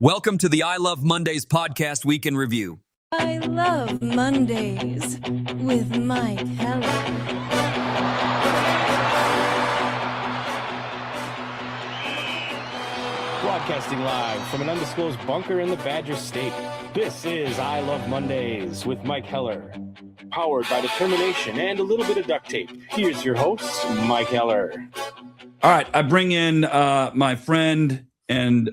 Welcome to the I Love Mondays podcast week in review. I love Mondays with Mike Heller. Broadcasting live from an undisclosed bunker in the Badger State, this is I Love Mondays with Mike Heller. Powered by determination and a little bit of duct tape. Here's your host, Mike Heller. All right, I bring in my friend and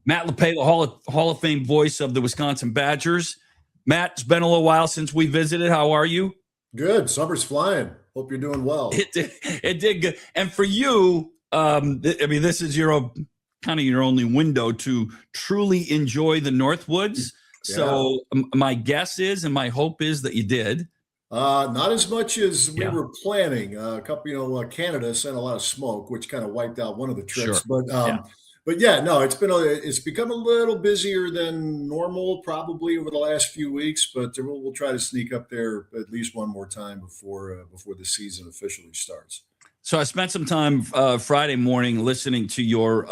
Matt LePay, the Hall of Fame voice of the Wisconsin Badgers. Matt, it's been a little while since we visited. How are you? Good. Summer's flying. Hope you're doing well. It did good. And for you, this is your kind of your only window to truly enjoy the Northwoods. Yeah. So my guess is, and my hope is that you did. Not as much as we were planning. Canada sent a lot of smoke, which kind of wiped out one of the trips. Sure. But it's become a little busier than normal probably over the last few weeks. But we'll try to sneak up there at least one more time before the season officially starts. So I spent some time Friday morning listening to your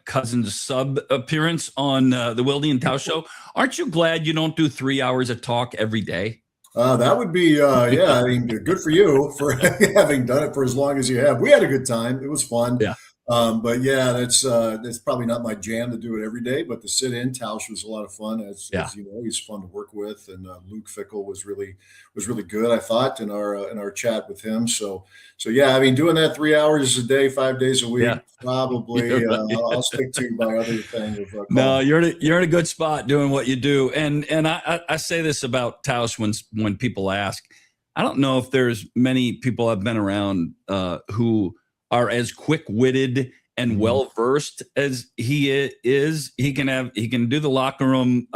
cousin's sub appearance on the Wilde and Tausch show. Aren't you glad you don't do 3 hours of talk every day? That would be, good for you for having done it for as long as you have. We had a good time. It was fun. Yeah. That's probably not my jam to do it every day, but to sit in Tausch was a lot of fun. As you know, he's fun to work with, and Luke Fickle was really good, I thought, in our chat with him. So doing that 3 hours a day, 5 days a week, probably I'll stick to my other thing. No, you're in a good spot doing what you do, and I say this about Tausch when people ask. I don't know if there's many people I've been around who are as quick-witted and well-versed as he is. He can do the locker room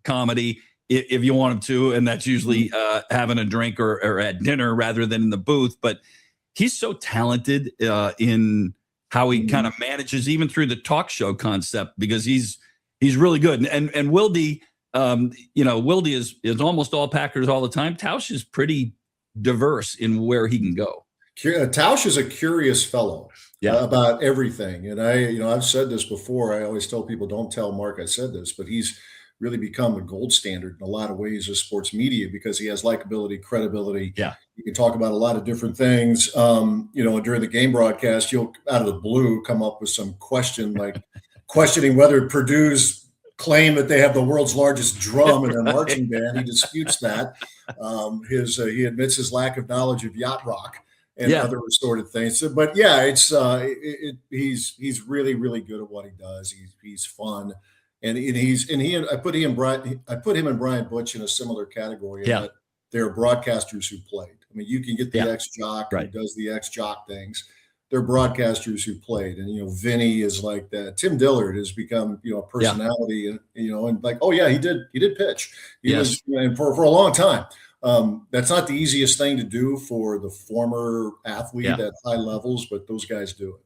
comedy if you want him to, and that's usually having a drink or at dinner rather than in the booth. But he's so talented in how he kind of manages even through the talk show concept, because he's really good. And Wilde, Wilde is almost all Packers all the time. Tausch is pretty diverse in where he can go. Tausch is a curious fellow about everything. And I've said this before. I always tell people, don't tell Mark I said this, but he's really become the gold standard in a lot of ways of sports media because he has likability, credibility. Yeah. You can talk about a lot of different things. During the game broadcast, you'll out of the blue come up with some question like questioning whether Purdue's claim that they have the world's largest drum in their marching band. He disputes that. He admits his lack of knowledge of yacht rock and other assorted things. So, but he's really, really good at what he does. He's fun, and I put him and Brian Butch in a similar category. Yeah, they're broadcasters who played. I mean, you can get the ex-jock who does the ex-jock things. They're broadcasters who played, and Vinny is like that. Tim Dillard has become a personality, and he did pitch. He was for a long time. That's not the easiest thing to do for the former athlete at high levels, but those guys do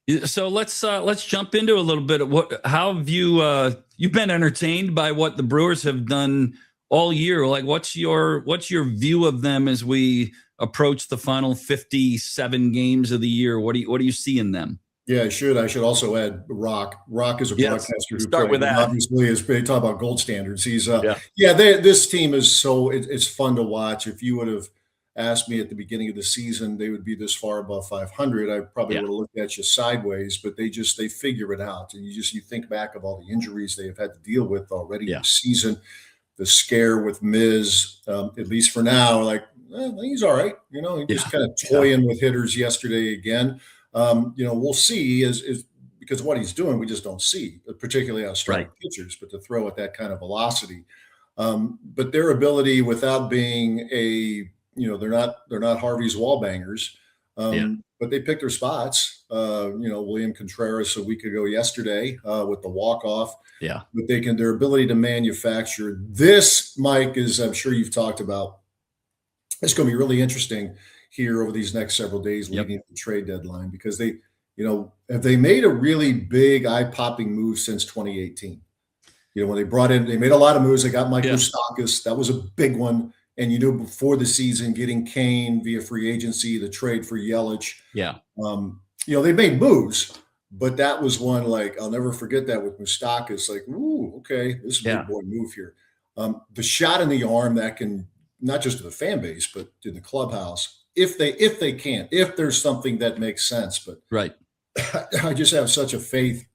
it. So let's jump into a little bit of how have you've been entertained by what the Brewers have done all year? Like, what's your view of them as we approach the final 57 games of the year? What do you see in them? Yeah, I should also add Rock. Rock is a broadcaster who start with that. Obviously, is they talk about gold standards. He's this team is it's fun to watch. If you would have asked me at the beginning of the season, they would be this far above 500. I probably would have looked at you sideways, but they figure it out. And you think back of all the injuries they have had to deal with already this season, the scare with Miz, at least for now, he's all right. He just kind of toying with hitters yesterday again. We'll see is because what he's doing, we just don't see, particularly out of starting pitchers, but to throw at that kind of velocity. But their ability without being they're not Harvey's wall bangers, but they pick their spots. William Contreras a week ago yesterday with the walk-off. Yeah. But their ability to manufacture this, Mike, is I'm sure you've talked about. It's going to be really interesting here over these next several days leading to the trade deadline, because they made a really big eye-popping move since 2018. When they made a lot of moves. They got Mike Moustakas. That was a big one. And before the season, getting Kane via free agency, the trade for Yelich. Yeah. They made moves, But that was one, like, I'll never forget that with Moustakas. Like, ooh, okay, this is a big boy move here. The shot in the arm that can, not just to the fan base, but to the clubhouse, if there's something that makes sense. But Right. I just have such a faith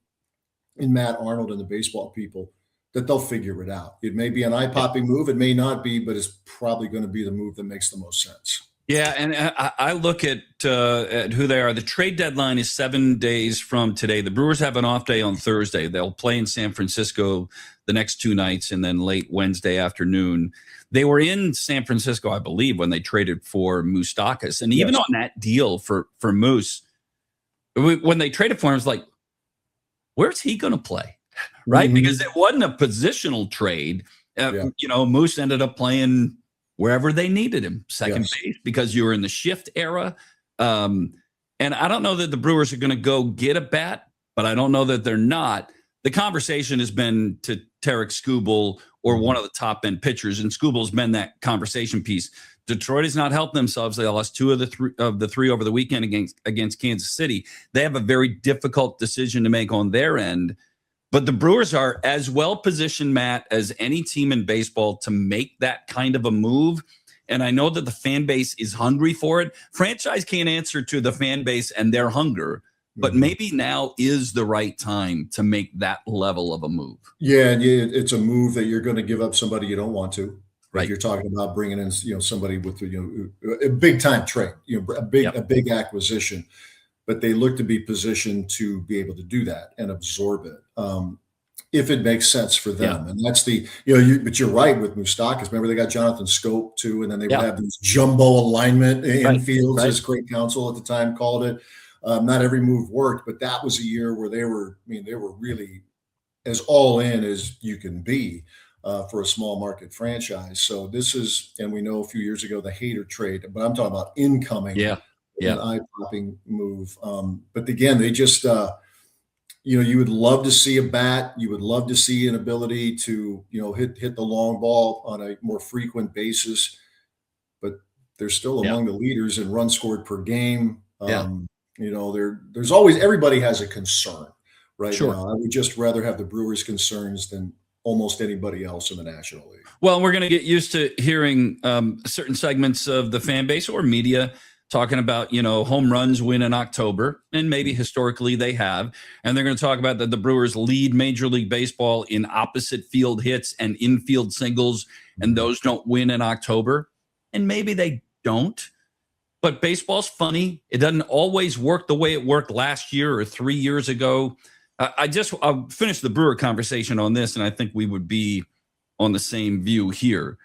in Matt Arnold and the baseball people that they'll figure it out. It may be an eye-popping move, it may not be, but it's probably going to be the move that makes the most sense. Yeah, and I look at who they are. The trade deadline is 7 days from today. The Brewers have an off day on Thursday. They'll play in San Francisco the next 2 nights, and then late Wednesday afternoon. They were in San Francisco, I believe, when they traded for Moustakas. And even on that deal for Moose, when they traded for him, it's like, where's he going to play? Right? Mm-hmm. Because it wasn't a positional trade. Moose ended up playing wherever they needed him, second base, because you were in the shift era. And I don't know that the Brewers are going to go get a bat, but I don't know that they're not. The conversation has been to Tarek Skubal or one of the top end pitchers, and Skubal's been that conversation piece. Detroit has not helped themselves. They lost 2 of the three over the weekend against Kansas City. They have a very difficult decision to make on their end. But the Brewers are as well positioned, Matt, as any team in baseball to make that kind of a move. And I know that the fan base is hungry for it. Franchise can't answer to the fan base and their hunger, but maybe now is the right time to make that level of a move. Yeah, and it's a move that you're going to give up somebody you don't want to. Right. If you're talking about bringing in, somebody with, a big time trade, a big acquisition. But they look to be positioned to be able to do that and absorb it if it makes sense for them. And that's but you're right with Moustakas. Remember, they got Jonathan Scope too, and then they would have these jumbo alignment infields, as Craig Counsell at the time called it. Not every move worked, but that was a year where they were really as all in as you can be for a small market franchise. So this is, and we know a few years ago, the Hader trade, but I'm talking about incoming. An eye-popping move. But again, they just, you would love to see a bat. You would love to see an ability to, hit the long ball on a more frequent basis. But they're still among the leaders in runs scored per game. There's always, everybody has a concern right now. I would just rather have the Brewers' concerns than almost anybody else in the National League. Well, we're going to get used to hearing certain segments of the fan base or media talking about, home runs win in October, and maybe historically they have. And they're going to talk about that the Brewers lead Major League Baseball in opposite field hits and infield singles, and those don't win in October. And maybe they don't. But baseball's funny. It doesn't always work the way it worked last year or 3 years ago. I'll finish the Brewer conversation on this, and I think we would be on the same view here.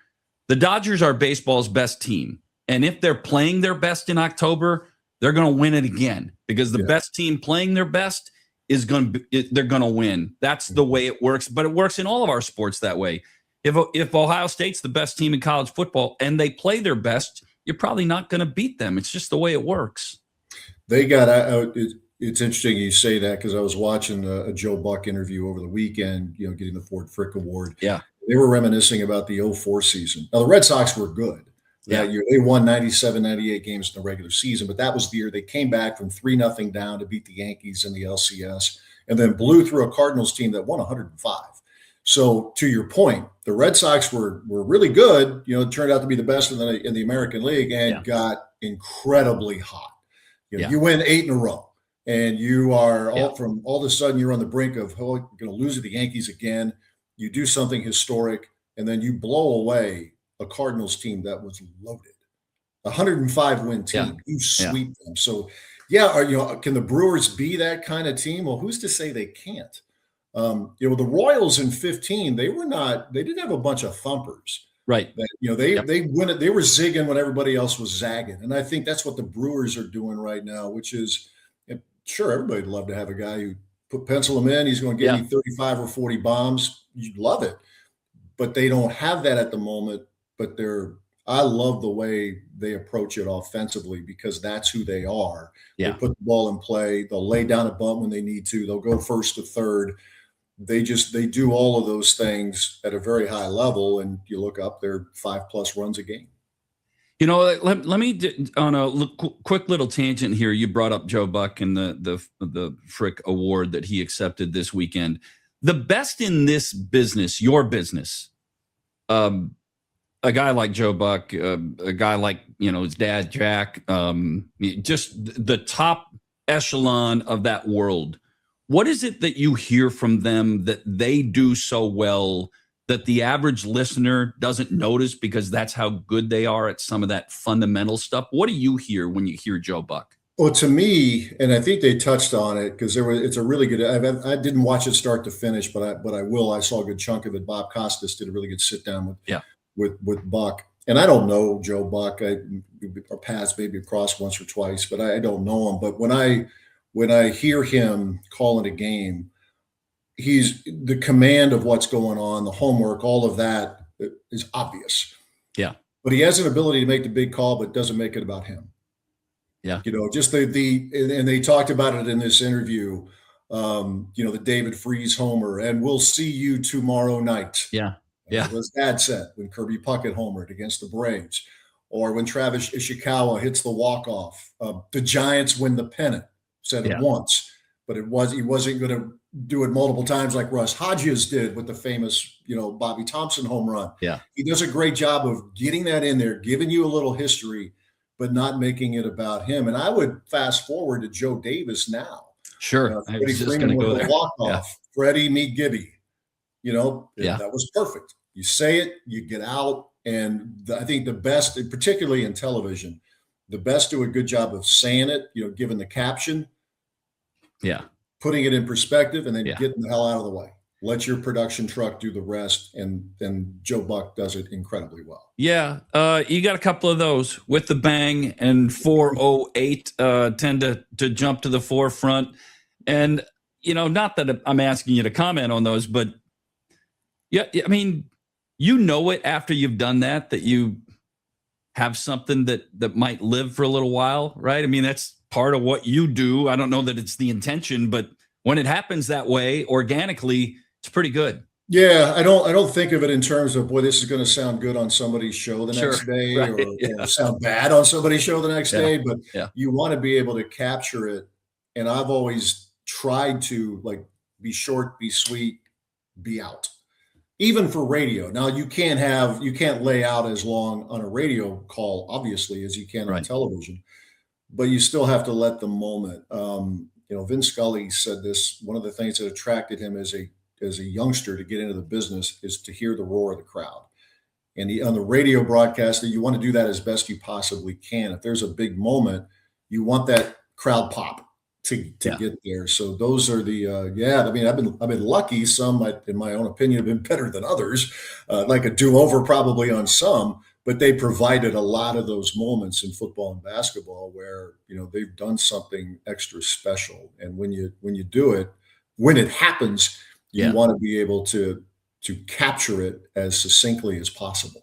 The Dodgers are baseball's best team. And if they're playing their best in October, they're going to win it again, because the best team playing their best they're going to win. That's the way it works. But it works in all of our sports that way. If Ohio State's the best team in college football and they play their best, you're probably not going to beat them. It's just the way it works. They got it's interesting you say that, because I was watching a Joe Buck interview over the weekend, getting the Ford Frick Award. Yeah. They were reminiscing about the 2004 season. Now, the Red Sox were good that year. They won 97, 98 games in the regular season, but that was the year they came back from 3-0 down to beat the Yankees in the LCS, and then blew through a Cardinals team that won 105. So to your point, the Red Sox were really good. It turned out to be the best in the American League, and got incredibly hot. You win 8 in a row, and you are all of a sudden you're on the brink of you're going to lose to the Yankees again. You do something historic, and then you blow away a Cardinals team that was loaded, 105 win team. You sweep them. So, can the Brewers be that kind of team? Well, who's to say they can't? The Royals in 15, they didn't have a bunch of thumpers. Right. They win it. They were zigging when everybody else was zagging. And I think that's what the Brewers are doing right now, which is, sure, everybody'd love to have a guy who pencil him in. He's going to give you 35 or 40 bombs. You'd love it. But they don't have that at the moment. But I love the way they approach it offensively, because that's who they are. They put the ball in play. They'll lay down a bunt when they need to. They'll go first to third. They do all of those things at a very high level, and you look up, they're 5+ runs a game. Let me on a quick little tangent here. You brought up Joe Buck and the Frick Award that he accepted this weekend. The best in this business, your business, a guy like Joe Buck, a guy like his dad Jack, just the top echelon of that world. What is it that you hear from them that they do so well that the average listener doesn't notice because that's how good they are at some of that fundamental stuff? What do you hear when you hear Joe Buck? Well, to me, and I think they touched on it because it's a really good. I didn't watch it start to finish, but I will. I saw a good chunk of it. Bob Costas did a really good sit down with Buck, and I don't know Joe Buck. Our paths maybe crossed once or twice, but I don't know him. But when I hear him calling a game, he's the command of what's going on, the homework, all of that is obvious. Yeah. But he has an ability to make the big call, but doesn't make it about him. Yeah. Just and they talked about it in this interview, the David Freese homer, and we'll see you tomorrow night. Yeah. Yeah. As Dad said, when Kirby Puckett homered against the Braves, or when Travis Ishikawa hits the walk-off. The Giants win the pennant, said it once, but he wasn't going to do it multiple times like Russ Hodges did with the famous, Bobby Thompson home run. Yeah. He does a great job of getting that in there, giving you a little history, but not making it about him. And I would fast forward to Joe Davis now. Sure. I was just going to go there. Walk-off, Freddie meet Gibby. That was perfect. You say it, you get out. And I think the best, particularly in television, the best do a good job of saying it, giving the caption. Yeah. Putting it in perspective and then getting the hell out of the way. Let your production truck do the rest. And Joe Buck does it incredibly well. Yeah. You got a couple of those with the bang, and 408 tend to jump to the forefront. And, not that I'm asking you to comment on those, but yeah, I mean, it after you've done that you have something that might live for a little while, right? I mean, that's part of what you do. I don't know that it's the intention, but when it happens that way organically, it's pretty good. Yeah, I don't think of it in terms of, boy, this is going to sound good on somebody's show the next day, right, or sound bad on somebody's show the next day. But you want to be able to capture it. And I've always tried to be short, be sweet, be out. Even for radio. Now you can't lay out as long on a radio call, obviously, as you can on television, but you still have to let the moment. Vince Scully said this, one of the things that attracted him as a youngster to get into the business is to hear the roar of the crowd. And on the radio broadcast, you want to do that as best you possibly can. If there's a big moment, you want that crowd pop to get there. So those are the I mean, I've been lucky. Some, in my own opinion, have been better than others, like a do-over probably on some, but they provided a lot of those moments in football and basketball where they've done something extra special. And when you do it, when it happens, you want to be able to capture it as succinctly as possible.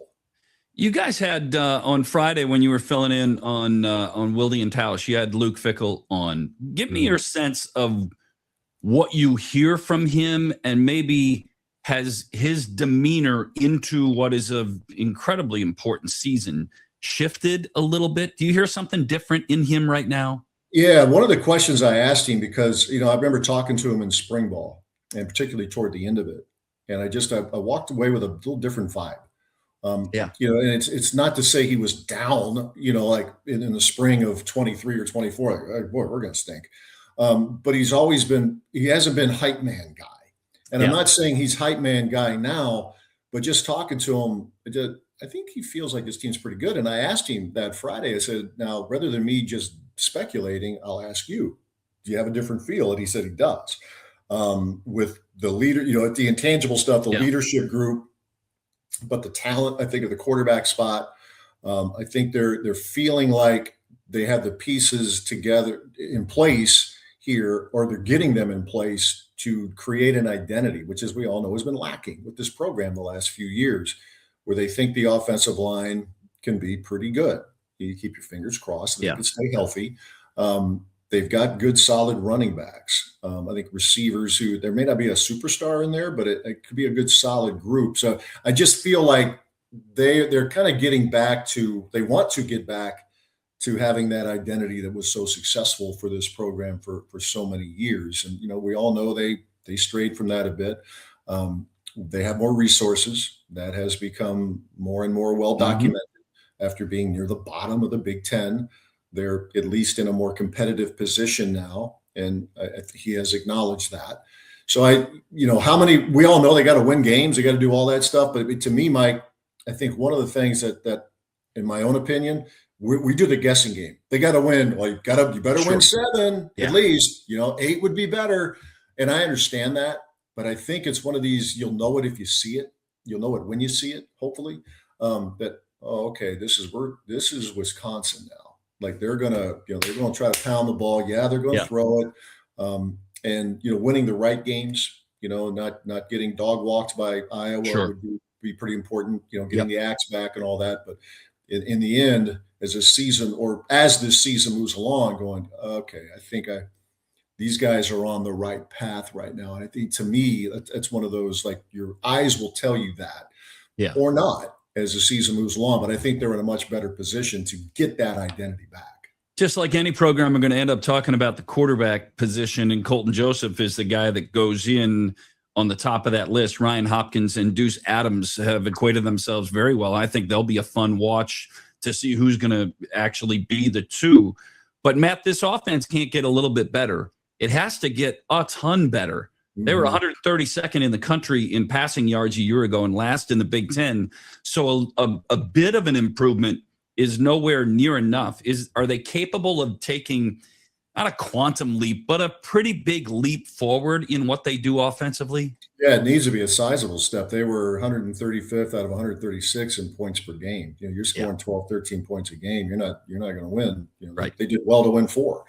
You guys had on Friday when you were filling in on Wilde and Tausch, you had Luke Fickell on. Give me your sense of what you hear from him, and maybe has his demeanor into what is an incredibly important season shifted a little bit? Do you hear something different in him right now? Yeah, one of the questions I asked him, because I remember talking to him in spring ball, and particularly toward the end of it, and I walked away with a little different vibe. And it's not to say he was down, like in the spring of 23 or 24, like, boy, we're going to stink. But he hasn't been hype man guy. And I'm not saying he's hype man guy now, but just talking to him, I think he feels like his team's pretty good. And I asked him that Friday, I said, now, rather than me just speculating, I'll ask you, do you have a different feel? And he said he does. With the leader, the intangible stuff, the leadership group, but the talent, I think, of the quarterback spot, I think they're feeling like they have the pieces together in place here, or they're getting them in place to create an identity, which, as we all know, has been lacking with this program the last few years, where they think the offensive line can be pretty good. You keep your fingers crossed, they can stay healthy. They've got good, solid running backs. I think receivers who, there may not be a superstar in there, but it could be a good, solid group. So I just feel like they're kind of getting back to, they want to get back to having that identity that was so successful for this program for so many years. And, we all know they strayed from that a bit. They have more resources. That has become more and more well documented. After being near the bottom of the Big Ten, they're at least in a more competitive position now. And he has acknowledged that. So how many, we all know they got to win games. They got to do all that stuff. But to me, Mike, I think one of the things that in my own opinion, we do the guessing game. They got to win. Well, you better win 7 at least. 8 would be better. And I understand that, but I think it's one of these. You'll know it if you see it. You'll know it when you see it. Hopefully, okay, this is Wisconsin now. Like they're gonna try to pound the ball. Yeah, they're going to throw it. And winning the right games. Not getting dog walked by Iowa would be pretty important. Getting the axe back and all that, but. In the end, as this season moves along, going, okay, I think these guys are on the right path right now. And I think to me, that's one of those, like your eyes will tell you that or not as the season moves along. But I think they're in a much better position to get that identity back. Just like any program, I'm going to end up talking about the quarterback position, and Colton Joseph is the guy that goes in on the top of that list. Ryan Hopkins and Deuce Adams have equated themselves very well. I think they'll be a fun watch to see who's going to actually be the two. But, Matt, this offense can't get a little bit better. It has to get a ton better. They were 132nd in the country in passing yards a year ago and last in the Big Ten. So a bit of an improvement is nowhere near enough. Are they capable of taking – not a quantum leap, but a pretty big leap forward in what they do offensively? Yeah, it needs to be a sizable step. They were 135th out of 136 in points per game. You're scoring 12, 13 points a game. You're not going to win. Right. They did well to win 4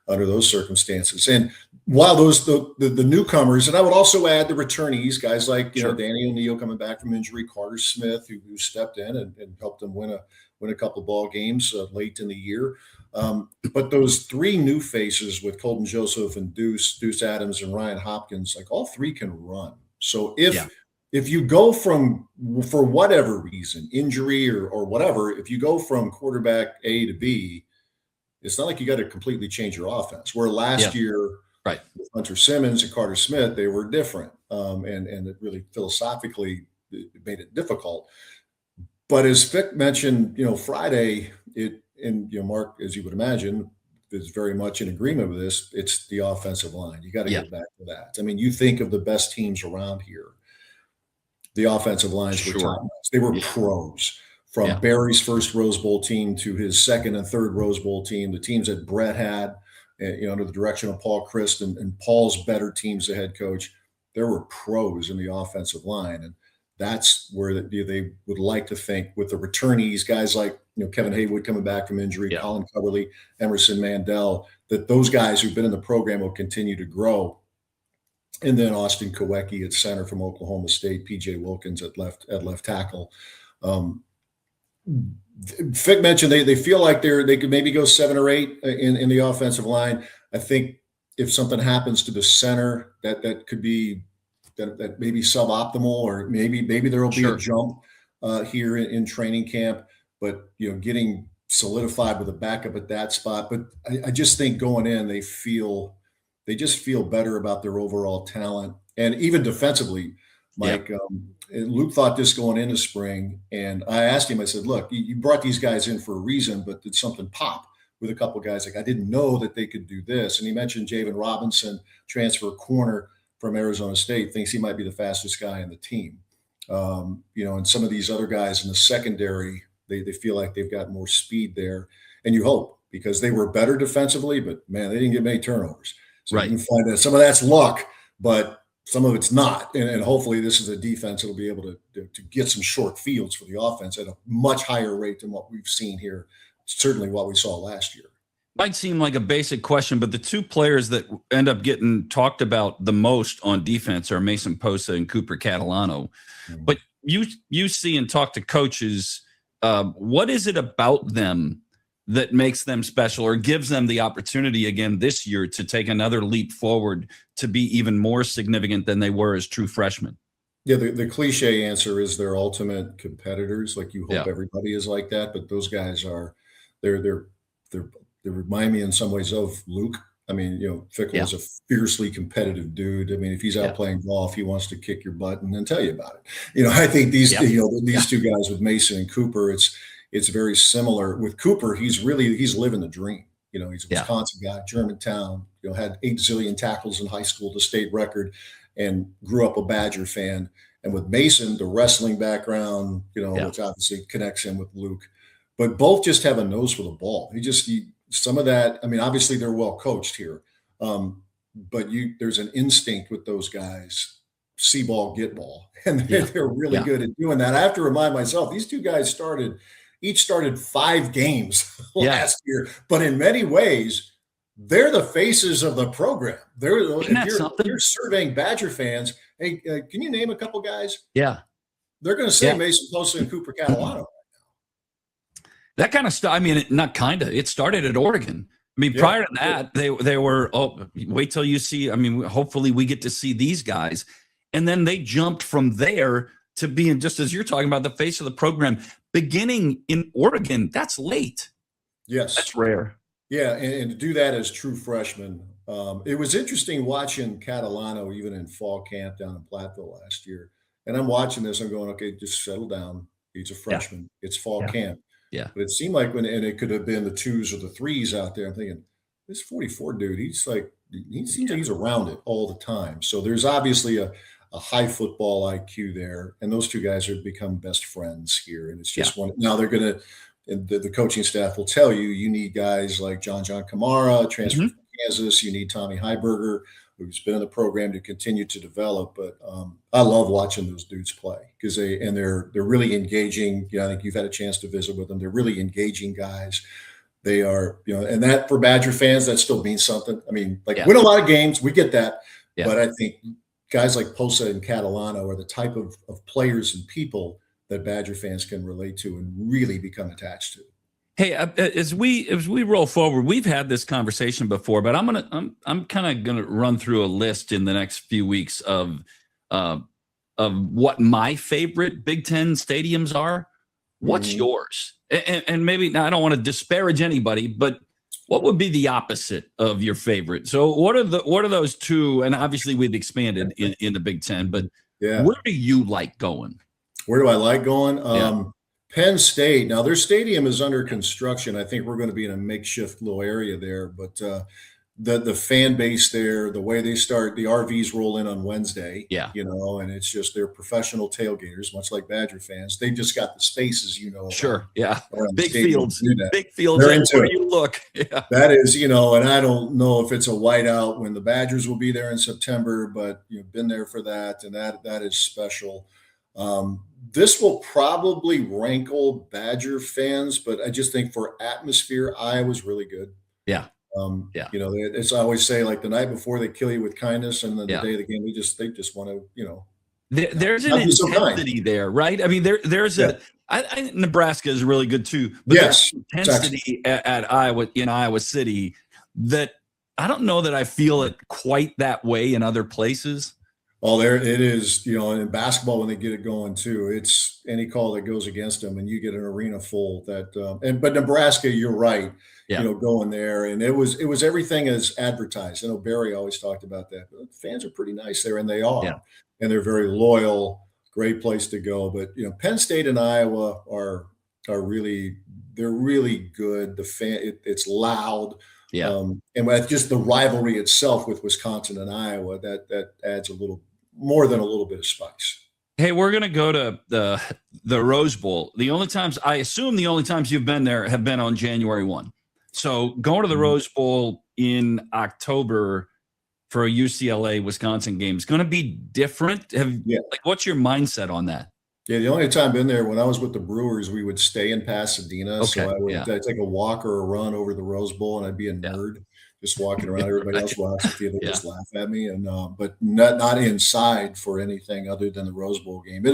under those circumstances. And while the newcomers, and I would also add the returnees, guys like Danny O'Neal coming back from injury, Carter Smith who stepped in and helped them win a couple ball games late in the year. But those 3 new faces with Colton Joseph and Deuce Adams and Ryan Hopkins, like all 3 can run. So if you go from, for whatever reason, injury or whatever, if you go from quarterback A to B, it's not like you got to completely change your offense. Where last year, with Hunter Simmons and Carter Smith, they were different. And it really philosophically it made it difficult. But as Vic mentioned, Friday, Mark, as you would imagine, is very much in agreement with this. It's the offensive line. You got to get back to that. I mean, you think of the best teams around here. The offensive lines were top notch. They were pros. From Barry's first Rose Bowl team to his second and third Rose Bowl team, the teams that Brett had, under the direction of Paul Christ and Paul's better teams, the head coach, there were pros in the offensive line. And that's where they would like to think with the returnees, guys like Kevin Haywood coming back from injury, Colin Coverly, Emerson Mandel, that those guys who've been in the program will continue to grow. And then Austin Kowecki at center from Oklahoma State, PJ Wilkins at left tackle. Fick mentioned they feel like they could maybe go 7 or 8 in the offensive line. I think if something happens to the center, that could be that may be suboptimal, or maybe there will be a jump here in training camp. But getting solidified with a backup at that spot. But I just think going in, they just feel better about their overall talent, and even defensively. Mike, Luke thought this going into spring, and I asked him, I said, look, you brought these guys in for a reason, but did something pop with a couple of guys? Like, I didn't know that they could do this. And he mentioned Javen Robinson, transfer corner from Arizona State, thinks he might be the fastest guy in the team. And some of these other guys in the secondary, they feel like they've got more speed there. And you hope, because they were better defensively, but man, they didn't get many turnovers. So you can find that some of that's luck, but some of it's not. And hopefully this is a defense that will be able to get some short fields for the offense at a much higher rate than what we've seen here, certainly what we saw last year. Might seem like a basic question, but the 2 players that end up getting talked about the most on defense are Mason Posa and Cooper Catalano. Mm-hmm. But you see and talk to coaches, what is it about them that makes them special, or gives them the opportunity again this year to take another leap forward to be even more significant than they were as true freshmen? Yeah, the cliche answer is they're ultimate competitors. Like you hope Yeah. everybody is like that, but those guys are they're they're they're they remind me in some ways of Luke. I mean, Fickle Yeah. is a fiercely competitive dude. I mean, if he's out Yeah. playing golf, he wants to kick your butt and then tell you about it. I think Yeah. these two guys with Mason and Cooper, it's very similar. With Cooper, he's living the dream. He's a Yeah. Wisconsin guy, Germantown, had 8 zillion tackles in high school, the state record, and grew up a Badger fan. And with Mason, the wrestling background, Yeah. which obviously connects him with Luke, but both just have a nose for the ball. Some of that. I mean, obviously they're well coached here, but there's an instinct with those guys. See ball, get ball, and they're really Yeah. good at doing that. I have to remind myself these two guys each started 5 games last year, but in many ways, they're the faces of the program. Isn't that something? You're surveying Badger fans. Hey, can you name a couple guys? Yeah. They're going to say Yeah. Mason Posey and Cooper Catalano. That kind of stuff. I mean, not kind of. It started at Oregon. I mean, prior to that, they were. Oh, wait till you see. I mean, hopefully we get to see these guys, and then they jumped from there to being, just as you're talking about, the face of the program. Beginning in Oregon, that's late. Yes, That's rare. Yeah, and to do that as true freshmen. It was interesting watching Catalano even in fall camp down in Platteville last year. And I'm watching this, I'm going, okay, just settle down. He's a freshman. It's fall camp. Yeah. But it seemed like and it could have been the 2s or the 3s out there. I'm thinking, this 44 dude, he seems like he's around it all the time. So there's obviously a high football IQ there. And those two guys have become best friends here. And it's just now they're going to, and the coaching staff will tell you need guys like John Kamara, transfer from Kansas. You need Tommy Heiberger, who's been in the program, to continue to develop. But I love watching those dudes play because they're really engaging. I think you've had a chance to visit with them. They're really engaging guys. They are, and that for Badger fans, that still means something. I mean, win a lot of games, we get that. Yeah. But I think guys like Posa and Catalano are the type of players and people that Badger fans can relate to and really become attached to. Hey, as we roll forward, we've had this conversation before, but I'm kind of gonna run through a list in the next few weeks of what my favorite Big Ten stadiums are. What's yours? And maybe now I don't want to disparage anybody, but what would be the opposite of your favorite? So what are those two? And obviously we've expanded in the Big Ten, but where do you like going? Where do I like going? Penn State. Now their stadium is under construction. I think we're going to be in a makeshift little area there, but the fan base there, the way they start, the RVs roll in on Wednesday, and it's just they're professional tailgaters, much like Badger fans. They just got the spaces, Sure. Yeah. Big fields. They're into where you look. Yeah. That is, and I don't know if it's a whiteout when the Badgers will be there in September, but you've been there for that. And that is special. This will probably rankle Badger fans, but I just think for atmosphere, Iowa's really good. Yeah. It's I always say, like, the night before they kill you with kindness, and then the day of the game, they just want to, there's an intensity there, right? I mean, there's Nebraska is really good too, but there's intensity at Iowa, in Iowa City, that I don't know that I feel it quite that way in other places. Oh, there it is. In basketball, when they get it going too, it's any call that goes against them, and you get an arena full. But Nebraska, you're right. Going there, and it was everything as advertised. I know Barry always talked about that. But fans are pretty nice there, and they are, and they're very loyal. Great place to go. But Penn State and Iowa are really good. It's loud. Yeah. And with just the rivalry itself with Wisconsin and Iowa, that adds a little more than a little bit of spice. Hey, we're going to go to the Rose Bowl. I assume the only times you've been there have been on January 1. So going to the Rose Bowl in October for a UCLA Wisconsin game is going to be different. What's your mindset on that? Yeah, the only time I've been there, when I was with the Brewers, we would stay in Pasadena. Okay, so I'd take a walk or a run over the Rose Bowl, and I'd be a nerd just walking around. Everybody else laughs at you. They just laugh at me, and but not inside for anything other than the Rose Bowl game.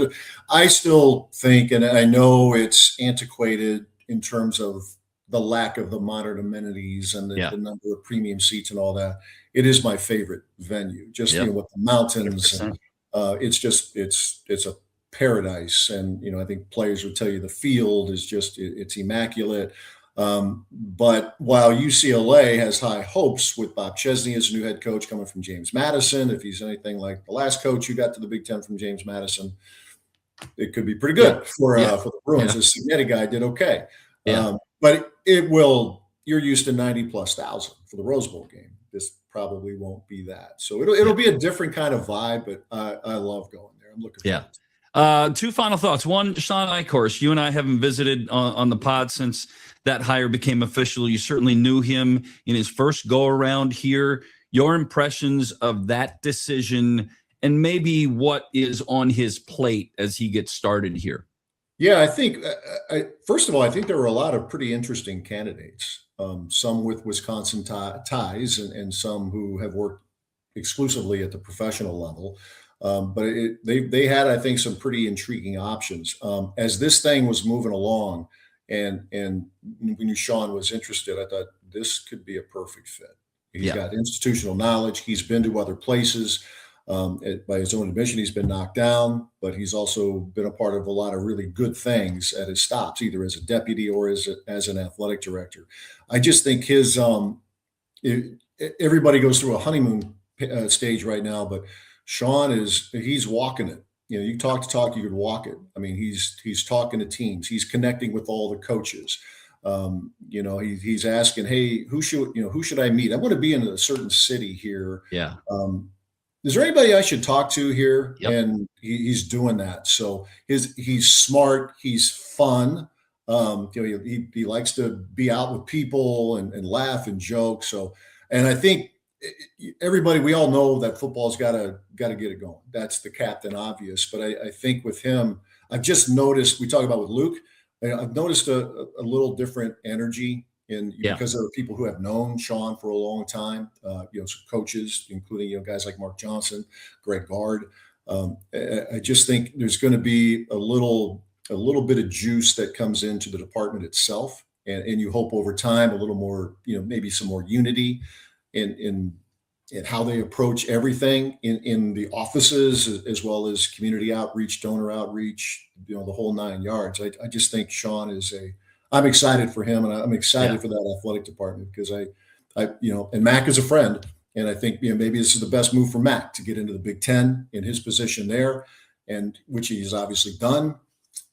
I still think, and I know it's antiquated in terms of the lack of the modern amenities and the number of premium seats and all that. It is my favorite venue, just with the mountains. And, It's a paradise. And, I think players would tell you the field is it's immaculate. But while UCLA has high hopes with Bob Chesney as a new head coach coming from James Madison, if he's anything like the last coach who got to the Big Ten from James Madison, it could be pretty good for the Bruins. The Signetti guy did okay. But you're used to 90+ thousand for the Rose Bowl game. This probably won't be that. So it'll be a different kind of vibe, but I love going there. I'm looking forward to it. Two final thoughts. One, Sean Eichhorst, you and I haven't visited on the pod since that hire became official. You certainly knew him in his first go around here. Your impressions of that decision and maybe what is on his plate as he gets started here. Yeah, I think, first of all, I think there were a lot of pretty interesting candidates, some with Wisconsin ties and some who have worked exclusively at the professional level. But they had, I think, some pretty intriguing options. As this thing was moving along and we knew Sean was interested, I thought this could be a perfect fit. He's got institutional knowledge. He's been to other places. By his own admission, he's been knocked down, but he's also been a part of a lot of really good things at his stops, either as a deputy or as an athletic director. I just think everybody goes through a honeymoon stage right now, but Sean he's walking it. You talk, you could walk it. I mean, he's talking to teams. He's connecting with all the coaches. He's asking, hey, who should I meet? I want to be in a certain city here. Yeah. Is there anybody I should talk to here? Yep. And he's doing that. So he's smart. He's fun. He likes to be out with people and laugh and joke. So, and I think everybody, we all know that football's got to get it going. That's the captain obvious. But I think with him, I've just noticed, we talk about with Luke, I've noticed a little different energy because there are people who have known Sean for a long time, some coaches, including, guys like Mark Johnson, Greg Gard. I just think there's going to be a little bit of juice that comes into the department itself. And you hope over time, a little more, maybe some more unity in how they approach everything in the offices, as well as community outreach, donor outreach, the whole 9 yards. I just think Sean I'm excited for him, and I'm excited for that athletic department because and Mac is a friend, and I think maybe this is the best move for Mac to get into the Big Ten in his position there, and which he's obviously done.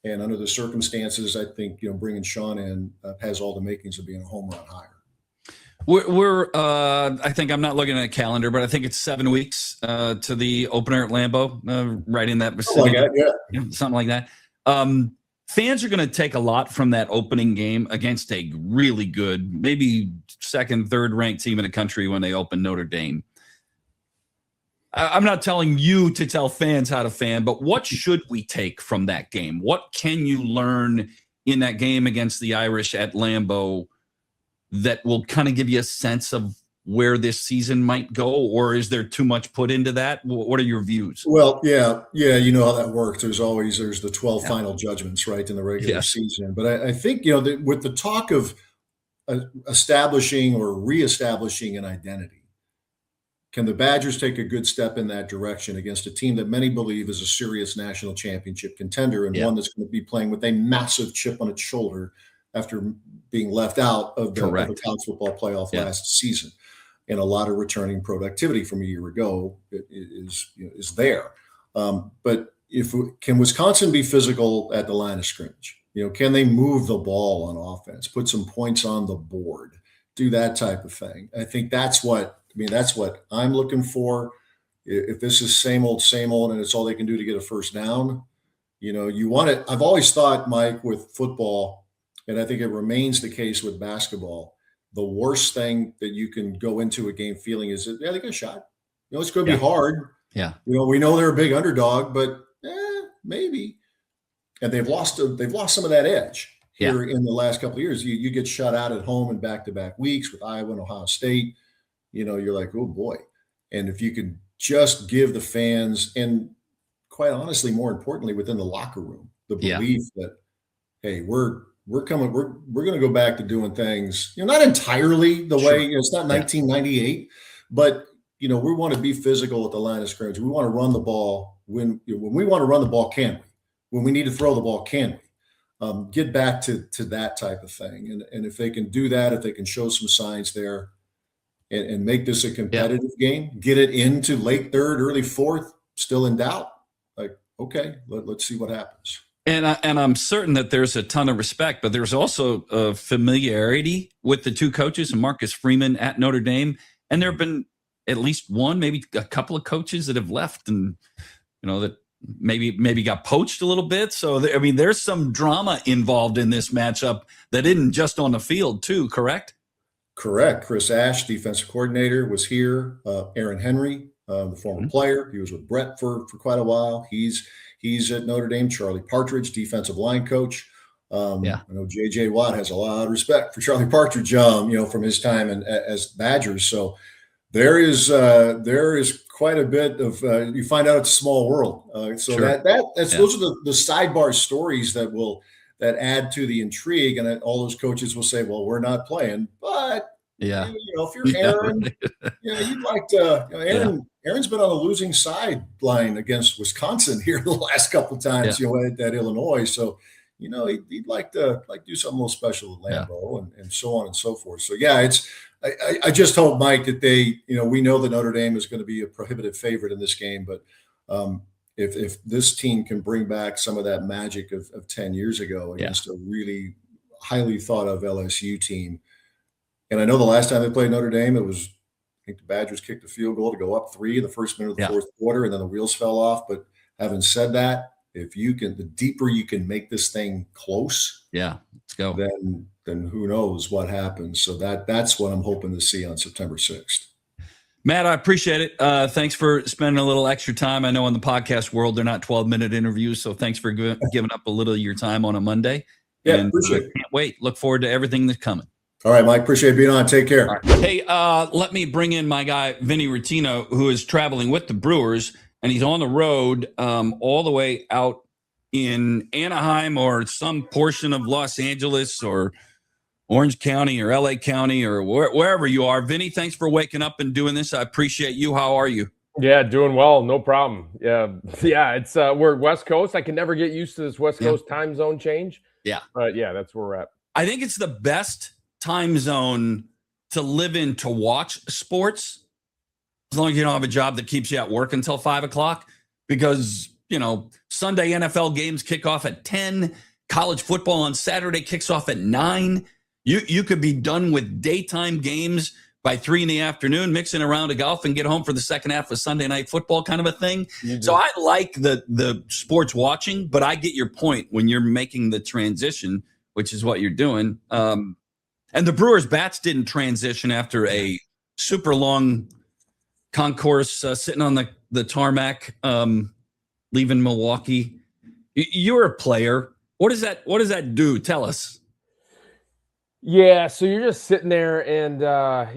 And under the circumstances, I think bringing Sean in has all the makings of being a home run hire. We're I think I'm not looking at a calendar, but I think it's 7 weeks to the opener at Lambeau, right in that vicinity. Something like that. Fans are going to take a lot from that opening game against a really good, maybe second, third ranked team in the country when they open Notre Dame. I'm not telling you to tell fans how to fan, but what should we take from that game? What can you learn in that game against the Irish at Lambeau that will kind of give you a sense of where this season might go, or is there too much put into that? What are your views? Well, yeah, you know how that works. There's the 12 final judgments, right, in the regular season. But I think, with the talk of establishing or reestablishing an identity, can the Badgers take a good step in that direction against a team that many believe is a serious national championship contender and one that's going to be playing with a massive chip on its shoulder after being left out of the college football playoff last season? And a lot of returning productivity from a year ago is there. But can Wisconsin be physical at the line of scrimmage? Can they move the ball on offense, put some points on the board, do that type of thing? I think that's what I'm looking for. If this is same old, and it's all they can do to get a first down, you want it. I've always thought, Mike, with football, and I think it remains the case with basketball, the worst thing that you can go into a game feeling is that, they got a shot. It's going to be hard. Yeah. We know they're a big underdog, but maybe. And they've lost some of that edge here in the last couple of years. You get shut out at home in back-to-back weeks with Iowa and Ohio State. You're like, oh boy. And if you could just give the fans, and quite honestly, more importantly, within the locker room, the belief that, hey, we're going to go back to doing things, not entirely the way, it's not 1998, but, we want to be physical at the line of scrimmage. We want to run the ball when we want to run the ball, can we? When we need to throw the ball, can we? Get back to that type of thing. And if they can do that, if they can show some signs there and make this a competitive game, get it into late third, early fourth, still in doubt. Like, okay, let's see what happens. And I'm certain that there's a ton of respect, but there's also a familiarity with the two coaches and Marcus Freeman at Notre Dame. And there have been at least one, maybe a couple of coaches that have left and, that maybe got poached a little bit. So, there's some drama involved in this matchup that isn't just on the field too, correct? Correct. Chris Ash, defensive coordinator, was here. Aaron Henry, the former player, he was with Brett for quite a while. He's at Notre Dame. Charlie Partridge, defensive line coach. I know J.J. Watt has a lot of respect for Charlie Partridge, from his time as Badgers. So there is quite a bit of you find out it's a small world. Those are the sidebar stories that add to the intrigue, and all those coaches will say, "Well, we're not playing," but if you're Aaron, you'd like to. Aaron's been on the losing sideline against Wisconsin here the last couple of times, at Illinois. So, he'd like to do something a little special at Lambeau and so on and so forth. So, I just hope, Mike, that we know that Notre Dame is going to be a prohibitive favorite in this game, but if this team can bring back some of that magic of 10 years ago against a really highly thought of LSU team. And I know the last time they played Notre Dame, I think the Badgers kicked a field goal to go up 3 in the first minute of the fourth quarter, and then the wheels fell off. But having said that, the deeper you can make this thing close, let's go. Then who knows what happens. So that's what I'm hoping to see on September 6th. Matt, I appreciate it. Thanks for spending a little extra time. I know in the podcast world, they're not 12-minute interviews, so thanks for giving up a little of your time on a Monday. Yeah, appreciate it. Can't wait. Look forward to everything that's coming. All right, Mike. Appreciate being on. Take care. Right. Hey, let me bring in my guy, Vinny Rottino, who is traveling with the Brewers, and he's on the road all the way out in Anaheim or some portion of Los Angeles or Orange County or LA County or wherever you are. Vinny, thanks for waking up and doing this. I appreciate you. How are you? Yeah, doing well. No problem. Yeah. It's we're West Coast. I can never get used to this West Coast time zone change. Yeah. But that's where we're at. I think it's the best time zone to live in to watch sports, as long as you don't have a job that keeps you at work until 5:00, because Sunday NFL games kick off at 10. College football on Saturday kicks off at 9. You could be done with daytime games by 3 in the afternoon, mixing around a golf and get home for the second half of Sunday night football kind of a thing. So I like the sports watching, but I get your point when you're making the transition, which is what you're doing. And the Brewers bats didn't transition after a super long concourse sitting on the tarmac, leaving Milwaukee. You're a player. What does that do? Tell us. Yeah, so you're just sitting there, and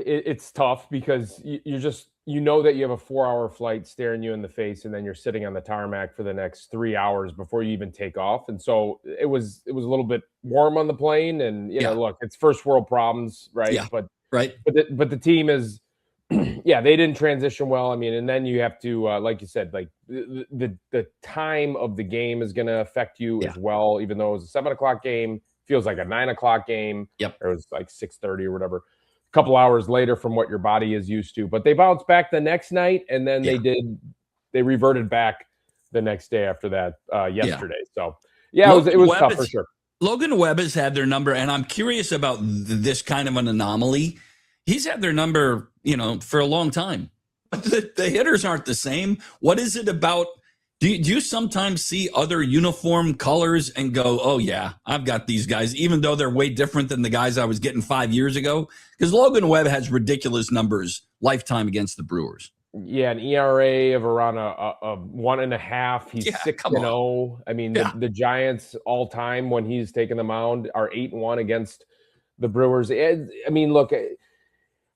it's tough because you're just that you have a 4-hour flight staring you in the face, and then you're sitting on the tarmac for the next 3 hours before you even take off. And so it was a little bit warm on the plane, and look, it's first world problems, right? Yeah, but the team is, they didn't transition well. I mean, and then you have to, like you said, like the time of the game is going to affect you as well, even though it was a 7:00 game. Feels like a 9:00 game. Yep. Or it was like 6:30 or whatever. A couple hours later from what your body is used to. But they bounced back the next night, and then they reverted back the next day after that yesterday. So it was tough for sure. Logan Webb has had their number, and I'm curious about this kind of an anomaly. He's had their number, for a long time. But the hitters aren't the same. What is it about? Do you sometimes see other uniform colors and go, oh, yeah, I've got these guys, even though they're way different than the guys I was getting 5 years ago? Because Logan Webb has ridiculous numbers lifetime against the Brewers. Yeah, an ERA of around a 1.5. He's 6-0. I mean, the Giants all time when he's taken the mound are 8-1 against the Brewers. I mean, look,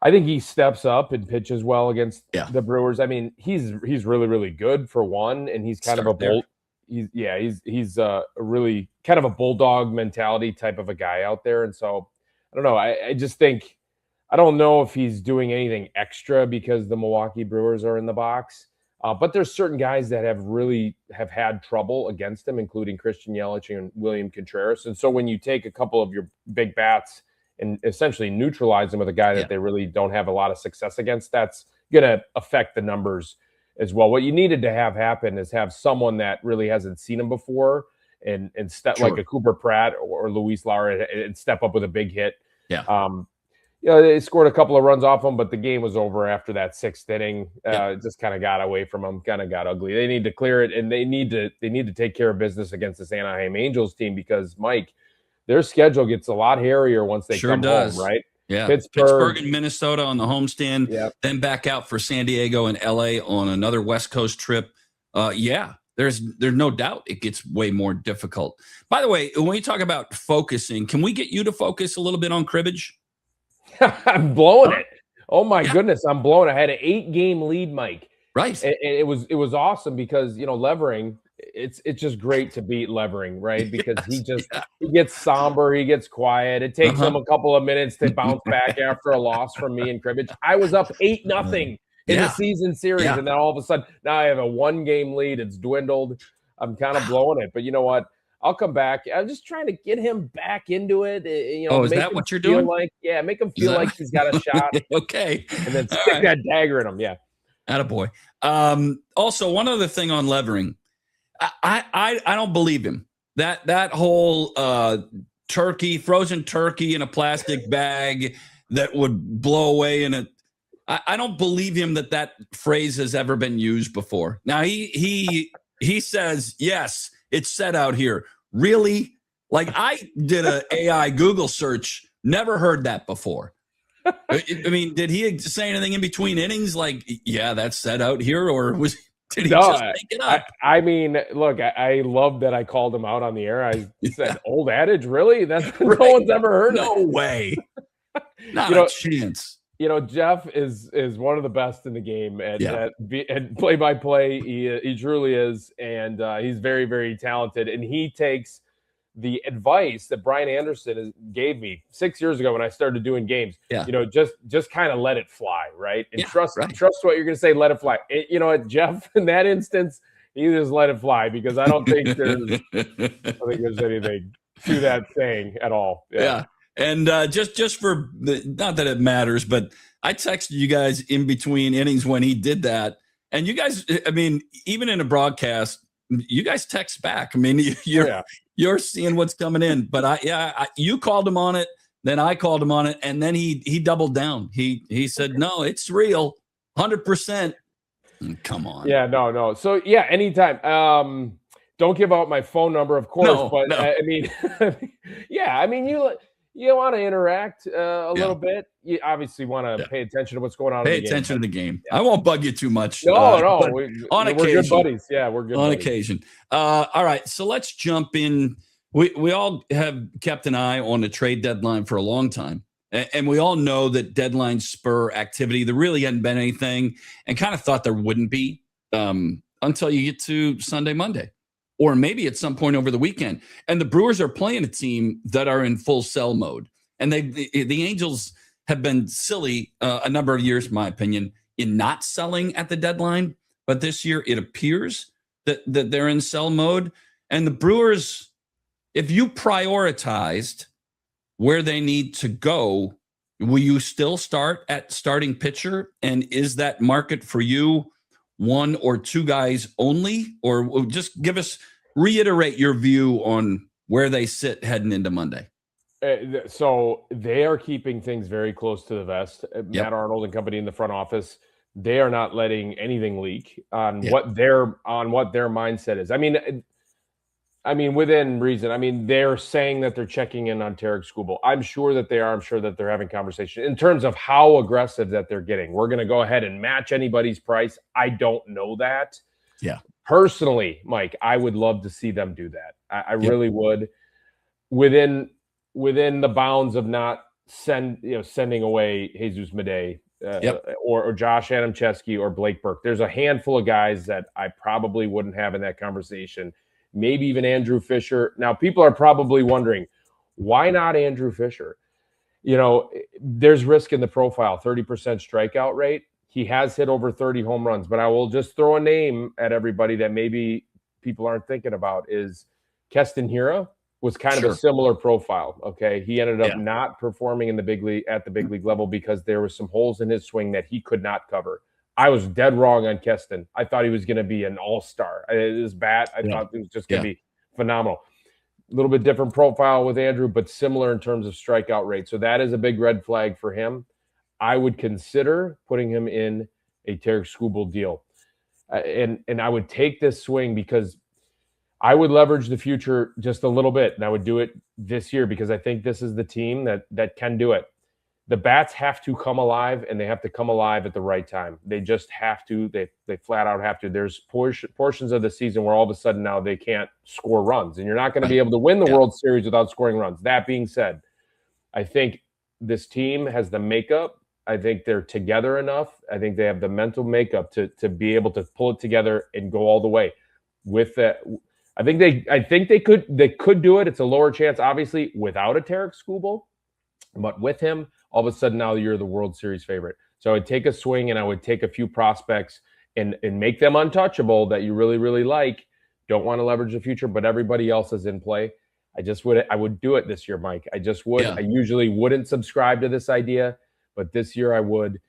I think he steps up and pitches well against the Brewers. I mean, he's really, really good for one, and he's kind of a bold. He's a really kind of a bulldog mentality type of a guy out there. And so I don't know. I just think I don't know if he's doing anything extra because the Milwaukee Brewers are in the box. But there's certain guys that have had trouble against him, including Christian Yelich and William Contreras. And so when you take a couple of your big bats and essentially neutralize them with a guy that they really don't have a lot of success against, that's going to affect the numbers as well. What you needed to have happen is have someone that really hasn't seen him before and step like a Cooper Pratt or Luis Lara and step up with a big hit. Yeah. They scored a couple of runs off him, but the game was over after that 6th inning. It just kind of got away from them, kind of got ugly. They need to clear it, and they need to take care of business against this Anaheim Angels team because, Mike, their schedule gets a lot hairier on's they come home, right? Yeah, Pittsburgh and Minnesota on the homestand, then back out for San Diego and LA on another West Coast trip. There's no doubt it gets way more difficult. By the way, when we talk about focusing, can we get you to focus a little bit on cribbage? I'm blowing it. Oh my goodness, I'm blowing. I had an 8-game lead, Mike. Right. And it was awesome because Levering, it's just great to beat Levering, right? Because he gets somber, he gets quiet. It takes him a couple of minutes to bounce back after a loss from me and cribbage. I was up 8-0 in the season series, and then all of a sudden now I have a 1-game lead. It's dwindled. I'm kind of blowing it, but you know what? I'll come back. I'm just trying to get him back into it. Is that what you're doing? Make him feel like he's got a shot. Okay. And then stick that dagger in him. Yeah. Attaboy. Also, one other thing on Levering. I don't believe him. That whole frozen turkey in a plastic bag that would blow away in a. I don't believe him that phrase has ever been used before. Now he says yes. It's said out here. Really? Like I did a AI Google search. Never heard that before. I mean, did he say anything in between innings? Like, yeah, that's said out here, or did he just make it up? I mean, look, I love that I called him out on the air. I said, "Old adage, really? That's no one's ever heard. No way, not a chance." Jeff is one of the best in the game at play-by-play. He truly is, and he's very, very talented. And he takes the advice that Brian Anderson gave me 6 years ago when I started doing games. Yeah. Just kind of let it fly, right? And trust what you're going to say. Let it fly. You know what, Jeff? In that instance, he just let it fly because I don't think there's anything to that saying at all. Yeah. And just for not that it matters, but I texted you guys in between innings when he did that. And you guys, I mean, even in a broadcast, you guys text back. I mean, you're seeing what's coming in. But you called him on it, then I called him on it, and then he doubled down. He said, no, it's real, 100%. Come on. Yeah, no. So anytime. Don't give out my phone number, of course. No. I mean, you want to interact a little bit. You obviously want to pay attention to what's going on. Pay attention to the game. Yeah. I won't bug you too much. No. On occasion. We're good buddies. Yeah, we're good on buddies. Occasion. All right, so let's jump in. We all have kept an eye on the trade deadline for a long time. And we all know that deadlines spur activity. There really hadn't been anything and kind of thought there wouldn't be until you get to Sunday, Monday. Or maybe at some point over the weekend. And the Brewers are playing a team that are in full sell mode. And the Angels have been silly a number of years, in my opinion, in not selling at the deadline. But this year it appears that they're in sell mode. And the Brewers, if you prioritized where they need to go, will you still start at starting pitcher? And is that market for you one or two guys only? Or just reiterate your view on where they sit heading into Monday. So they are keeping things very close to the vest. Matt Arnold and company in the front office, they are not letting anything leak on what their mindset is. I mean, within reason. I mean, they're saying that they're checking in on Tarek Skubal. I'm sure that they are. I'm sure that they're having conversation in terms of how aggressive that they're getting. We're going to go ahead and match anybody's price. I don't know that. Yeah. Personally, Mike, I would love to see them do that. I really would, within the bounds of not sending away Jesus Madej or Josh Adamczewski or Blake Burke. There's a handful of guys that I probably wouldn't have in that conversation. Maybe even Fisher. Now, people are probably wondering, why not Andrew Fisher? There's risk in the profile, 30% strikeout rate. He has hit over 30 home runs, but I will just throw a name at everybody that maybe people aren't thinking about is Keston Hiura was kind of a similar profile. Okay. He ended up not performing in the big league at the big league level because there was some holes in his swing that he could not cover. I was dead wrong on Keston. I thought he was going to be an all-star. His bat, I thought it was just going to be phenomenal. A little bit different profile with Andrew, but similar in terms of strikeout rate. So that is a big red flag for him. I would consider putting him in a Tarik Skubal deal. And I would take this swing because I would leverage the future just a little bit. And I would do it this year because I think this is the team that can do it. The bats have to come alive, and they have to come alive at the right time. They just have to. They flat out have to. There's portions of the season where all of a sudden now they can't score runs, and you're not going to be able to win the World Series without scoring runs. That being said, I think this team has the makeup. I think they're together enough. I think they have the mental makeup to be able to pull it together and go all the way. With that, I think they could do it. It's a lower chance, obviously, without a Tarik Skubal, but with him, all of a sudden now you're the World Series favorite. So I would take a swing and I would take a few prospects and make them untouchable that you really, really like. Don't want to leverage the future, but everybody else is in play. I would do it this year, Mike. I just would. I usually wouldn't subscribe to this idea, but this year I would,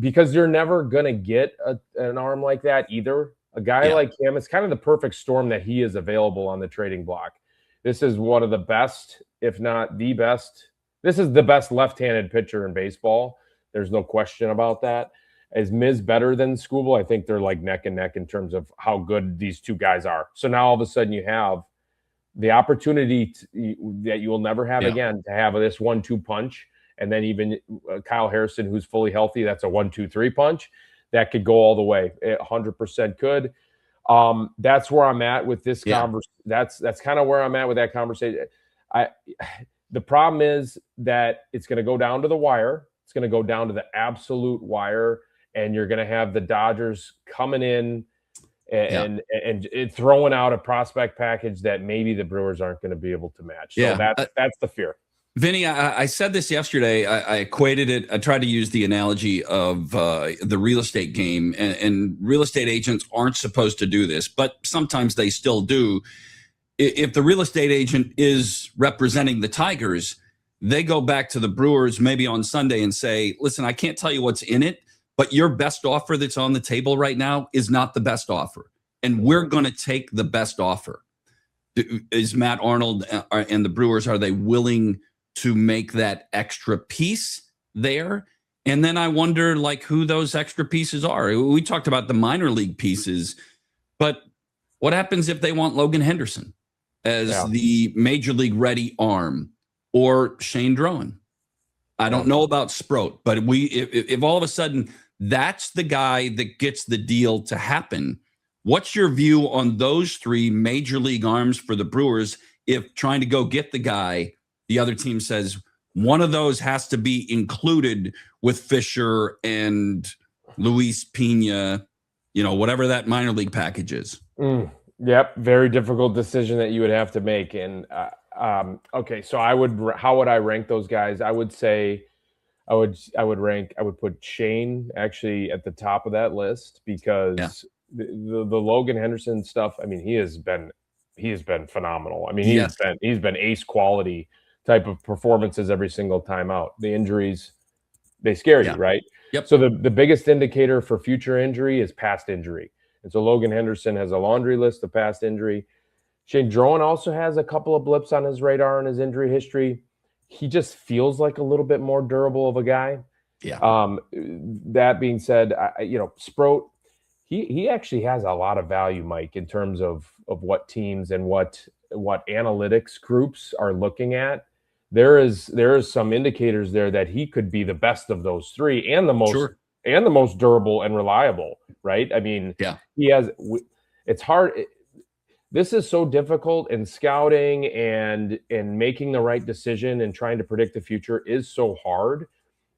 because you're never going to get an arm like that either. A guy like him, it's kind of the perfect storm that he is available on the trading block. This is one of the best, if not the best. This is the best left-handed pitcher in baseball. There's no question about that. Is Miz better than Skubal? I think they're like neck and neck in terms of how good these two guys are. So now all of a sudden you have the opportunity that you will never have again to have this 1-2 punch. And then even Kyle Harrison, who's fully healthy, that's a 1-2-3 punch that could go all the way. It 100% could. That's where I'm at with this conversation. That's kind of where I'm at with that conversation. The problem is that it's going to go down to the wire. It's going to go down to the absolute wire, and you're going to have the Dodgers coming in and throwing out a prospect package that maybe the Brewers aren't going to be able to match. So that's the fear. Vinny, I said this yesterday. I equated it. I tried to use the analogy of the real estate game, and real estate agents aren't supposed to do this, but sometimes they still do. If the real estate agent is representing the Tigers, they go back to the Brewers maybe on Sunday and say, listen, I can't tell you what's in it, but your best offer that's on the table right now is not the best offer. And we're going to take the best offer. Is Matt Arnold and the Brewers, are they willing to make that extra piece there? And then I wonder who those extra pieces are. We talked about the minor league pieces, but what happens if they want Logan Henderson as the major league ready arm, or Shane Drowan? I don't know about Sproat, but if all of a sudden that's the guy that gets the deal to happen, what's your view on those three major league arms for the Brewers? If trying to go get the guy, the other team says one of those has to be included with Fisher and Luis Pena, whatever that minor league package is. Yep. Very difficult decision that you would have to make. And, okay. So how would I rank those guys? I would say I would put Shane actually at the top of that list because the Logan Henderson stuff, I mean, he has been phenomenal. I mean, he's been ace quality type of performances every single time out. The injuries, they scare you, right? Yep. So the biggest indicator for future injury is past injury. And so Logan Henderson has a laundry list of past injury. Shane Drowan also has a couple of blips on his radar in his injury history. He just feels like a little bit more durable of a guy. Yeah. That being said, Sproat, he actually has a lot of value, Mike, in terms of what teams and what analytics groups are looking at. There is some indicators there that he could be the best of those three and the most durable and reliable, right? I mean, it's hard. This is so difficult, and scouting and making the right decision and trying to predict the future is so hard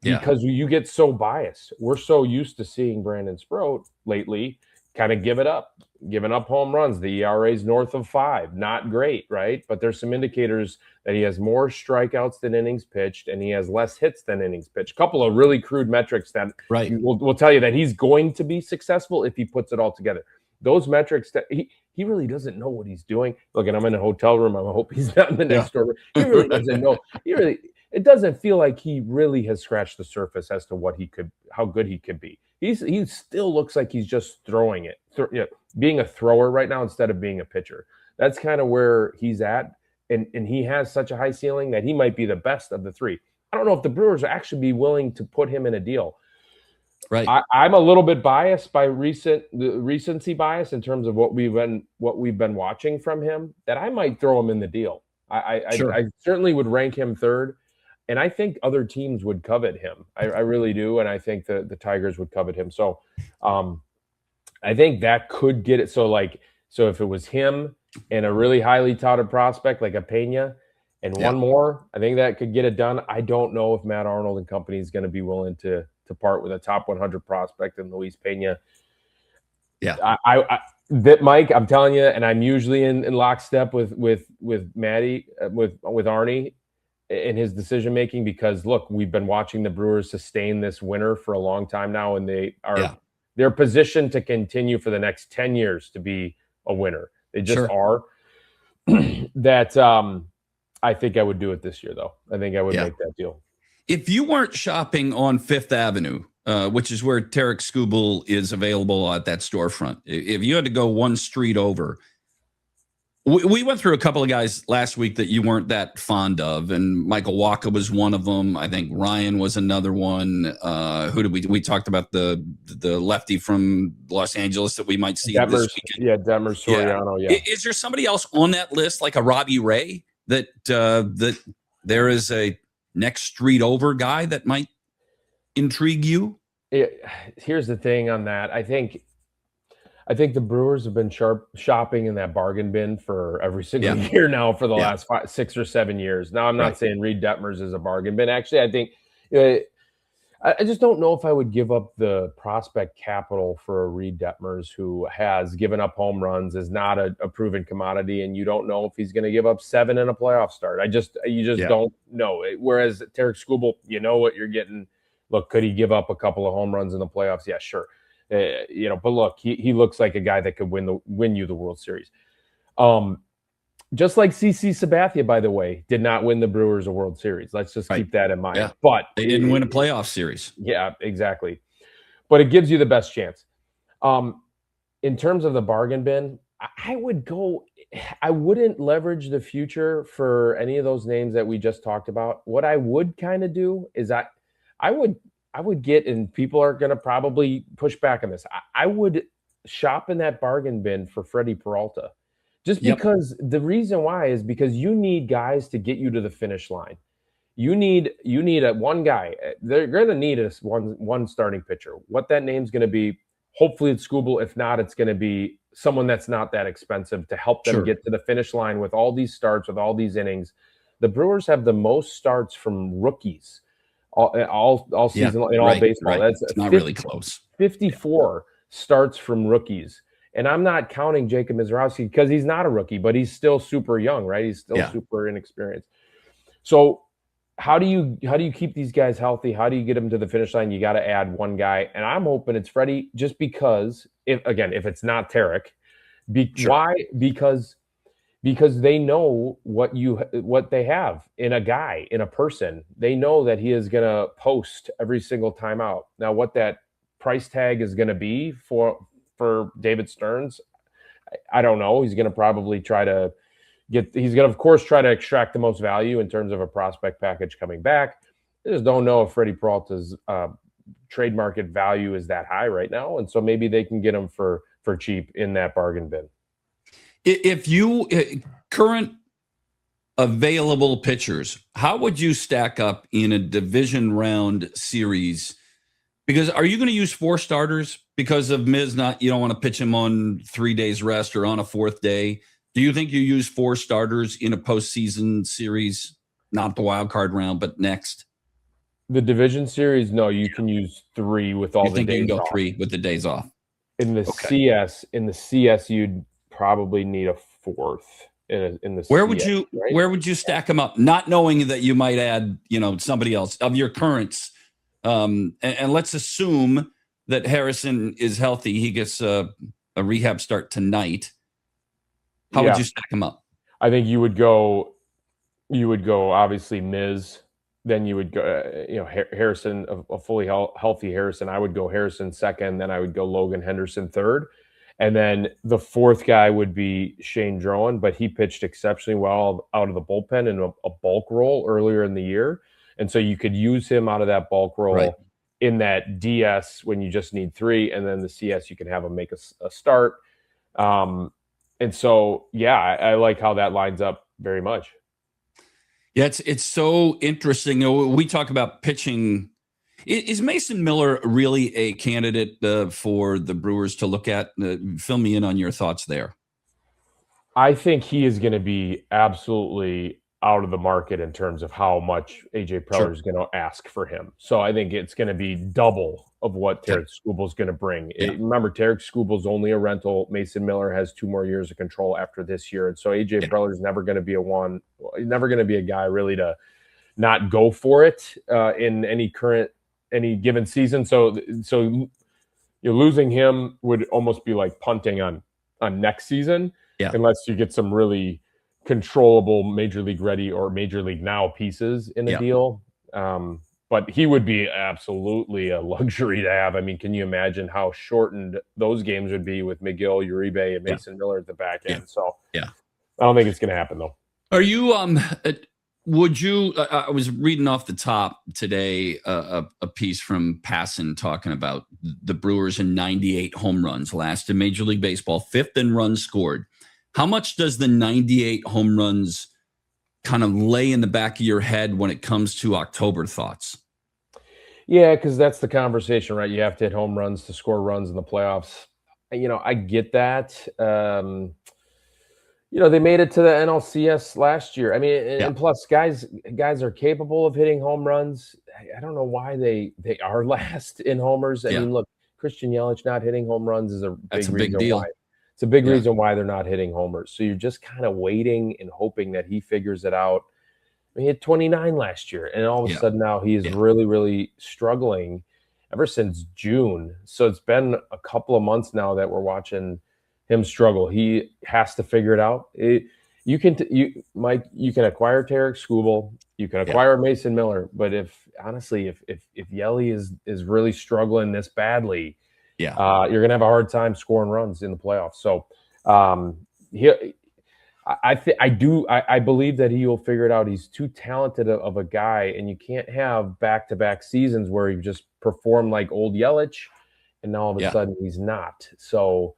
because you get so biased. We're so used to seeing Brandon Sproat lately kind of giving up home runs. The ERA is north of 5, not great, right? But there's some indicators that he has more strikeouts than innings pitched, and he has less hits than innings pitched. A couple of really crude metrics that will tell you that he's going to be successful if he puts it all together. Those metrics that he really doesn't know what he's doing. Look, and I'm in a hotel room. I hope he's not in the next door. He really doesn't know. It doesn't feel like he really has scratched the surface as to how good he could be. He still looks like he's just throwing it, being a thrower right now instead of being a pitcher. That's kind of where he's at, and he has such a high ceiling that he might be the best of the three. I don't know if the Brewers will actually be willing to put him in a deal. Right. I'm a little bit biased by recency bias in terms of what we've been watching from him, that I might throw him in the deal. I certainly would rank him third. And I think other teams would covet him. I really do. And I think the Tigers would covet him. So I think that could get it. So if it was him and a really highly touted prospect like a Pena and one more, I think that could get it done. I don't know if Matt Arnold and company is going to be willing to part with a top 100 prospect in Luis Pena. Yeah. Mike, I'm telling you, and I'm usually in lockstep with Matty, with Arnie, in his decision making, because look, we've been watching the Brewers sustain this winner for a long time now, and they're positioned to continue for the next 10 years to be a winner. They just are. That I think I would do it this year, though. I think I would make that deal. If you weren't shopping on Fifth Avenue, which is where Tarek Skubal is available at that storefront, if you had to go one street over, we went through a couple of guys last week that you weren't that fond of, and Michael Wacha was one of them. I think Ryan was another one. Who did we talked about the lefty from Los Angeles that we might see this weekend? Yeah, Demers Soriano. Yeah. Is there somebody else on that list, like a Robbie Ray, that there is a next street over guy that might intrigue you? Here's the thing on that. I think the Brewers have been shopping in that bargain bin for every single year now for the last 6 or 7 years. Now, I'm not saying Reed Detmers is a bargain bin. Actually, I think I just don't know if I would give up the prospect capital for a Reed Detmers who has given up home runs, is not a proven commodity, and you don't know if he's going to give up 7 in a playoff start. You just don't know. Whereas Tarek Skubal, you know what you're getting. Look, could he give up a couple of home runs in the playoffs? Yeah, sure. But look, he looks like a guy that could win you the World Series. Just like CC Sabathia, by the way, did not win the Brewers a World Series. Let's just keep that in mind. Yeah. But they didn't win a playoff series. Yeah, exactly. But it gives you the best chance. In terms of the bargain bin, I wouldn't leverage the future for any of those names that we just talked about. What I would kind of do is I would get, and people are going to probably push back on this, I would shop in that bargain bin for Freddie Peralta. Just because the reason why is because you need guys to get you to the finish line. You need one guy. They're going to need one starting pitcher. What that name's going to be, hopefully it's Skubal. If not, it's going to be someone that's not that expensive to help them get to the finish line with all these starts, with all these innings. The Brewers have the most starts from rookies all season in all baseball. That's not really close. 54 starts from rookies. And I'm not counting Jacob Mizrowski because he's not a rookie, but he's still super young, right? He's still super inexperienced. So how do you keep these guys healthy? How do you get them to the finish line? You got to add one guy. And I'm hoping it's Freddie, just because if it's not Tarek, why? Because they know what they have in a guy, in a person. They know that he is going to post every single time out. Now, what that price tag is going to be for David Stearns, I don't know. He's going to probably he's going to, of course, try to extract the most value in terms of a prospect package coming back. I just don't know if Freddie Peralta's trade market value is that high right now. And so maybe they can get him for cheap in that bargain bin. If you current available pitchers, how would you stack up in a division round series? Because are you going to use 4 starters because of Miz you don't want to pitch him on 3 days rest or on a 4th day? Do you think you use 4 starters in a postseason series, not the wild card round, but next? The division series, no, you can use 3 with all the days off. You can go 3 with the days off. In the CS, you'd probably need a fourth in the Where CS, would you right? where would you stack them up, not knowing that you might add, somebody else of your currents? And let's assume that Harrison is healthy. He gets a rehab start tonight. How would you stack him up? I think you would go obviously Miz. Then you would go, Harrison, a fully healthy Harrison. I would go Harrison second. Then I would go Logan Henderson third. And then the fourth guy would be Shane Drowan, but he pitched exceptionally well out of the bullpen in a bulk role earlier in the year. And so you could use him out of that bulk role in that DS when you just need 3. And then the CS, you can have him make a start. And so, I like how that lines up very much. Yeah, it's so interesting. We talk about pitching. Is Mason Miller really a candidate for the Brewers to look at? Fill me in on your thoughts there. I think he is going to be absolutely out of the market in terms of how much AJ Preller is going to ask for him. So I think it's going to be double of what Tarek Skubal is going to bring. Remember, Tarek Skubal is only a rental. Mason Miller has 2 more years of control after this year. And so AJ Preller is never going to be never going to be a guy really to not go for it in any given season. So you're losing him would almost be like punting on next season, unless you get some really controllable Major League ready or Major League now pieces in a deal. But he would be absolutely a luxury to have. I mean, can you imagine how shortened those games would be with McGill, Uribe, and Mason Miller at the back end? So I don't think it's going to happen, though. Are you would you I was reading off the top today a piece from Passon talking about the Brewers in 98 home runs, last in Major League Baseball, 5th in runs scored. How much does the 98 home runs kind of lay in the back of your head when it comes to October thoughts? Yeah, because that's the conversation, right? You have to hit home runs to score runs in the playoffs. I get that. They made it to the NLCS last year. I mean, and plus guys are capable of hitting home runs. I don't know why they are last in homers. I mean, look, Christian Yelich not hitting home runs is a big deal. Why. It's a big reason why they're not hitting homers. So you're just kind of waiting and hoping that he figures it out. He hit 29 last year, and all of a sudden now he is really, really struggling ever since June. So it's been a couple of months now that we're watching him struggle. He has to figure it out. Mike, you can acquire Tarek Skubal, you can acquire Mason Miller, but if Yelly is really struggling this badly, you're going to have a hard time scoring runs in the playoffs. So I believe that he will figure it out. He's too talented of a guy, and you can't have back-to-back seasons where he just performed like old Yelich, and now all of a sudden he's not. So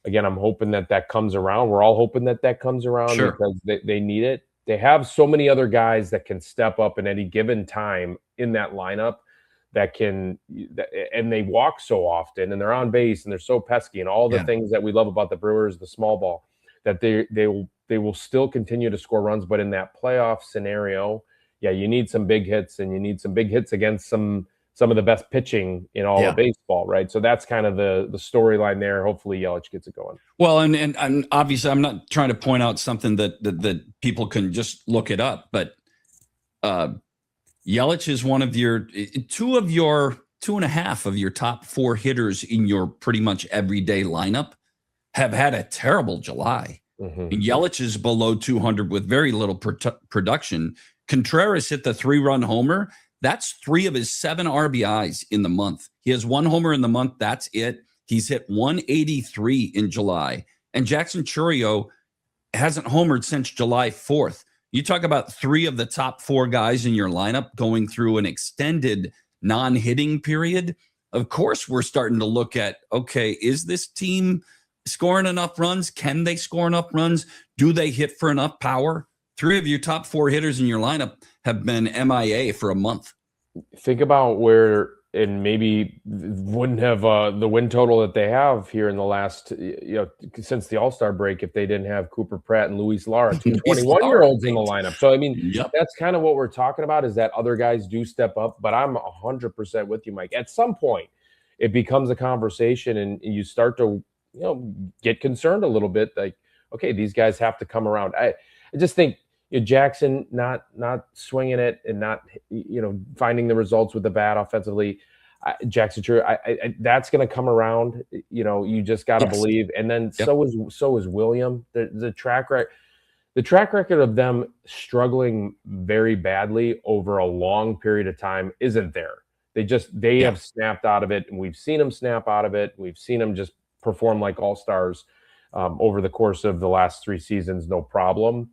again, I'm hoping that comes around. We're all hoping that comes around because they need it. They have so many other guys that can step up in any given time in that lineup and they walk so often, and they're on base, and they're so pesky, and all the things that we love about the Brewers, the small ball, that they will still continue to score runs. But in that playoff scenario, you need some big hits, and you need some big hits against some of the best pitching in all of baseball, right? So that's kind of the storyline there. Hopefully Yelich gets it going. Well, and obviously I'm not trying to point out something that people can just look it up, but Yelich is one of your 2.5 of your top 4 hitters in your pretty much everyday lineup have had a terrible July. And Yelich is below 200 with very little production. Contreras hit the 3-run homer. That's 3 of his 7 RBIs in the month. He has 1 homer in the month. That's it. He's hit 183 in July. And Jackson Chourio hasn't homered since July 4th. You talk about 3 of the top 4 guys in your lineup going through an extended non-hitting period. Of course, we're starting to look at, okay, is this team scoring enough runs? Can they score enough runs? Do they hit for enough power? 3 of your top 4 hitters in your lineup have been MIA for a month. Think about where, and maybe wouldn't have the win total that they have here in the last, since the All-Star break, if they didn't have Cooper Pratt and Luis Lara, 2 21-year-olds in the lineup. So, I mean, that's kind of what we're talking about, is that other guys do step up. But I'm 100% with you, Mike. At some point, it becomes a conversation, and you start to, get concerned a little bit. Like, okay, these guys have to come around. I just think Jackson not swinging it and not, finding the results with the bat offensively. Jackson True, that's going to come around. You just got to believe. And then so is William. The track record of them struggling very badly over a long period of time isn't there. They have snapped out of it, and we've seen them snap out of it. We've seen them just perform like all-stars over the course of the last 3 seasons, no problem.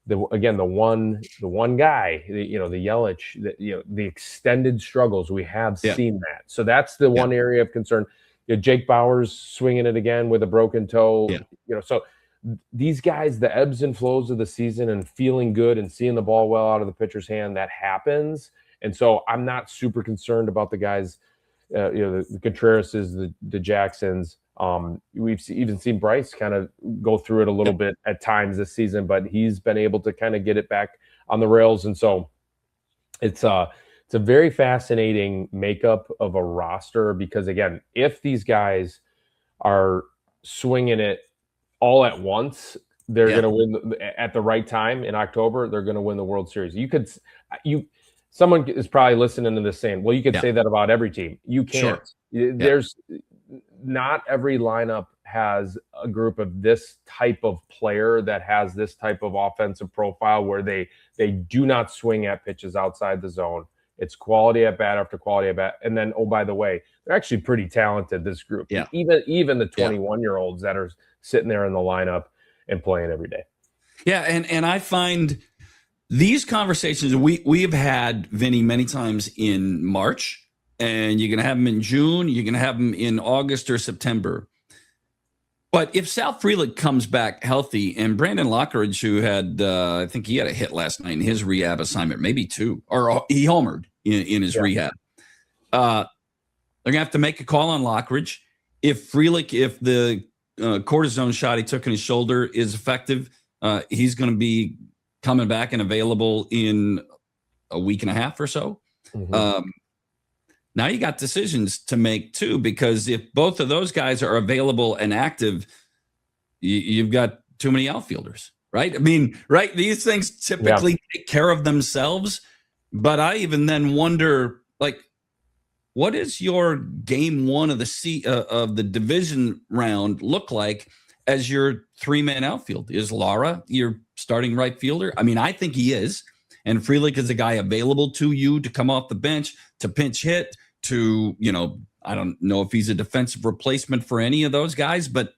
The one guy, the Yelich, the extended struggles, we have seen that. So that's the one area of concern. Jake Bauers swinging it again with a broken toe. So these guys, the ebbs and flows of the season and feeling good and seeing the ball well out of the pitcher's hand, that happens. And so I'm not super concerned about the guys, the Contrerases, the Jacksons. We've even seen Bryce kind of go through it a little bit at times this season, but he's been able to kind of get it back on the rails. And so it's a very fascinating makeup of a roster, because again, if these guys are swinging it all at once, they're going to win at the right time in October. They're going to win the World Series. Someone is probably listening to this saying, well, you could say that about every team. You can't. Sure. There's not every lineup has a group of this type of player that has this type of offensive profile where they do not swing at pitches outside the zone. It's quality at bat after quality at bat. And then, oh, by the way, they're actually pretty talented, this group. Yeah. Even the 21-year-olds that are sitting there in the lineup and playing every day. Yeah, and I find these conversations we have had, Vinny, many times in March, and you're going to have them in June, you're going to have them in August or September. But if Sal Frelick comes back healthy, and Brandon Lockridge, who had, I think he had a hit last night in his rehab assignment, maybe 2, or he homered in his rehab. They're going to have to make a call on Lockridge. If the cortisone shot he took in his shoulder is effective, he's going to be coming back and available in a week and a half or so. Mm-hmm. Now you got decisions to make too, because if both of those guys are available and active, you've got too many outfielders, right? I mean, right? These things typically take care of themselves, but I even then wonder, like, what is your game one of the division round look like as your 3-man outfield? Is Lara your starting right fielder? I mean, I think he is. And Frelick is a guy available to you to come off the bench, to pinch hit, to, I don't know if he's a defensive replacement for any of those guys, but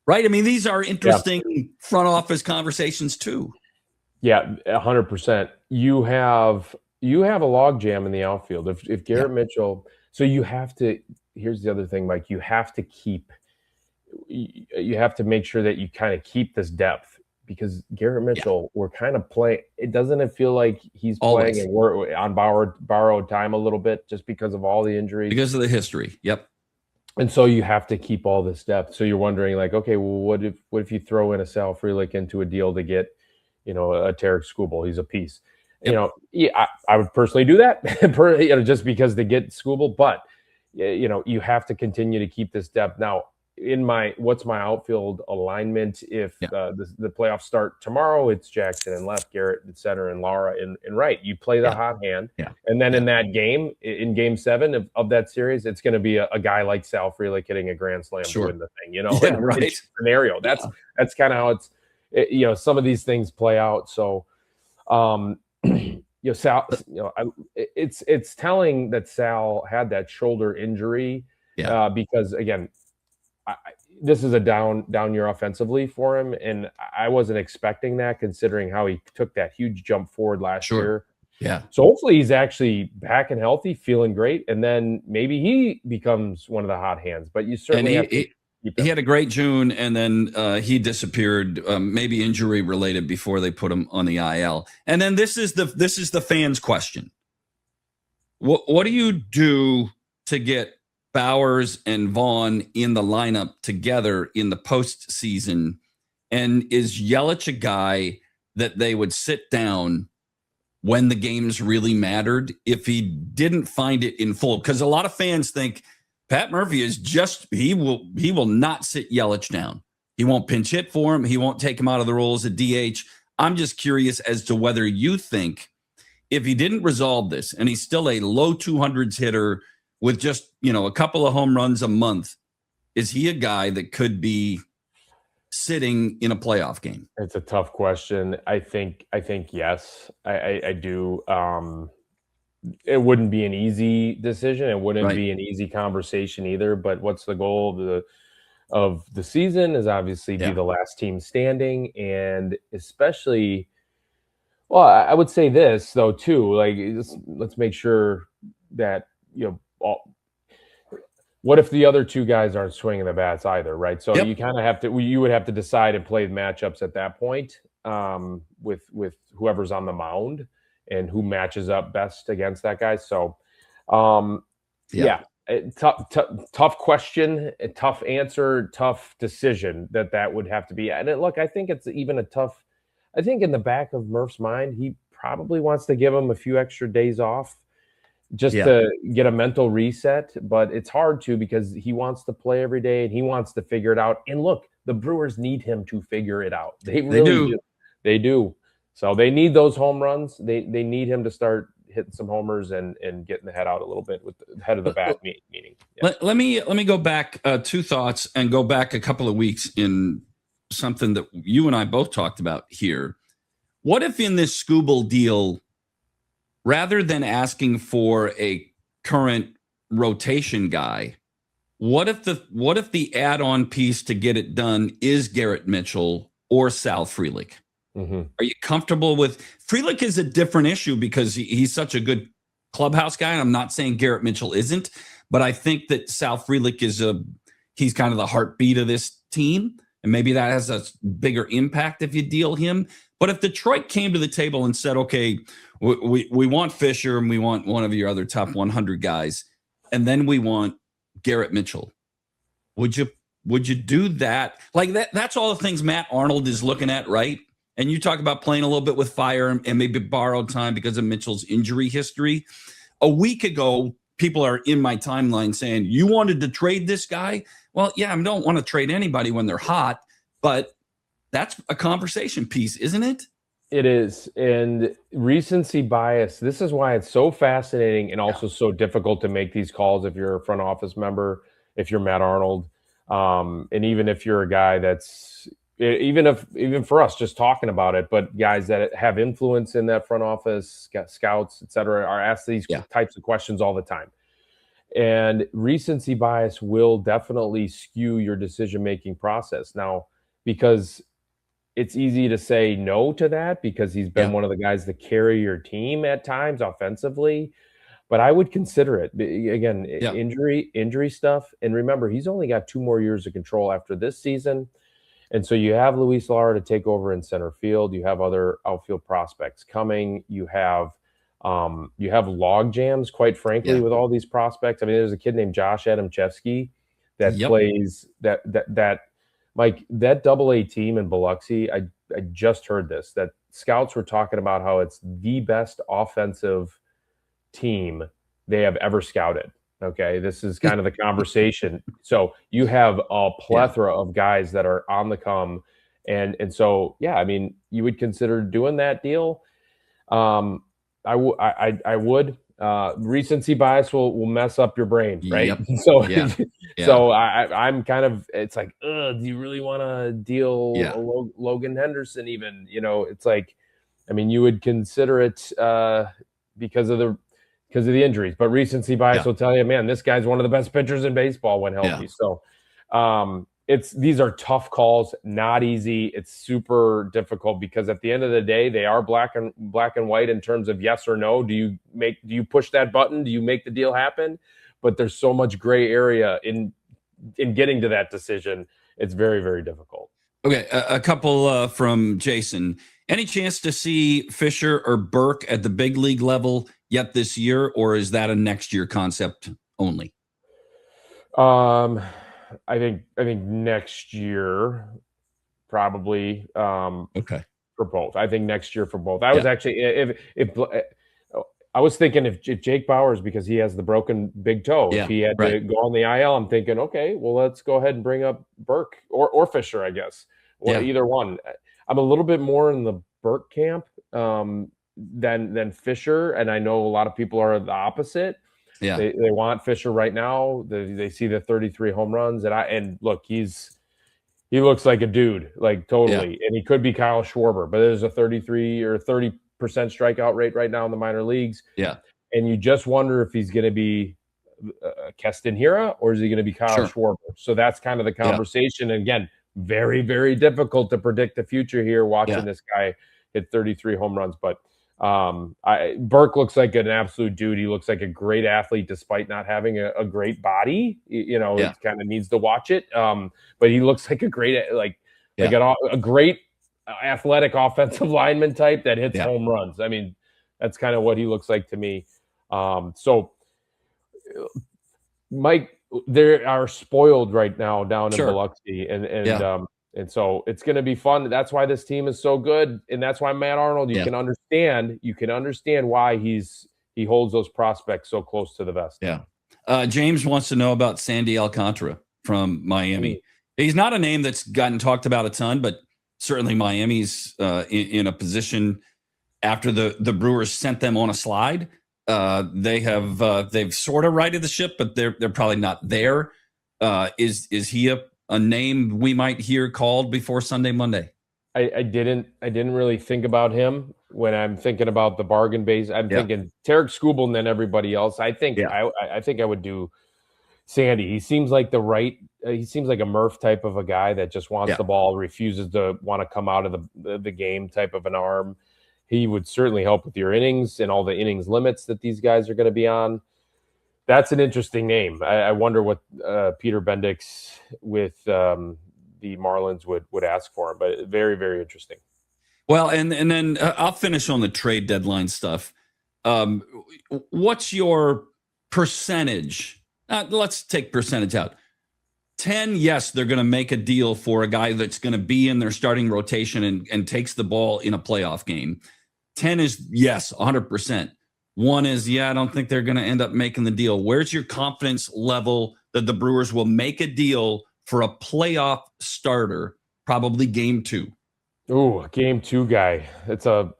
right. I mean, these are interesting front office conversations too. Yeah, 100%. You have a logjam in the outfield. If Garrett Mitchell, so you have to, here's the other thing, Mike, you have to make sure that you kind of keep this depth, because Garrett Mitchell, we're kind of playing. Doesn't it feel like he's playing and we're on borrowed time a little bit, just because of all the injuries? Because of the history. Yep. And so you have to keep all this depth. So you're wondering, like, okay, well, what if you throw in a Sal Frelick into a deal to get, a Tarek Skubal? He's a piece. Yep. I would personally do that, just because to get Skubal. But you have to continue to keep this depth. Now, what's my outfield alignment if the playoffs start tomorrow? It's Jackson and left, Garrett and center, and Lara and right. You play the hot hand, and then in that game, in Game 7 of that series, it's going to be a guy like Sal Frelick hitting a grand slam to win the thing. Right? Scenario. That's kind of how some of these things play out. So, Sal, it's telling that Sal had that shoulder injury because again. This is a down year offensively for him, and I wasn't expecting that, considering how he took that huge jump forward last year. Yeah. So hopefully he's actually back and healthy, feeling great, and then maybe he becomes one of the hot hands. But you certainly he had a great June, and then he disappeared, maybe injury related, before they put him on the IL. And then this is the fans' question: What do you do to get Bowers and Vaughn in the lineup together in the postseason? And is Yelich a guy that they would sit down when the games really mattered if he didn't find it in full? Because a lot of fans think Pat Murphy is he will not sit Yelich down. He won't pinch hit for him. He won't take him out of the role as a DH. I'm just curious as to whether you think if he didn't resolve this and he's still a low 200s hitter with just, a couple of home runs a month, is he a guy that could be sitting in a playoff game? It's a tough question. I think yes. I do. It wouldn't be an easy decision. It wouldn't be an easy conversation either. But what's the goal of the season is obviously be the last team standing, and especially, well, I would say this though too. Like, let's make sure that what if the other two guys aren't swinging the bats either, right? So you kind of have to. You would have to decide and play matchups at that point with whoever's on the mound and who matches up best against that guy. So, tough question, a tough answer, tough decision that would have to be. And look, I think it's even a tough. I think in the back of Murph's mind, he probably wants to give him a few extra days off just to get a mental reset. But it's hard to, because he wants to play every day and he wants to figure it out. And look, the Brewers need him to figure it out. They really do. They do. So they need those home runs. They need him to start hitting some homers and getting the head out a little bit with the head of the bat meaning. Yeah. Let me go back two thoughts and go back a couple of weeks in something that you and I both talked about here. What if in this Scooble deal, rather than asking for a current rotation guy, what if the add-on piece to get it done is Garrett Mitchell or Sal Frelick? Mm-hmm. Are you comfortable with Frelick? Is a different issue because he's such a good clubhouse guy. And I'm not saying Garrett Mitchell isn't, but I think that Sal Frelick he's kind of the heartbeat of this team. And maybe that has a bigger impact if you deal him. But if Detroit came to the table and said, okay, we want Fisher and we want one of your other top 100 guys, and then we want Garrett Mitchell, would you do that? Like that's all the things Matt Arnold is looking at, right? And you talk about playing a little bit with fire and maybe borrowed time because of Mitchell's injury history. A week ago, people are in my timeline saying, you wanted to trade this guy? Well, yeah, I don't want to trade anybody when they're hot, but that's a conversation piece, isn't it? It is. And recency bias, this is why it's so fascinating and also so difficult to make these calls if you're a front office member, if you're Matt Arnold, and even if you're a guy that's, even for us just talking about it, but guys that have influence in that front office, scouts, et cetera, are asked these types of questions all the time. And recency bias will definitely skew your decision-making process. Now, because it's easy to say no to that because he's been one of the guys that carry your team at times offensively, but I would consider it. Again, injury stuff. And remember, he's only got 2 more years of control after this season. And so you have Luis Lara to take over in center field. You have other outfield prospects coming. You have log jams, quite frankly, with all these prospects. I mean, there's a kid named Josh Adamchevsky that plays that Mike, that AA team in Biloxi. I just heard this, that scouts were talking about how it's the best offensive team they have ever scouted. Okay, this is kind of the conversation. So you have a plethora of guys that are on the come, and so I mean, you would consider doing that deal. I would. Recency bias will mess up your brain, right? So I'm kind of. It's like, do you really want to deal Logan Henderson? Even it's like, I mean, you would consider it because of the injuries, but recency bias will tell you, man, this guy's one of the best pitchers in baseball when healthy. So these are tough calls, not easy. It's super difficult because at the end of the day, they are black and white in terms of yes or no. Do you push that button? Do you make the deal happen? But there's so much gray area in getting to that decision. It's very, very difficult. Okay, a couple from Jason. Any chance to see Fisher or Burke at the big league level yet this year, or is that a next year concept only? I think next year, probably. Okay. For both, I think next year for both. I was actually, if I was thinking if Jake Bauers, because he has the broken big toe, if he had to go on the IL, I'm thinking, okay, well, let's go ahead and bring up Burke or Fisher, I guess. Either one. I'm a little bit more in the Burke camp than Fisher, and I know a lot of people are the opposite. Yeah, they want Fisher right now. They see the 33 home runs, and look, he looks like a dude, like totally, and he could be Kyle Schwarber, but there's a 33 or 30% strikeout rate right now in the minor leagues. Yeah, and you just wonder if he's going to be Keston Hiura or is he going to be Kyle Schwarber? So that's kind of the conversation. And again, very, very difficult to predict the future here. Watching this guy hit 33 home runs, but Burke looks like an absolute dude. He looks like a great athlete despite not having a great body. It kind of needs to watch it. But he looks like a great, a great athletic offensive lineman type that hits home runs. I mean, that's kind of what he looks like to me. So Mike, they are spoiled right now down in Biloxi, and so it's going to be fun. That's why this team is so good, and that's why Matt Arnold. You can understand why he holds those prospects so close to the vest. Yeah. James wants to know about Sandy Alcantara from Miami. He's not a name that's gotten talked about a ton, but certainly Miami's in a position after the Brewers sent them on a slide. They've sort of righted the ship, but they're probably not there. Is he a name we might hear called before Sunday, Monday? I didn't really think about him when I'm thinking about the bargain base. I'm thinking Tarek Skubal and then everybody else. I think I would do Sandy. He seems like he seems like a Murph type of a guy that just wants the ball, refuses to want to come out of the game type of an arm. He would certainly help with your innings and all the innings limits that these guys are going to be on. That's an interesting name. I wonder what Peter Bendix with the Marlins would ask for him, but very, very interesting. Well, and then I'll finish on the trade deadline stuff. What's your percentage? Let's take percentage out. 10, yes, they're going to make a deal for a guy that's going to be in their starting rotation and takes the ball in a playoff game. 10 is, yes, 100%. 1 is, I don't think they're going to end up making the deal. Where's your confidence level that the Brewers will make a deal for a playoff starter, probably game 2? Ooh, game 2 guy. It's a.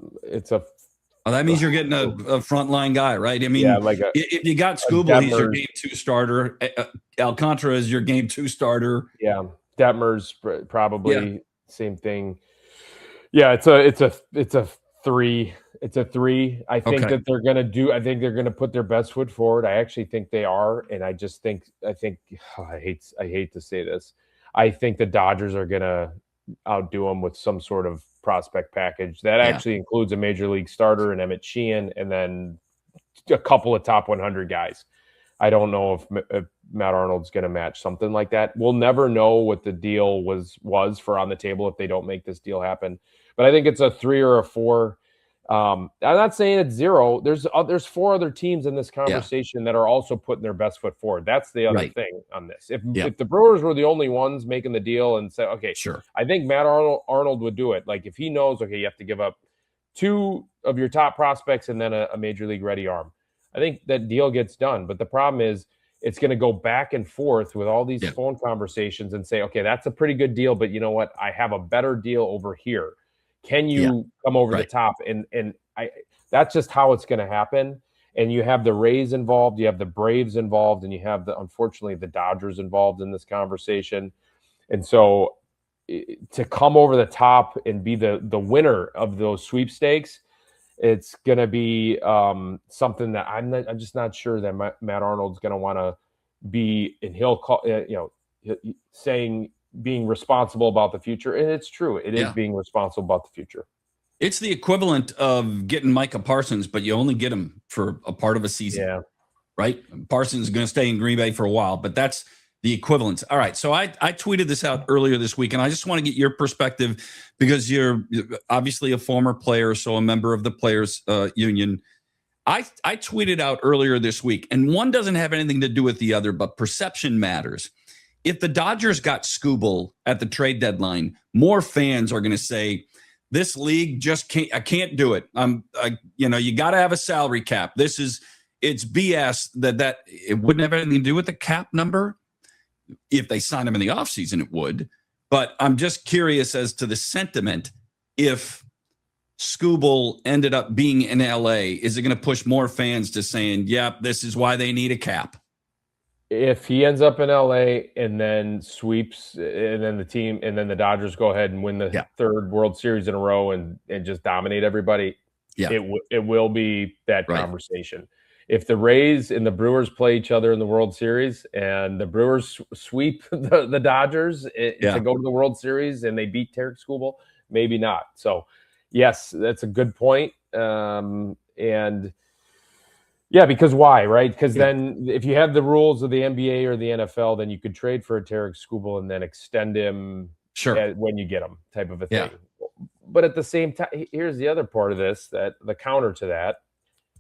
Well, that means you're getting a frontline guy, right? I mean, if you got Skubal, he's your game 2 starter. Alcantara is your game 2 starter. Yeah, Detmer's probably same thing. Yeah, it's a 3. It's a 3. I think that they're going to do. I think they're going to put their best foot forward. I actually think they are, and I think I hate to say this. I think the Dodgers are going to outdo them with some sort of prospect package that actually includes a major league starter and Emmett Sheehan, and then a couple of top 100 guys. I don't know if Matt Arnold's going to match something like that. We'll never know what the deal was for on the table if they don't make this deal happen. But I think it's a 3 or a 4. I'm not saying it's 0. There's 4 other teams in this conversation that are also putting their best foot forward. That's the other thing on this. If the Brewers were the only ones making the deal and say, okay, sure, I think Matt Arnold would do it. Like if he knows, okay, you have to give up 2 of your top prospects and then a major league ready arm, I think that deal gets done. But the problem is it's going to go back and forth with all these phone conversations and say, okay, that's a pretty good deal, but you know what? I have a better deal over here. Can you come over the top? And that's just how it's going to happen. And you have the Rays involved, you have the Braves involved, and you have unfortunately the Dodgers involved in this conversation. And so to come over the top and be the winner of those sweepstakes, it's going to be something that I'm just not sure that Matt Arnold's going to want to be, and he'll call, saying being responsible about the future. And it's true. It is being responsible about the future. It's the equivalent of getting Micah Parsons, but you only get him for a part of a season, right? Parsons is going to stay in Green Bay for a while, but that's the equivalent. All right. So I tweeted this out earlier this week, and I just want to get your perspective because you're obviously a former player, so a member of the Players Union. I tweeted out earlier this week, and one doesn't have anything to do with the other, but perception matters. If the Dodgers got Skubal at the trade deadline, more fans are going to say, This league just can't. I can't do it. You got to have a salary cap. It's BS that it wouldn't have anything to do with the cap number. If they sign him in the offseason, it would. But I'm just curious as to the sentiment. If Skubal ended up being in LA, is it going to push more fans to saying, "Yep, this is why they need a cap"? If he ends up in LA and then sweeps, and then the Dodgers go ahead and win the third World Series in a row and just dominate everybody, it will be that conversation. If the Rays and the Brewers play each other in the World Series and the Brewers sweep the Dodgers to go to the World Series and they beat Tarik Skubal, maybe not. So, yes, that's a good point. And yeah, because why, right? Because then if you have the rules of the NBA or the NFL, then you could trade for a Tarik Skubal and then extend him when you get him, type of a thing. Yeah. But at the same time, here's the other part of this, that the counter to that,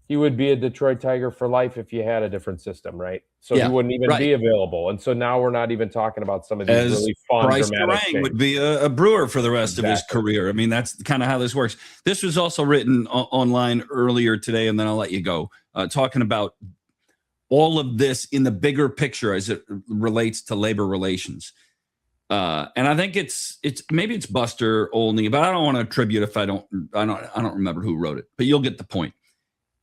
he would be a Detroit Tiger for life if you had a different system, right? So he wouldn't even be available. And so now we're not even talking about some of these really fun, Bryce dramatic Durang things. would be a Brewer for the rest of his career. I mean, that's kind of how this works. This was also written online earlier today, and then I'll let you go, talking about all of this in the bigger picture as it relates to labor relations. And I think it's maybe it's Buster Olney, but I don't want to attribute if I don't remember who wrote it, but you'll get the point.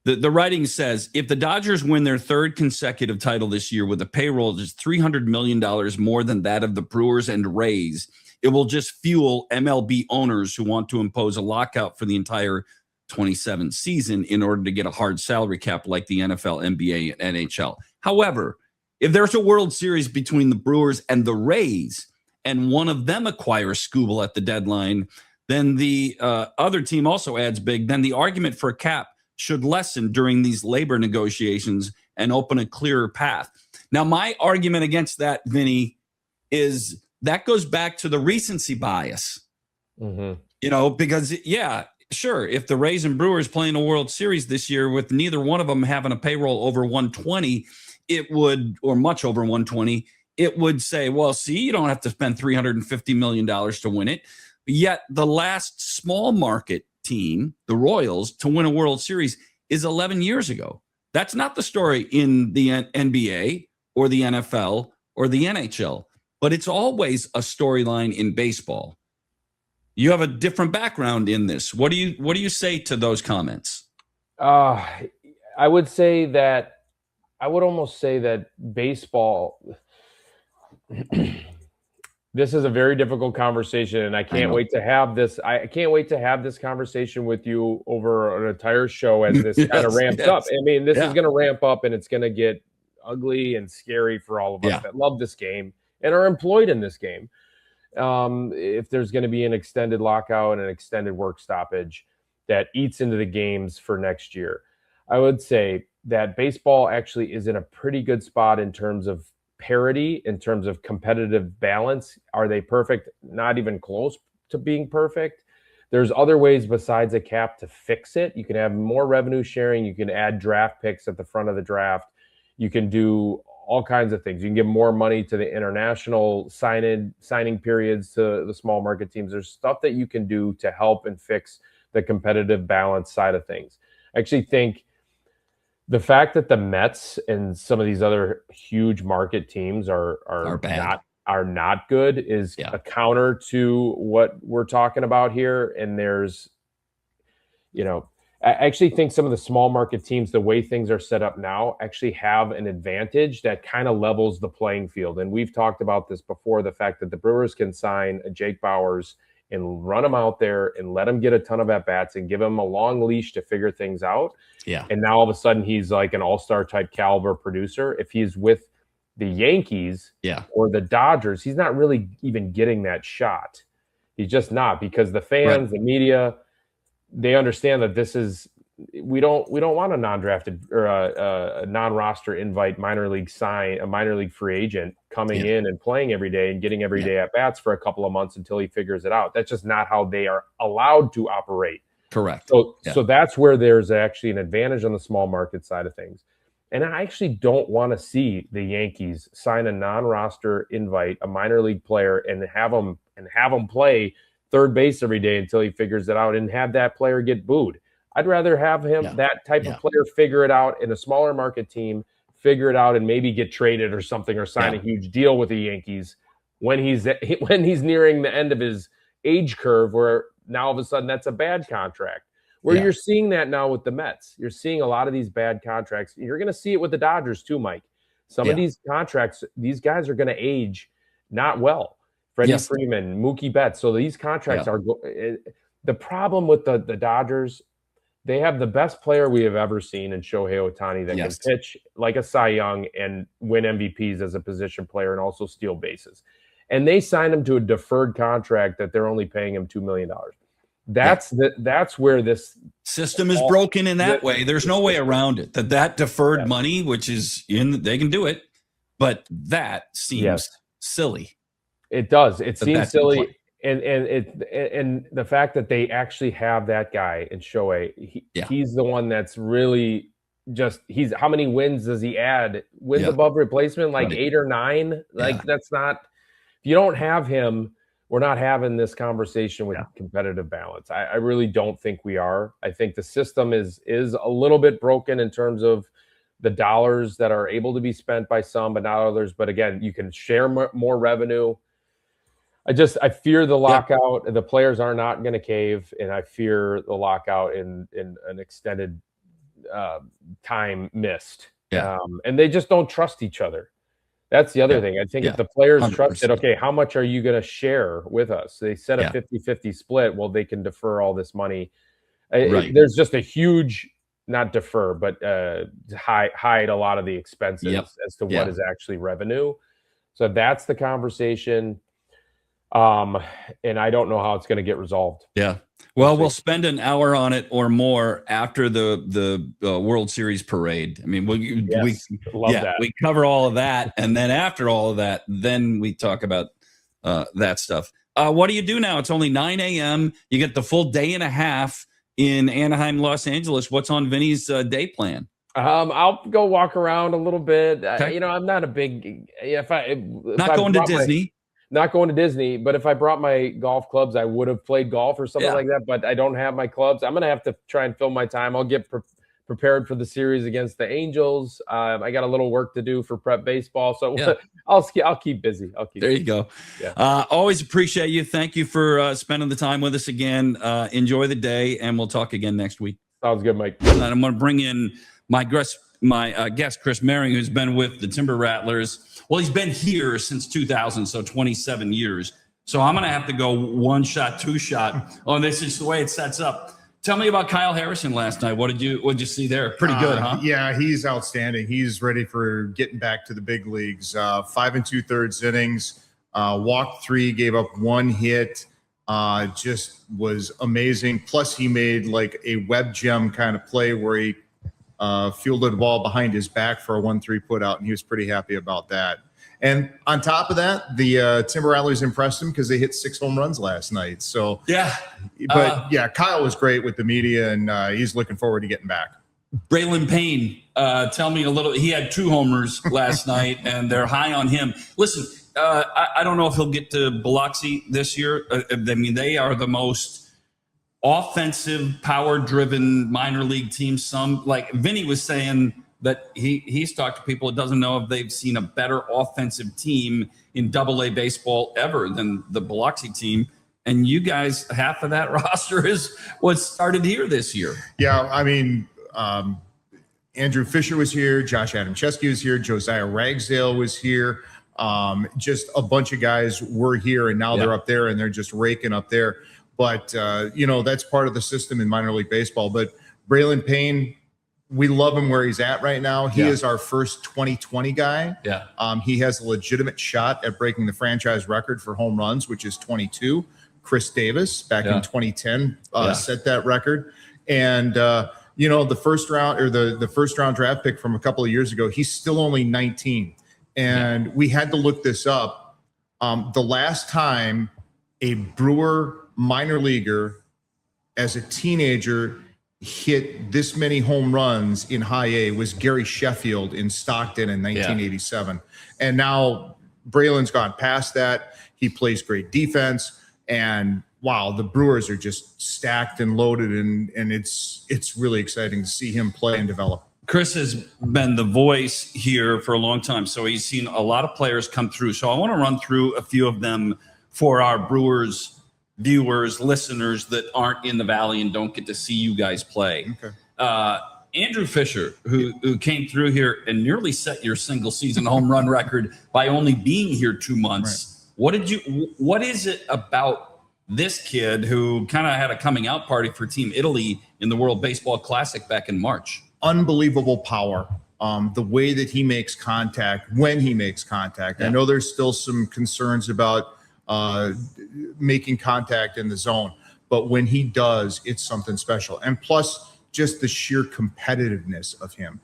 The writing says, if the Dodgers win their third consecutive title this year with a payroll that's $300 million more than that of the Brewers and Rays, it will just fuel MLB owners who want to impose a lockout for the entire 27 season in order to get a hard salary cap like the NFL, NBA, and NHL. However, if there's a World Series between the Brewers and the Rays, and one of them acquires Skubal at the deadline, then the other team also adds big, then the argument for a cap should lessen during these labor negotiations and open a clearer path. Now, my argument against that, Vinny, is that goes back to the recency bias. Mm-hmm. Because, sure, if the Rays and Brewers play in a World Series this year with neither one of them having a payroll over 120, it would, or much over 120, it would say, well, see, you don't have to spend $350 million to win it. Yet the last small market team, the Royals, to win a World Series is 11 years ago. That's not the story in the NBA or the NFL or the NHL, but it's always a storyline in baseball. You have a different background in this. What do you say to those comments? I would almost say that baseball this is a very difficult conversation, and I can't wait to have this. I can't wait to have this conversation with you over an entire show as this kind of ramps up. I mean, this is going to ramp up, and it's going to get ugly and scary for all of us that love this game and are employed in this game. If there's going to be an extended lockout and an extended work stoppage that eats into the games for next year, I would say that baseball actually is in a pretty good spot in terms of parity, in terms of competitive balance. Are they perfect? Not even close to being perfect. There's other ways besides a cap to fix it. You can have more revenue sharing. You can add draft picks at the front of the draft. You can do all kinds of things. You can give more money to the international signing periods to the small market teams. There's stuff that you can do to help and fix the competitive balance side of things. I actually think the fact that the Mets and some of these other huge market teams are not good is a counter to what we're talking about here. And there's, I actually think some of the small market teams, the way things are set up now, actually have an advantage that kind of levels the playing field. And we've talked about this before, the fact that the Brewers can sign a Jake Bauers and run him out there and let him get a ton of at-bats and give him a long leash to figure things out. Yeah. And now all of a sudden he's like an all-star type caliber producer. If he's with the Yankees or the Dodgers, he's not really even getting that shot. He's just not, because the fans, the media, they understand that this is, we don't want a non-drafted or a non-roster invite a minor league free agent coming in and playing every day and getting every day at bats for a couple of months until he figures it out. That's just not how they are allowed to operate. Correct. So that's where there's actually an advantage on the small market side of things. And I actually don't want to see the Yankees sign a non-roster invite, a minor league player, and have them play third base every day until he figures it out and have that player get booed. I'd rather have him, that type of player, figure it out in a smaller market team, figure it out and maybe get traded or something or sign a huge deal with the Yankees when he's nearing the end of his age curve, where now all of a sudden that's a bad contract. Where you're seeing that now with the Mets. You're seeing a lot of these bad contracts. You're going to see it with the Dodgers too, Mike. Some of these contracts, these guys are going to age not well. Freddie Freeman, Mookie Betts. So these contracts are the problem with the Dodgers. They have the best player we have ever seen in Shohei Ohtani that can pitch like a Cy Young and win MVPs as a position player and also steal bases. And they signed him to a deferred contract that they're only paying him $2 million. That's where this system is broken in that way. There's no way around it. That deferred money, which is they can do it, but that seems silly. It does. It seems silly. And the fact that they actually have that guy in Shohei, he's the one that's really he's how many wins does he add? Wins above replacement, like 8 or 9? Like that's not, if you don't have him, we're not having this conversation with competitive balance. I really don't think we are. I think the system is a little bit broken in terms of the dollars that are able to be spent by some, but not others. But again, you can share more revenue. I fear the lockout. The players are not going to cave, and I fear the lockout in an extended time missed. And they just don't trust each other. That's the other thing. I think if the players 100%. Trusted, okay, how much are you going to share with us? They set a 50-50 split. Well, they can defer all this money. There's just a huge, not defer, but hide a lot of the expenses as to what is actually revenue. So that's the conversation. And I don't know how it's going to get resolved. Well, we'll spend an hour on it or more after the World Series parade. I mean, we cover all of that, and then after all of that, then we talk about that stuff. What do you do now? It's only 9 a.m. You get the full day and a half in Anaheim, Los Angeles. What's on Vinny's day plan? I'll go walk around a little bit. Okay. I'm not a big. Not going to Disney. Not going to Disney, but if I brought my golf clubs, I would have played golf or something like that, but I don't have my clubs. I'm going to have to try and fill my time. I'll get prepared for the series against the Angels. I got a little work to do for prep baseball, so I'll keep busy. There you go. Always appreciate you. Thank you for spending the time with us again. Enjoy the day, and we'll talk again next week. Sounds good, Mike. And I'm going to bring in my guest, Chris Merring, who's been with the Timber Rattlers. Well, he's been here since 2000, so 27 years. So I'm going to have to go one shot, two shot on this. Is the way it sets up. Tell me about Kyle Harrison last night. What did you see there? Pretty good, huh? Yeah, he's outstanding. He's ready for getting back to the big leagues. 5 2/3 innings, walked 3, gave up 1 hit. Just was amazing. Plus, he made like a web gem kind of play where he fielded the ball behind his back for a 1-3 put out, and he was pretty happy about that. And on top of that, the Timber Rattlers impressed him because they hit 6 home runs last night. So Kyle was great with the media, and he's looking forward to getting back. Braylon Payne, tell me a little. He had 2 homers last night, and they're high on him. Listen, I don't know if he'll get to Biloxi this year. I mean, they are the most offensive, power-driven minor league team. Some, like Vinny was saying, that he's talked to people that doesn't know if they've seen a better offensive team in AA baseball ever than the Biloxi team. And you guys, half of that roster is what started here this year. Yeah, I mean, Andrew Fisher was here, Josh Adamczewski was here, Josiah Ragsdale was here. Just a bunch of guys were here, and now they're up there, and they're just raking up there. But, that's part of the system in minor league baseball. But Braylon Payne, we love him where he's at right now. He is our first 2020 guy. He has a legitimate shot at breaking the franchise record for home runs, which is 22. Chris Davis back in 2010 set that record. And, the first round or the first round draft pick from a couple of years ago, he's still only 19. And we had to look this up. The last time a Brewer minor leaguer as a teenager hit this many home runs in high A was Gary Sheffield in Stockton in 1987. And now Braylon's gone past that. He plays great defense, and wow, the Brewers are just stacked and loaded, and it's really exciting to see him play and develop. Chris has been the voice here for a long time, so he's seen a lot of players come through. So I want to run through a few of them for our Brewers viewers, listeners that aren't in the Valley and don't get to see you guys play. Okay. Andrew Fisher, who came through here and nearly set your single season home run record by only being here 2 months. Right. What is it about this kid who kind of had a coming out party for Team Italy in the World Baseball Classic back in March? Unbelievable power. The way that he makes contact, when he makes contact. Yeah. I know there's still some concerns about making contact in the zone, but when he does, it's something special. And plus, just the sheer competitiveness of him.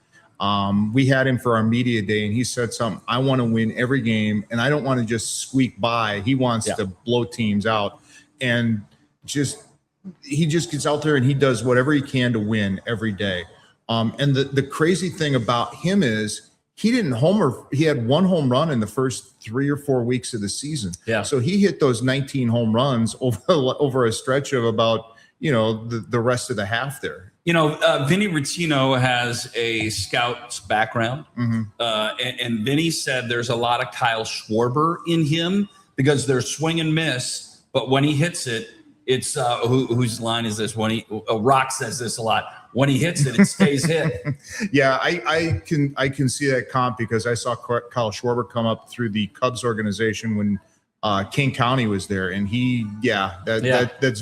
We had him for our media day, and he said something, I want to win every game, and I don't want to just squeak by. He wants to blow teams out. And he just gets out there and he does whatever he can to win every day. And the crazy thing about him is he didn't homer. He had 1 home run in the first 3 or 4 weeks of the season. Yeah. So he hit those 19 home runs over a stretch of about, the rest of the half there. Vinny Rottino has a scout's background. Mm-hmm. And Vinny said there's a lot of Kyle Schwarber in him because there's swing and miss. But when he hits it, it's whose line is this? Rock says this a lot. When he hits it, it stays hit. Yeah, I can see that comp because I saw Kyle Schwarber come up through the Cubs organization when King County was there, and that's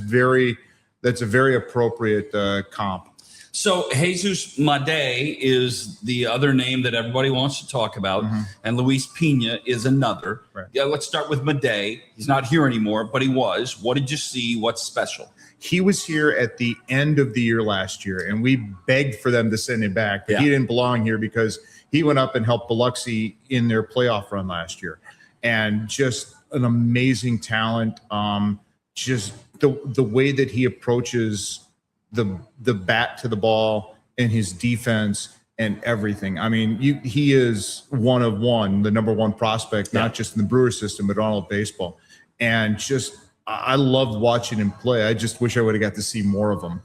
a very appropriate comp. So Jesus Madej is the other name that everybody wants to talk about, and Luis Pena is another. Right. Yeah, let's start with Madej. He's not here anymore, but he was. What did you see? What's special? He was here at the end of the year last year, and we begged for them to send him back, but he didn't belong here because he went up and helped Biloxi in their playoff run last year. And just an amazing talent. Just the way that he approaches the bat to the ball and his defense and everything. I mean, he is one of one, the number one prospect, not just in the Brewer system, but all of baseball. And I loved watching him play. I just wish I would have got to see more of him.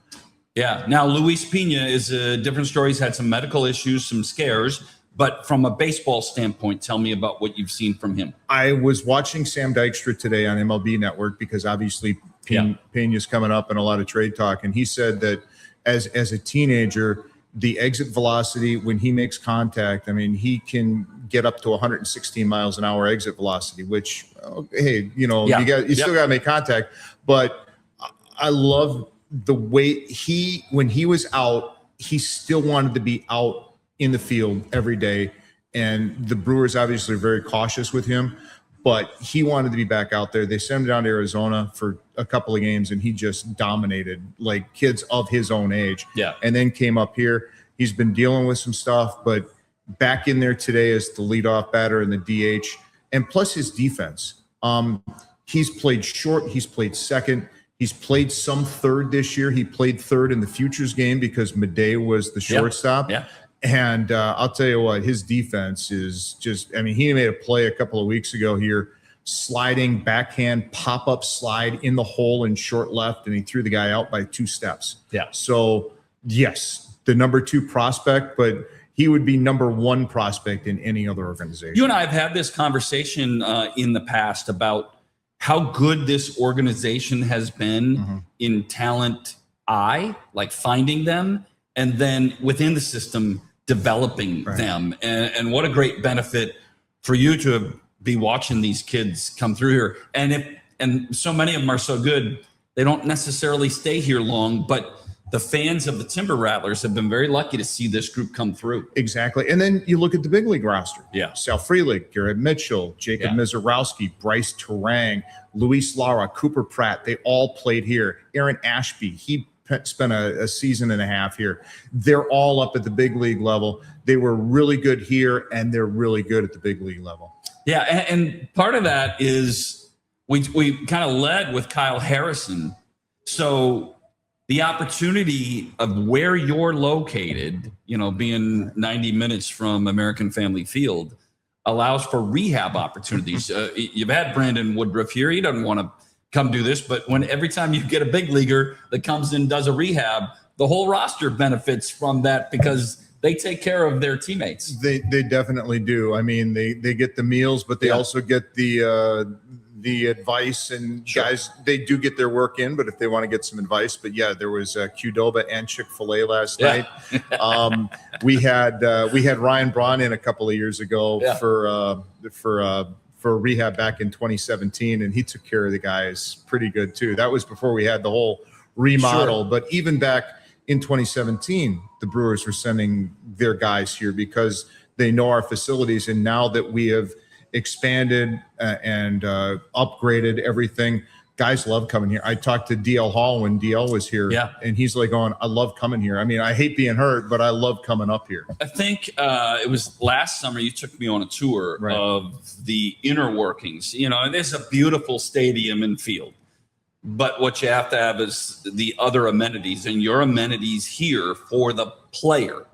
Yeah. Now, Luis Pena is a different story. He's had some medical issues, some scares. But from a baseball standpoint, tell me about what you've seen from him. I was watching Sam Dykstra today on MLB Network because obviously Pena's coming up in a lot of trade talk. And he said that as a teenager, the exit velocity when he makes contact, I mean, he can get up to 116 miles an hour exit velocity, which, hey, you still got to make contact. But I love the way when he was out, he still wanted to be out in the field every day. And the Brewers obviously are very cautious with him, but he wanted to be back out there. They sent him down to Arizona for a couple of games, and he just dominated like kids of his own age. Yeah. And then came up here. He's been dealing with some stuff, but back in there today as the leadoff batter and the DH, and plus his defense. He's played short. He's played second. He's played some third this year. He played third in the Futures game because Madej was the shortstop. Yeah. And I'll tell you what, his defense is just, I mean, he made a play a couple of weeks ago here, sliding backhand pop-up slide in the hole in short left, and he threw the guy out by 2 steps. Yeah. So, yes, the number 2 prospect, but he would be number 1 prospect in any other organization. You and I have had this conversation in the past about how good this organization has been in talent like finding them, and then within the system, developing them. And what a great benefit for you to be watching these kids come through here. And so many of them are so good, they don't necessarily stay here long, but the fans of the Timber Rattlers have been very lucky to see this group come through. Exactly. And then you look at the big league roster. Yeah. Sal Frelick, Garrett Mitchell, Jacob Mizorowski, Bryce Terang, Luis Lara, Cooper Pratt. They all played here. Aaron Ashby, he spent a season and a half here. They're all up at the big league level. They were really good here, and they're really good at the big league level. Yeah, and part of that is we kind of led with Kyle Harrison. So the opportunity of where you're located, being 90 minutes from American Family Field, allows for rehab opportunities. You've had Brandon Woodruff here. He doesn't want to come do this. But every time you get a big leaguer that comes in and does a rehab, the whole roster benefits from that because they take care of their teammates. They definitely do. I mean, they get the meals, but they also get the advice, and guys, they do get their work in, but if they want to get some advice. But yeah, there was Qdoba and Chick-fil-A last night. We had Ryan Braun in a couple of years ago for rehab back in 2017, and he took care of the guys pretty good too. That was before we had the whole remodel, but even back in 2017, the Brewers were sending their guys here because they know our facilities, and now that we have expanded and upgraded everything, guys love coming here. I talked to DL Hall when DL was here, and he's like going, I love coming here. I mean, I hate being hurt, but I love coming up here. I think it was last summer you took me on a tour of the inner workings. You know, and it's a beautiful stadium and field. But what you have to have is the other amenities, and your amenities here for the player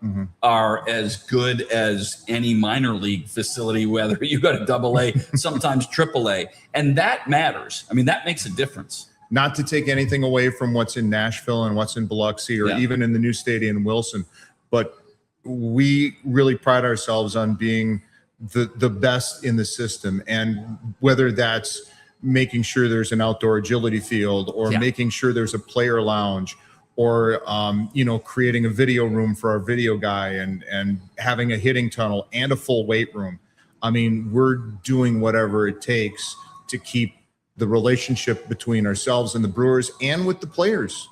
are as good as any minor league facility, whether you go to AA, sometimes AAA, and that matters. I mean, that makes a difference. Not to take anything away from what's in Nashville and what's in Biloxi or even in the new stadium in Wilson, but we really pride ourselves on being the best in the system, and whether that's making sure there's an outdoor agility field, or making sure there's a player lounge, or creating a video room for our video guy, and having a hitting tunnel and a full weight room. I mean, we're doing whatever it takes to keep the relationship between ourselves and the Brewers and with the players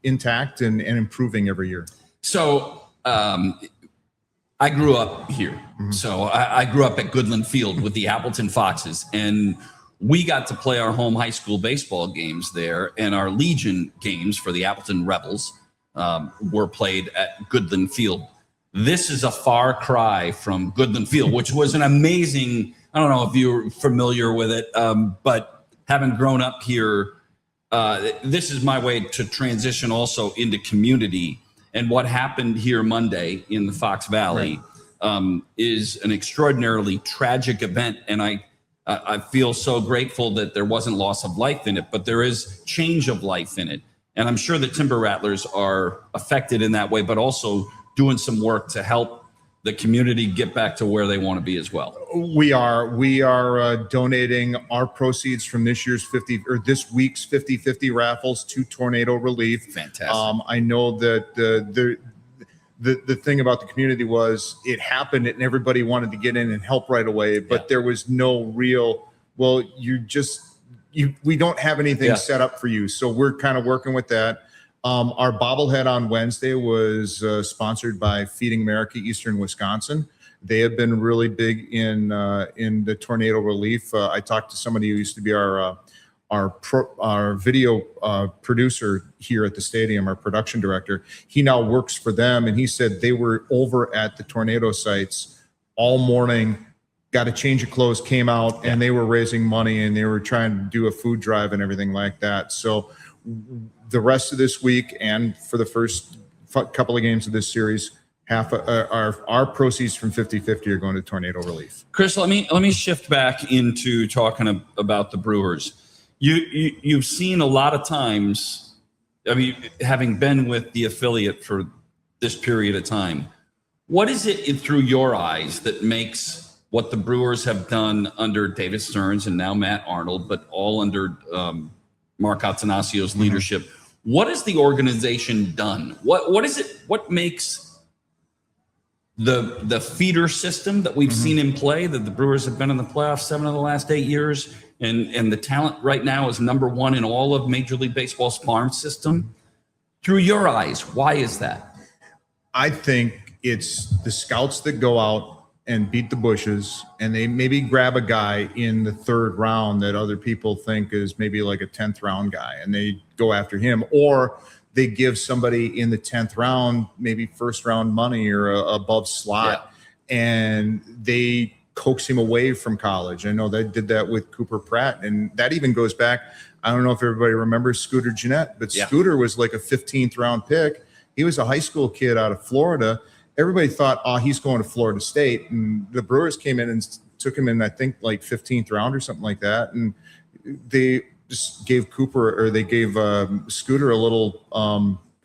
intact and improving every year. So I grew up here. So I grew up at Goodland Field with the Appleton Foxes, and we got to play our home high school baseball games there, and our Legion games for the Appleton Rebels were played at Goodland Field. This is a far cry from Goodland Field, which was an amazing, I don't know if you're familiar with it, but having grown up here, this is my way to transition also into community. And what happened here Monday in the Fox Valley is an extraordinarily tragic event, and I feel so grateful that there wasn't loss of life in it, but there is change of life in it. And I'm sure the Timber Rattlers are affected in that way, but also doing some work to help the community get back to where they want to be as well. We are donating our proceeds from this week's 50-50 raffles to tornado relief. Fantastic. I know that the thing about the community was it happened and everybody wanted to get in and help right away, but there was no real, we don't have anything set up for you. So we're kind of working with that. Our bobblehead on Wednesday was sponsored by Feeding America Eastern Wisconsin. They have been really big in the tornado relief. I talked to somebody who used to be our video producer here at the stadium, our production director. He now works for them, and he said they were over at the tornado sites all morning, got a change of clothes, came out, and they were raising money, and they were trying to do a food drive and everything like that. So the rest of this week, and for the first couple of games of this series, half our proceeds from 50-50 are going to tornado relief. Chris, let me shift back into talking about the Brewers. You've seen a lot of times, I mean, having been with the affiliate for this period of time, what is it through your eyes that makes what the Brewers have done under David Stearns and now Matt Arnold, but all under Mark Attanasio's leadership? What has the organization done? What is it? What makes the feeder system that we've seen in play, that the Brewers have been in the playoffs 7 of the last 8 years, and the talent right now is number 1 in all of Major League Baseball's farm system? Through your eyes, why is that? I think it's the scouts that go out and beat the bushes, and they maybe grab a guy in the 3rd round that other people think is maybe like a 10th round guy, and they go after him, or they give somebody in the 10th round maybe 1st round money or above slot, and they coax him away from college. I know they did that with Cooper Pratt, and that even goes back. I don't know if everybody remembers Scooter Gennett, but Scooter was like a 15th round pick. He was a high school kid out of Florida. Everybody thought, he's going to Florida State. And the Brewers came in and took him in, I think, like 15th round or something like that. And just gave Cooper, or they gave Scooter a little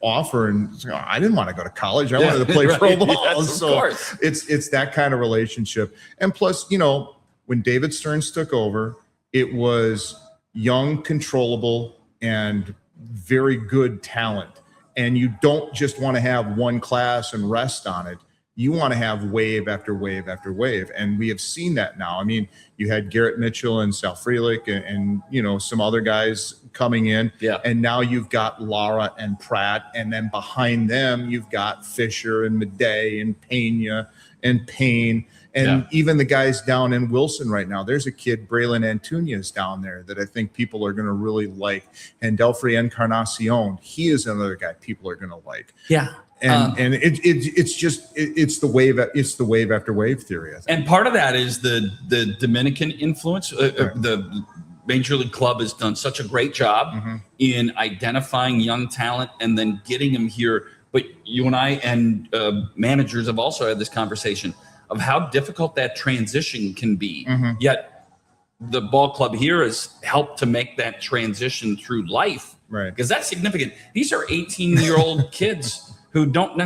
offer, and I didn't want to go to college. I wanted to play pro ball. Yes, so it's that kind of relationship. And plus, when David Stearns took over, it was young, controllable, and very good talent. And you don't just want to have one class and rest on it. You want to have wave after wave after wave. And we have seen that now. I mean, you had Garrett Mitchell and Sal Frelick and some other guys coming in. Yeah. And now you've got Lara and Pratt. And then behind them, you've got Fisher and Madej and Pena and Payne. And even the guys down in Wilson right now, there's a kid, Braylon Antunes, down there that I think people are going to really like. And Delfrey Encarnacion, he is another guy people are going to like. Yeah. And it's the wave after wave theory, I think. And part of that is the Dominican influence. The Major League Club has done such a great job in identifying young talent and then getting them here. But you and I and managers have also had this conversation of how difficult that transition can be. Yet the ball club here has helped to make that transition through life. Right. Because that's significant. These are 18-year-old kids who don't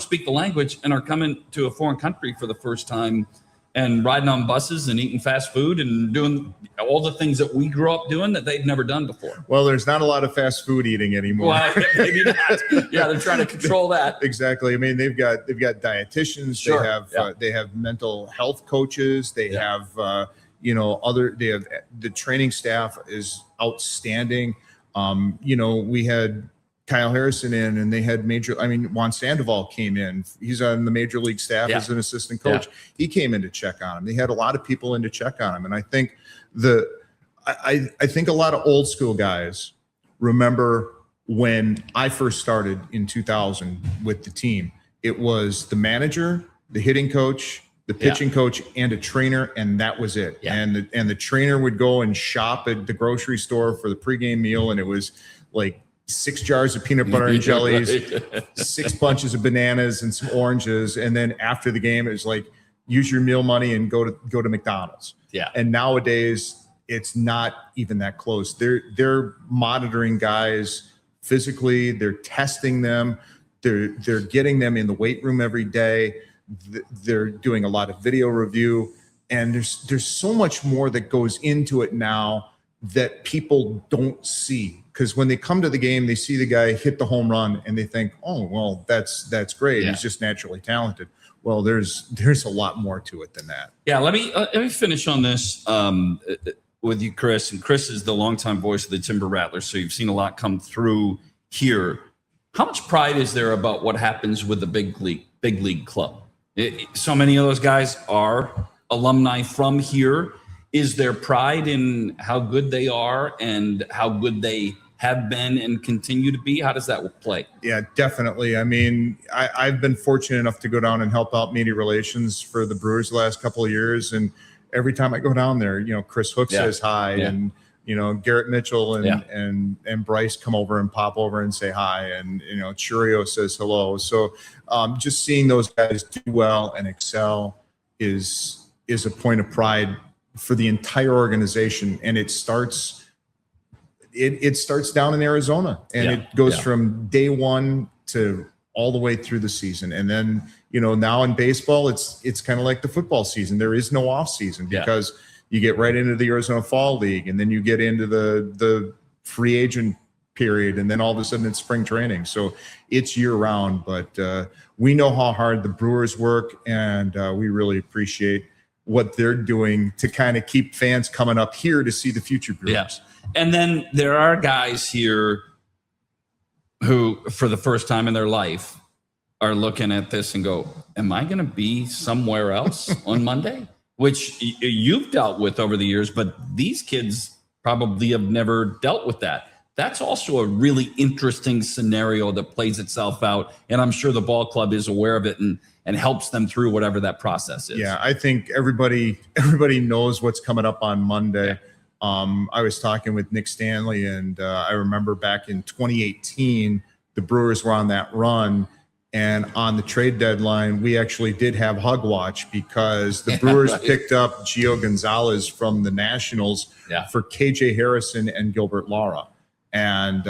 speak the language and are coming to a foreign country for the first time and riding on buses and eating fast food and doing all the things that we grew up doing that they've never done before. Well, there's not a lot of fast food eating anymore. Well, maybe not. Yeah, they're trying to control that. Exactly. I mean, they've got dietitians. Sure. They have mental health coaches. They have the training staff is outstanding. We had Kyle Harrison in, and they had Juan Sandoval came in. He's on the major league staff as an assistant coach. He came in to check on him. They had a lot of people in to check on him. And I think I think a lot of old school guys remember when I first started in 2000 with the team. It was the manager, the hitting coach, the pitching coach, and a trainer, and that was it. Yeah. And the trainer would go and shop at the grocery store for the pregame meal, and it was like 6 jars of peanut butter and jellies, 6 bunches of bananas and some oranges. And then after the game, it was like, use your meal money and go to McDonald's. Yeah. And nowadays it's not even that close. They're monitoring guys physically. They're testing them. They're getting them in the weight room every day. They're doing a lot of video review, and there's so much more that goes into it now that people don't see. Because when they come to the game, they see the guy hit the home run and they think, oh, well, that's great. Yeah. He's just naturally talented. Well, there's a lot more to it than that. Yeah, let me finish on this with you, Chris. And Chris is the longtime voice of the Timber Rattlers, so you've seen a lot come through here. How much pride is there about what happens with the big league club? So many of those guys are alumni from here. Is there pride in how good they are and how good they have been and continue to be? How does that play? Yeah, definitely. I mean, I've been fortunate enough to go down and help out media relations for the Brewers the last couple of years. And every time I go down there, Chris Hook says hi, and, Garrett Mitchell and Bryce come over and pop over and say hi. And, Churio says hello. So just seeing those guys do well and excel is a point of pride for the entire organization. And it starts down in Arizona, and it goes from day one to all the way through the season. And then, now in baseball, it's kind of like the football season. There is no off season because you get right into the Arizona Fall League, and then you get into the free agent period, and then all of a sudden it's spring training. So it's year round, but we know how hard the Brewers work, and we really appreciate what they're doing to kind of keep fans coming up here to see the future Brewers. Yeah. And then there are guys here who, for the first time in their life, are looking at this and go, am I going to be somewhere else on Monday? Which you've dealt with over the years, but these kids probably have never dealt with that. That's also a really interesting scenario that plays itself out. And I'm sure the ball club is aware of it and helps them through whatever that process is. Yeah, I think everybody knows what's coming up on Monday. Yeah. I was talking with Nick Stanley, and I remember back in 2018, the Brewers were on that run, And on the trade deadline, we actually did have hug watch because the Brewers picked up Gio Gonzalez from the Nationals for KJ Harrison and Gilbert Lara. And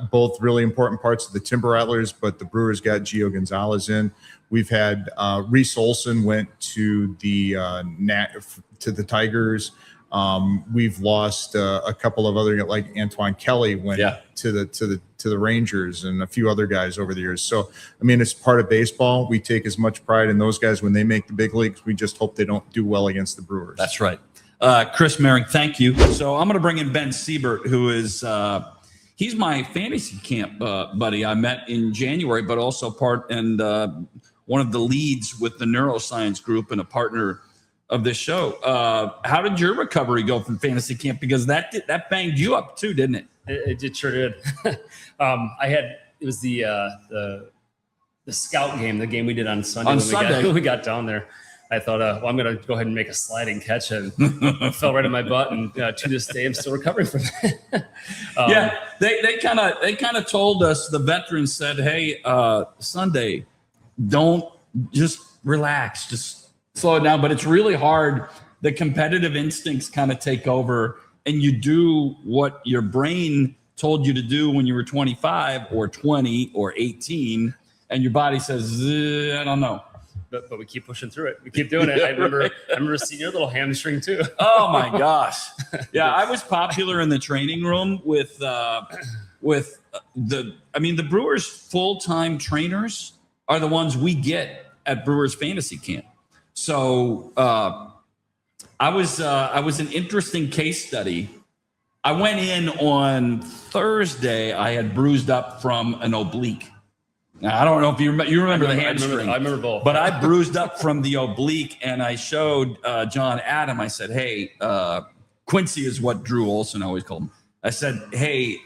both really important parts of the Timber Rattlers, but the Brewers got Gio Gonzalez in. We've had Reese Olson went to the Tigers. We've lost a couple of other, like Antoine Kelly went to the Rangers, and a few other guys over the years. So, I mean, it's part of baseball. We take as much pride in those guys when they make the big leagues. We just hope they don't do well against the Brewers. That's right. Chris Merring, thank you. So I'm going to bring in Ben Siebert, who is he's my fantasy camp buddy. I met in January, but also one of the leads with the neuroscience group and a partner of this show. How did your recovery go from fantasy camp? Because that banged you up too, didn't it? It sure did. It was the scout game, the game we did on Sunday. When we got down there, I thought, I'm going to go ahead and make a sliding catch, and fell right on my butt. And to this day, I'm still recovering from that. They kind of told us, the veterans said, hey, Sunday, don't just relax, just slow it down. But it's really hard. The competitive instincts kind of take over, and you do what your brain told you to do when you were 25 or 20 or 18, and your body says, I don't know. But we keep pushing through it. We keep doing it. I remember seeing your little hamstring too. Oh my gosh. Yeah, I was popular in the training room with the Brewers full-time trainers are the ones we get at Brewers Fantasy Camp. So I was an interesting case study. I went in on Thursday. I had bruised up from an oblique. Now, I don't know if you remember the hamstring. I remember both. But I bruised up from the oblique, and I showed John Adam. I said, hey, Quincy is what Drew Olson always called him. I said, hey,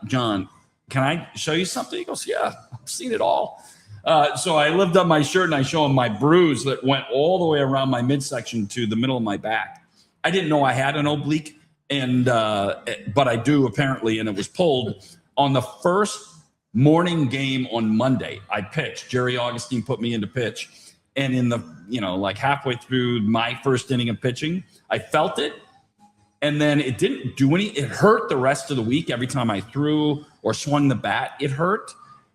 John, can I show you something? He goes, yeah, I've seen it all. So I lift up my shirt, and I show him my bruise that went all the way around my midsection to the middle of my back. I didn't know I had an oblique, but I do apparently, and it was pulled on the first morning game on Monday. I pitched. Jerry Augustine put me into pitch. And in the, like halfway through my first inning of pitching, I felt it. And then it didn't do it hurt the rest of the week. Every time I threw or swung the bat, it hurt,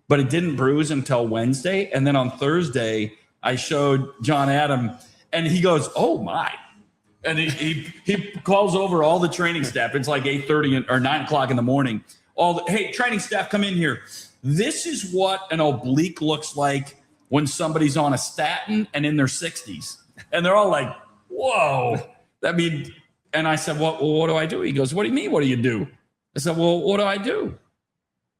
but it didn't bruise until Wednesday. And then on Thursday, I showed John Adam, and he goes, oh my. And he calls over all the training staff. It's like 8:30 or 9 o'clock in the morning. Hey, training staff, come in here. This is what an oblique looks like when somebody's on a statin and in their 60s. And they're all like, whoa. And I said, well, what do I do? He goes, what do you mean, what do you do? I said, well, what do I do?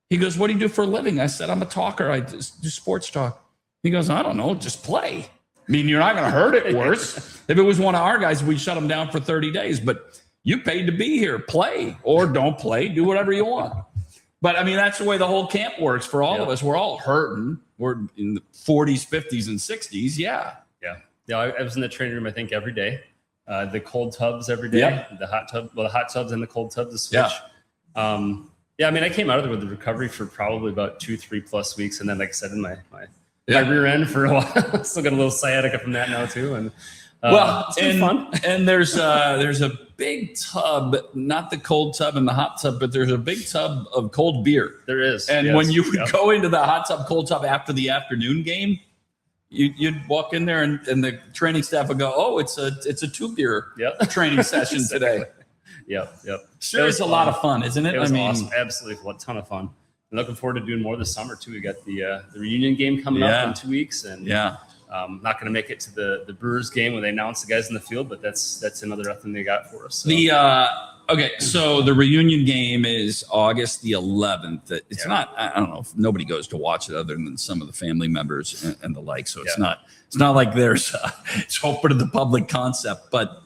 He goes, what do you do for a living? I said, I'm a talker. I just do sports talk. He goes, I don't know, just play. I mean, you're not going to hurt it worse. If it was one of our guys, we'd shut him down for 30 days. But you paid to be here. Play or don't play. Do whatever you want. But, I mean, that's the way the whole camp works for all of us. We're all hurting. We're in the 40s, 50s, and 60s. Yeah. I was in the training room, I think, every day. The cold tubs every day. The hot tubs and the cold tubs to switch. I mean, I came out of there with the recovery for probably about 2-3 plus weeks. And then, like I said, in my rear end for a while. Still got a little sciatica from that now, too. And it's been fun. And there's a big tub, not the cold tub and the hot tub, but there's a big tub of cold beer. There is. And when you would go into the hot tub, cold tub after the afternoon game, you'd walk in there and the training staff would go, oh, it's a 2-beer training session today. Yep. Sure, it's a lot of fun, isn't it? It was awesome. Absolutely. A ton of fun. I'm looking forward to doing more this summer, too. We got the reunion game coming up in 2 weeks. And not going to make it to the Brewers game when they announce the guys in the field, but that's another thing they got for us. So. So the reunion game is August the 11th. It's not, I don't know if nobody goes to watch it other than some of the family members and the like. So it's not like it's open to the public concept, but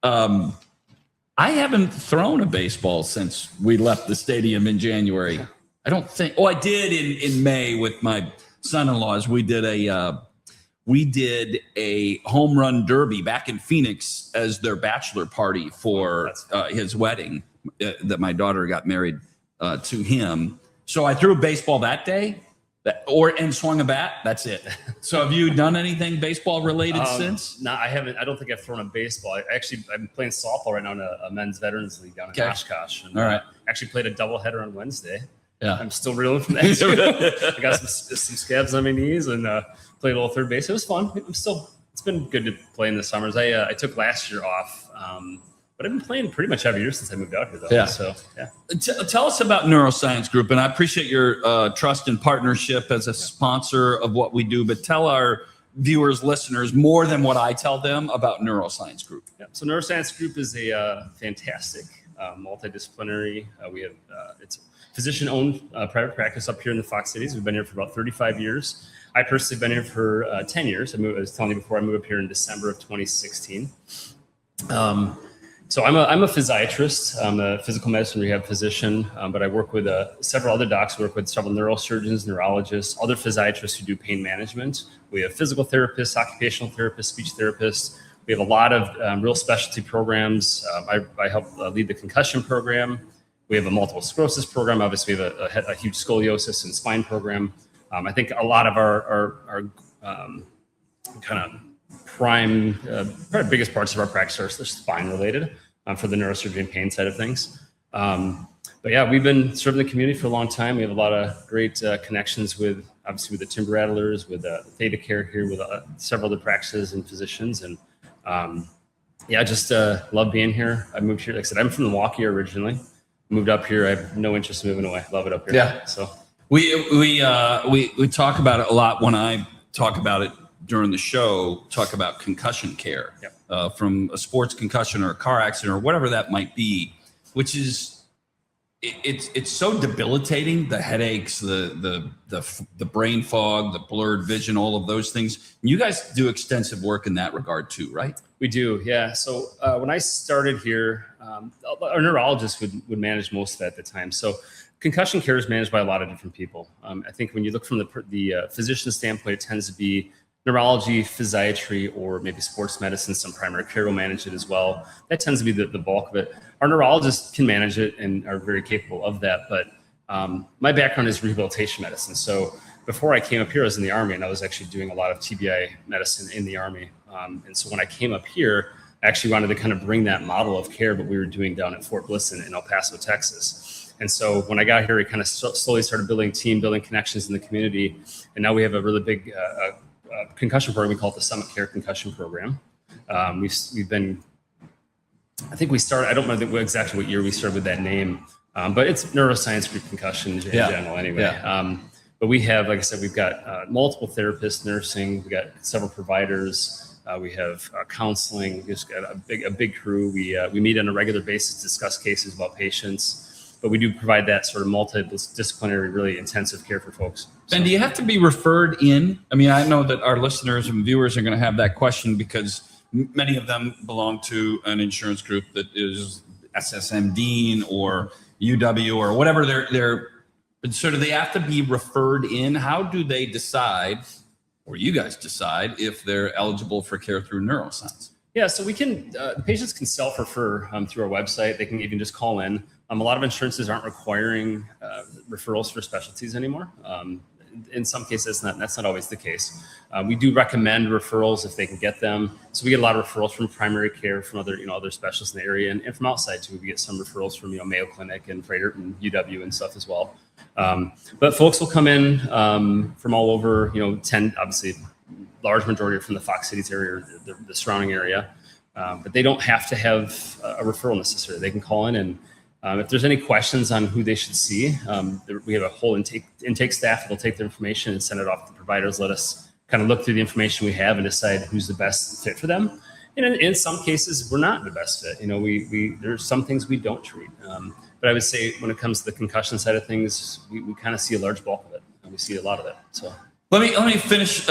I haven't thrown a baseball since we left the stadium in January. I don't think, I did in May with my son-in-laws. We did a home run derby back in Phoenix as their bachelor party for his wedding that my daughter got married to him. So I threw a baseball that day, And swung a bat. That's it. So have you done anything baseball related since? No, I haven't. I don't think I've thrown a baseball. I'm playing softball right now in a men's veterans league down in Oshkosh. And, all right. Actually played a doubleheader on Wednesday. Yeah. I'm still reeling from that. I got some scabs on my knees and played a little third base. It was fun. It's been good to play in the summers. I took last year off. But I've been playing pretty much every year since I moved out here, though. Yeah. So, yeah. Tell us about Neuroscience Group, and I appreciate your trust and partnership as a sponsor of what we do. But tell our viewers, listeners, more than what I tell them about Neuroscience Group. Yeah. So, Neuroscience Group is a fantastic multidisciplinary. We have it's physician-owned private practice up here in the Fox Cities. We've been here for about 35 years. I personally have been here for 10 years. I was telling you before, I moved up here in December of 2016. So I'm a physiatrist. I'm a physical medicine rehab physician, but I work with several other docs. I work with several neurosurgeons, neurologists, other physiatrists who do pain management. We have physical therapists, occupational therapists, speech therapists. We have a lot of real specialty programs. I help lead the concussion program. We have a multiple sclerosis program. Obviously, we have a huge scoliosis and spine program. I think a lot of our kind of prime, probably biggest parts of our practice are spine related for the neurosurgery and pain side of things. But yeah, we've been serving the community for a long time. We have a lot of great connections with the Timber Rattlers, with Theta Care here, with several other practices and physicians. And yeah, just love being here. I moved here. Like I said, I'm from Milwaukee originally. Moved up here. I have no interest in moving away. Love it up here. Yeah. So we talk about it a lot when I talk about it during the show, talk about concussion care. Yep. From a sports concussion or a car accident or whatever that might be, which is it's so debilitating. The headaches, the brain fog, the blurred vision, all of those things. You guys do extensive work in that regard too, right? We do, yeah. So when I started here, our neurologist would manage most of that at the time. So concussion care is managed by a lot of different people. I think when you look from the physician standpoint, it tends to be neurology, physiatry, or maybe sports medicine. Some primary care will manage it as well. That tends to be the bulk of it. Our neurologists can manage it and are very capable of that. But my background is rehabilitation medicine. So before I came up here, I was in the Army, and I was actually doing a lot of TBI medicine in the Army. And so when I came up here, I actually wanted to kind of bring that model of care, but we were doing down at Fort Bliss in El Paso, Texas. And so when I got here, we kind of slowly started building connections in the community. And now we have a really big concussion program. We call it the Summit Care Concussion Program. We've been, I think we started, I don't remember exactly what year we started with that name, but it's Neuroscience Group Concussion in general anyway. Yeah. But we have, like I said, we've got multiple therapists, nursing, we got several providers, we have counseling, we just got a big crew. We meet on a regular basis, discuss cases about patients. But we do provide that sort of multidisciplinary, really intensive care for folks. And do you have to be referred in? I mean, I know that our listeners and viewers are going to have that question because many of them belong to an insurance group that is SSM Dean or UW or whatever they're. So do they have to be referred in? How do they decide, or you guys decide, if they're eligible for care through Neuroscience? Yeah, so we can, the patients can self-refer through our website. They can even just call in. A lot of insurances aren't requiring referrals for specialties anymore. In some cases, that's not always the case. We do recommend referrals if they can get them. So we get a lot of referrals from primary care, from other specialists in the area, and from outside too. We get some referrals from Mayo Clinic and Freighter and UW and stuff as well. But folks will come in from all over. 10 obviously, large majority are from the Fox Cities area, or the surrounding area. But they don't have to have a referral necessarily. They can call in and. If there's any questions on who they should see, we have a whole intake staff that'll take the information and send it off to the providers. Let us kind of look through the information we have and decide who's the best fit for them. And in some cases, we're not the best fit. There's some things we don't treat. But I would say when it comes to the concussion side of things, we kind of see a large bulk of it. And we see a lot of it. So. Let me finish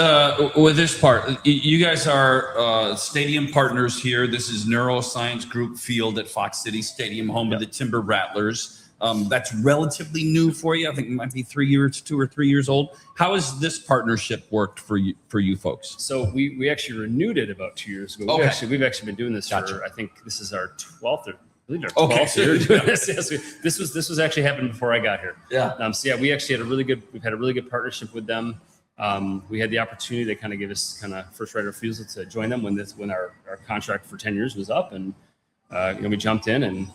with this part. You guys are stadium partners here. This is Neuroscience Group Field at Fox City Stadium, home of the Timber Rattlers. That's relatively new for you. I think it might be 2 or 3 years old. How has this partnership worked for you folks? So we actually renewed it about 2 years ago. Okay. We've actually been doing this for, I think this is our 12th or believe our 12th year doing this. Yes, this was actually happening before I got here. Yeah. So yeah, we actually had we've had a really good partnership with them. We had the opportunity to kind of give us kind of first right of refusal to join them when our contract for 10 years was up, and we jumped in, and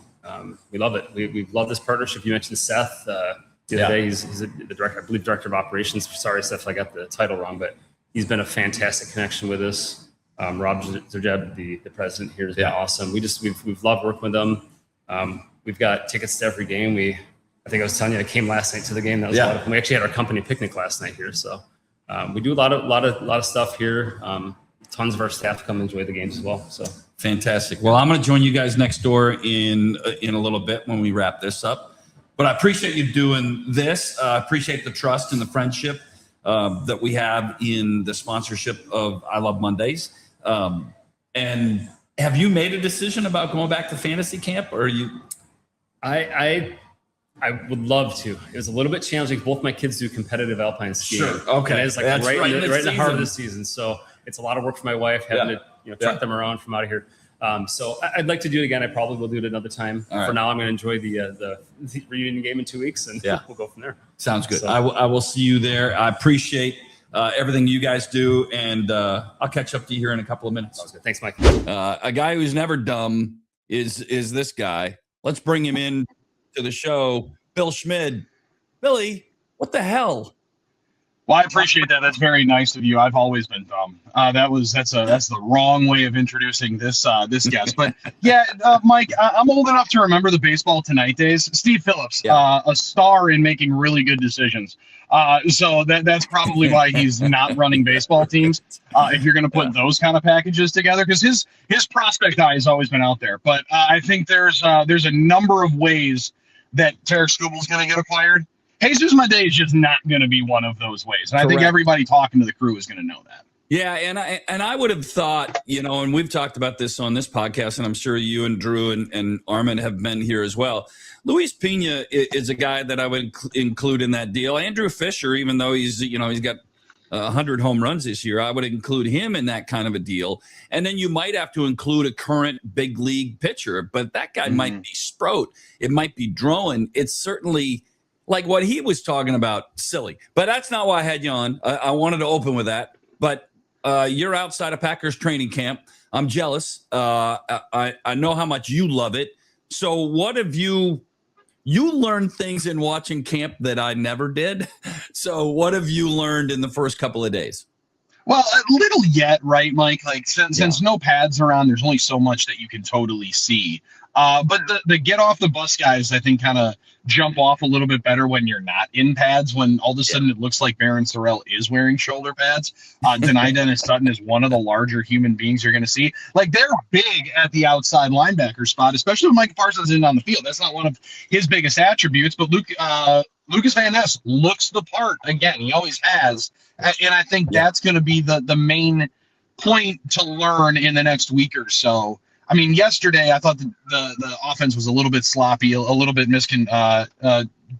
we love it. We love this partnership. You mentioned Seth the other day. He's the director, I believe, director of operations. Sorry, Seth, I got the title wrong, but he's been a fantastic connection with us. Rob Zerjeb, the president here, has been awesome. We've loved working with them. We've got tickets to every game. I think I was telling you, I came last night to the game. That was a lot of fun. We actually had our company picnic last night here. So we do a lot of stuff here. Tons of our staff come enjoy the games as well. So fantastic. Well, I'm going to join you guys next door in a little bit when we wrap this up. But I appreciate you doing this. I appreciate the trust and the friendship that we have in the sponsorship of I Love Mondays. And have you made a decision about going back to fantasy camp, or are you? I would love to. It was a little bit challenging. Both my kids do competitive alpine skiing. Sure. Okay. And it's like right in the heart of the season. So it's a lot of work for my wife having to truck them around from out of here. So I'd like to do it again. I probably will do it another time. For now, I'm going to enjoy the reunion game in 2 weeks, and we'll go from there. Sounds good. So, I will see you there. I appreciate everything you guys do, and I'll catch up to you here in a couple of minutes. Sounds good. Thanks, Mike. A guy who's never dumb is this guy. Let's bring him in to the show, Bill Schmid. Billy, what the hell? Well, I appreciate that. That's very nice of you. I've always been dumb. That's the wrong way of introducing this guest. But yeah, Mike, I'm old enough to remember the Baseball Tonight days. Steve Phillips, a star in making really good decisions. So that's probably why he's not running baseball teams. If you're going to put those kind of packages together, because his prospect eye has always been out there. But I think there's a number of ways that Tarek Skubal's going to get acquired. Jesus Madej is just not going to be one of those ways. And I think everybody talking to the crew is going to know that. Yeah, and I would have thought, and we've talked about this on this podcast, and I'm sure you and Drew and Armin have been here as well. Luis Pena is a guy that I would include in that deal. Andrew Fisher, even though he's got 100 home runs this year, I would include him in that kind of a deal. And then you might have to include a current big league pitcher, but that guy might be Sproat. It might be Drowan. It's certainly like what he was talking about, silly. But that's not why I had you on. I wanted to open with that. But you're outside of Packers training camp. I'm jealous. I know how much you love it. So what have you learned things in watching camp that I never did? So what have you learned in the first couple of days? Well, a little yet, right, Mike? Like since no pads around, there's only so much that you can totally see. But the get off the bus guys, I think, kind of jump off a little bit better when you're not in pads, when all of a sudden it looks like Baron Sorrell is wearing shoulder pads. Denai Dennis Sutton is one of the larger human beings you're going to see. Like, they're big at the outside linebacker spot, especially when Micah Parsons isn't on the field. That's not one of his biggest attributes, but Lucas Van Ness looks the part. Again, he always has. And I think that's going to be the main point to learn in the next week or so. I mean, yesterday I thought the offense was a little bit sloppy, a little bit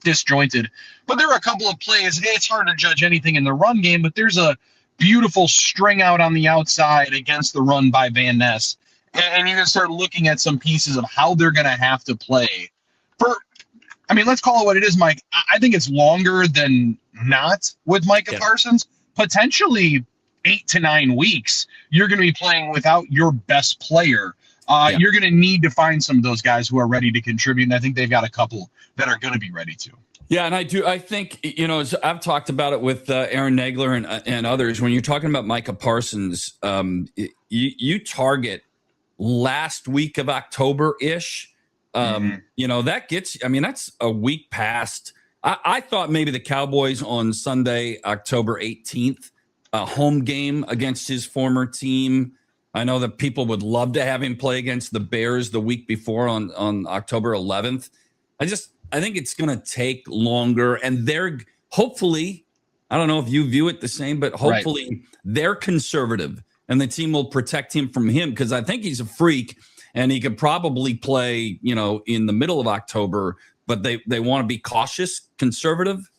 disjointed. But there were a couple of plays. It's hard to judge anything in the run game, but there's a beautiful string out on the outside against the run by Van Ness. And you can start looking at some pieces of how they're going to have to play. Let's call it what it is, Mike. I think it's longer than not with Micah Parsons. Potentially 8 to 9 weeks, you're going to be playing without your best player. You're going to need to find some of those guys who are ready to contribute, and I think they've got a couple that are going to be ready to. Yeah, and I think, as I've talked about it with Aaron Nagler and others, when you're talking about Micah Parsons, you target last week of October-ish. That gets, that's a week past. I thought maybe the Cowboys on Sunday, October 18th, a home game against his former team. I know that people would love to have him play against the Bears the week before on October 11th. I think it's going to take longer, and they're hopefully, I don't know if you view it the same, but hopefully they're conservative and the team will protect him from him, because I think he's a freak and he could probably play, in the middle of October, but they want to be cautious, conservative.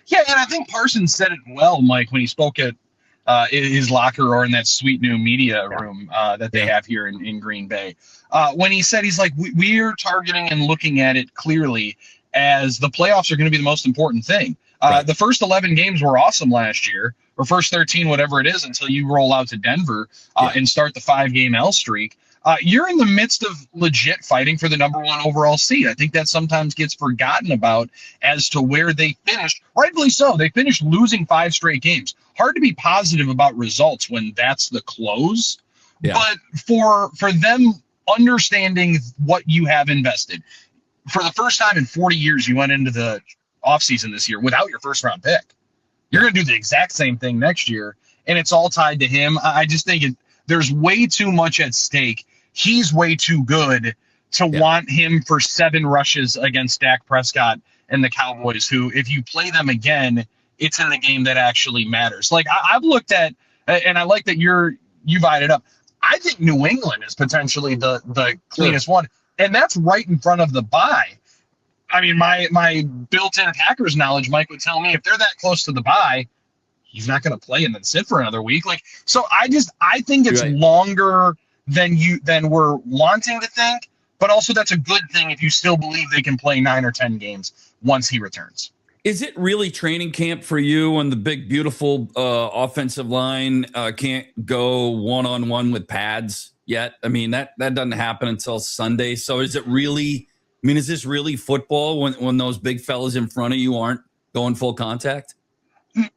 Yeah, and I think Parsons said it well, Mike, when he spoke at his locker or in that sweet new media room that they have here in Green Bay. When he said, he's like, we are targeting and looking at it clearly as the playoffs are going to be the most important thing. The first 11 games were awesome last year, or first 13, whatever it is, until you roll out to Denver and start the 5-game L streak. You're in the midst of legit fighting for the number 1 overall seed. I think that sometimes gets forgotten about as to where they finished. Rightfully so. They finished losing 5 straight games. Hard to be positive about results when that's the close. Yeah. But for them understanding what you have invested, for the first time in 40 years, you went into the offseason this year without your first-round pick. You're going to do the exact same thing next year, and it's all tied to him. I just think there's way too much at stake. He's way too good to want him for 7 rushes against Dak Prescott and the Cowboys, who, if you play them again, it's in the game that actually matters. Like, I've looked at, and I like that you've eyed it up. I think New England is potentially the cleanest one, and that's right in front of the bye. I mean, my built-in Packers knowledge, Mike would tell me if they're that close to the bye, he's not going to play and then sit for another week. Like, so I think it's longer than we're wanting to think, but also that's a good thing if you still believe they can play 9 or 10 games once he returns. Is it really training camp for you when the big, beautiful offensive line can't go one-on-one with pads yet? I mean, that doesn't happen until Sunday. So is it really, I mean, is this really football when those big fellas in front of you aren't going full contact?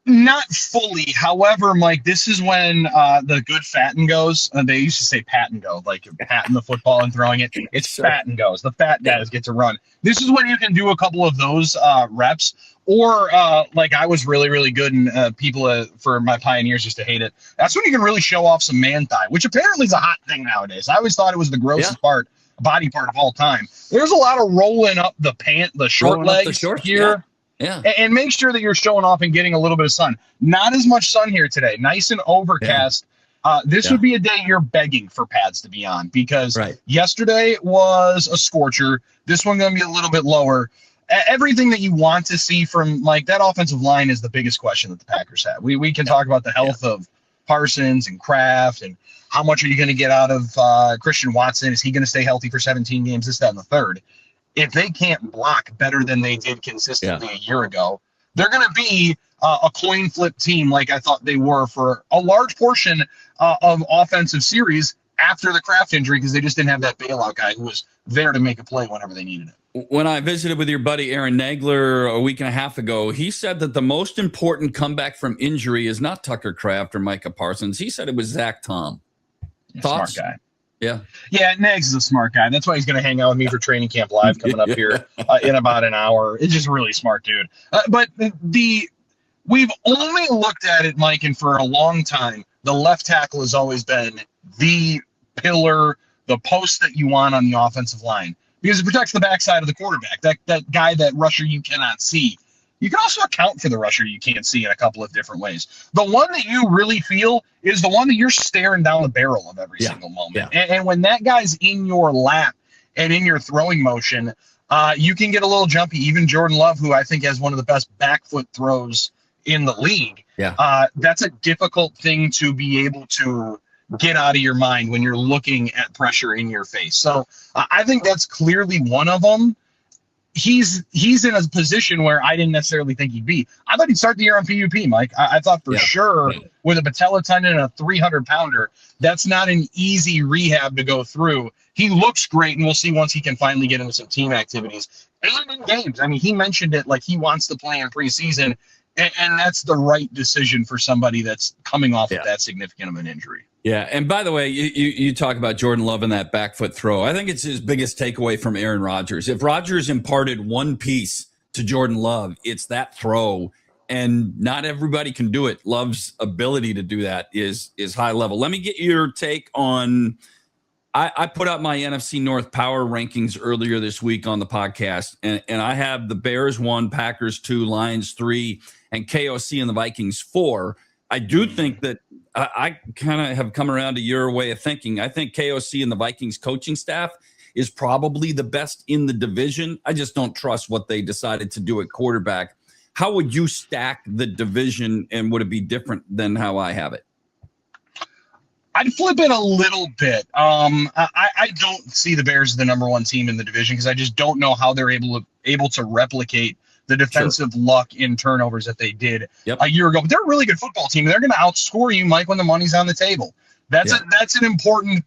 Not fully. However, Mike, this is when the good fat and goes. They used to say pat and go, like patting the football and throwing it. It's fat and goes. The fat guys get to run. This is when you can do a couple of those reps. Or like I was really, really good, and people for my Pioneers used to hate it. That's when you can really show off some man thigh, which apparently is a hot thing nowadays. I always thought it was the grossest body part of all time. There's a lot of rolling up the short legs here. Yeah. And make sure that you're showing off and getting a little bit of sun. Not as much sun here today. Nice and overcast. This would be a day you're begging for pads to be on, because yesterday was a scorcher. This one going to be a little bit lower. Everything that you want to see from like that offensive line is the biggest question that the Packers have. We can talk about the health of Parsons and Kraft and how much are you going to get out of Christian Watson? Is he going to stay healthy for 17 games, this, that, and the third? If they can't block better than they did consistently a year ago, they're going to be a coin flip team like I thought they were for a large portion of offensive series after the Kraft injury, because they just didn't have that bailout guy who was there to make a play whenever they needed it. When I visited with your buddy Aaron Nagler a week and a half ago, he said that the most important comeback from injury is not Tucker Kraft or Micah Parsons. He said it was Zach Tom. Thoughts? Smart guy. Yeah, Nags is a smart guy. That's why he's going to hang out with me for Training Camp Live coming up here in about an hour. It's just really smart, dude. But we've only looked at it, Mike, and for a long time, the left tackle has always been the pillar, the post that you want on the offensive line, because it protects the backside of the quarterback, that guy, that rusher you cannot see. You can also account for the rusher you can't see in a couple of different ways. The one that you really feel is the one that you're staring down the barrel of every single moment. And when that guy's in your lap and in your throwing motion, you can get a little jumpy. Even Jordan Love, who I think has one of the best back foot throws in the league, that's a difficult thing to be able to get out of your mind when you're looking at pressure in your face. So I think that's clearly one of them. He's in a position where I didn't necessarily think he'd be. I thought he'd start the year on PUP, Mike. I thought for sure with a patella tendon and a 300-pounder, that's not an easy rehab to go through. He looks great, and we'll see once he can finally get into some team activities and in games. I mean, he mentioned it like he wants to play in preseason, and that's the right decision for somebody that's coming off of that significant of an injury. Yeah, and by the way, you talk about Jordan Love and that back foot throw. I think it's his biggest takeaway from Aaron Rodgers. If Rodgers imparted one piece to Jordan Love, it's that throw, and not everybody can do it. Love's ability to do that is high level. Let me get your take on I put out my NFC North power rankings earlier this week on the podcast, and I have the Bears 1, Packers 2, Lions 3, and KOC and the Vikings 4. I do think that I kind of have come around to your way of thinking. I think KOC and the Vikings coaching staff is probably the best in the division. I just don't trust what they decided to do at quarterback. How would you stack the division, and would it be different than how I have it? I'd flip it a little bit. I don't see the Bears as the number one team in the division because I just don't know how they're able to replicate the defensive luck in turnovers that they did a year ago. But they're a really good football team. They're going to outscore you, Mike, when the money's on the table. That's an important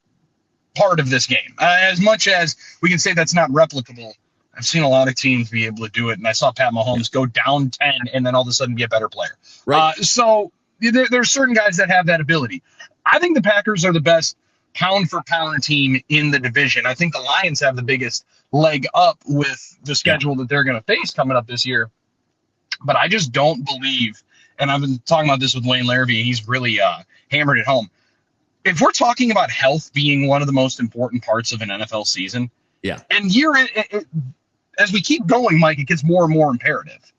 part of this game. As much as we can say that's not replicable, I've seen a lot of teams be able to do it, and I saw Pat Mahomes go down 10 and then all of a sudden be a better player. Right. So there's certain guys that have that ability. I think the Packers are the best pound-for-pound team in the division. I think the Lions have the biggest leg up with the schedule that they're going to face coming up this year. But I just don't believe, and I've been talking about this with Wayne Larrabee, and he's really hammered it home. If we're talking about health being one of the most important parts of an NFL season, and as we keep going, Mike, it gets more and more imperative.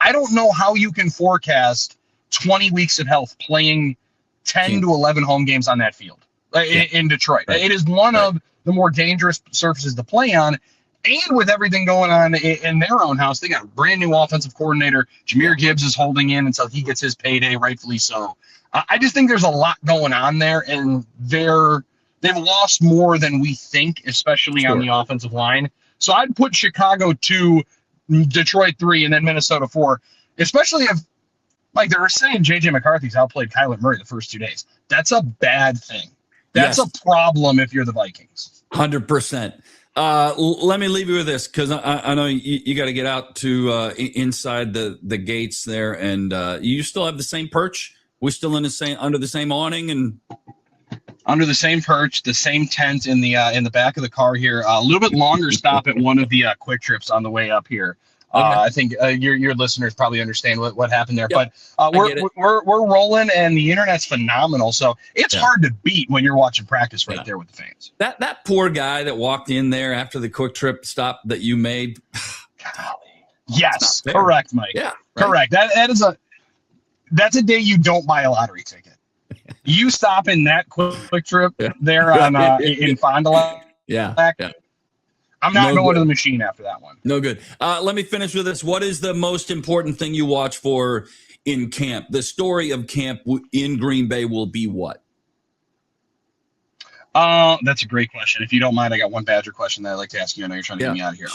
I don't know how you can forecast 20 weeks of health playing 10 to 11 home games on that field in Detroit. Right. It is one of the more dangerous surfaces to play on. And with everything going on in their own house, they got a brand new offensive coordinator. Jameer Gibbs is holding in until he gets his payday, rightfully so. I just think there's a lot going on there, and they've lost more than we think, especially on the offensive line. So I'd put Chicago 2, Detroit 3, and then Minnesota 4, especially if, like they were saying, J.J. McCarthy's outplayed Kyler Murray the first 2 days. That's a bad thing. That's a problem if you're the Vikings. 100%. Let me leave you with this because I know you got to get out to inside the gates there, and you still have the same perch. We're still under the same awning and under the same perch, the same tent in the back of the car here. A little bit longer stop at one of the quick trips on the way up here. I think your listeners probably understand what happened there, but we're rolling, and the internet's phenomenal. So it's hard to beat when you're watching practice right there with the fans. That poor guy that walked in there after the quick trip stop that you made. Yes, correct, Mike. Yeah, correct. That's a day you don't buy a lottery ticket. You stop in that quick trip there on in Fond du Lac. I'm not going to the machine after that one. No good. Let me finish with this. What is the most important thing you watch for in camp? The story of camp in Green Bay will be what? That's a great question. If you don't mind, I got one Badger question that I'd like to ask you. I know you're trying to get me out of here.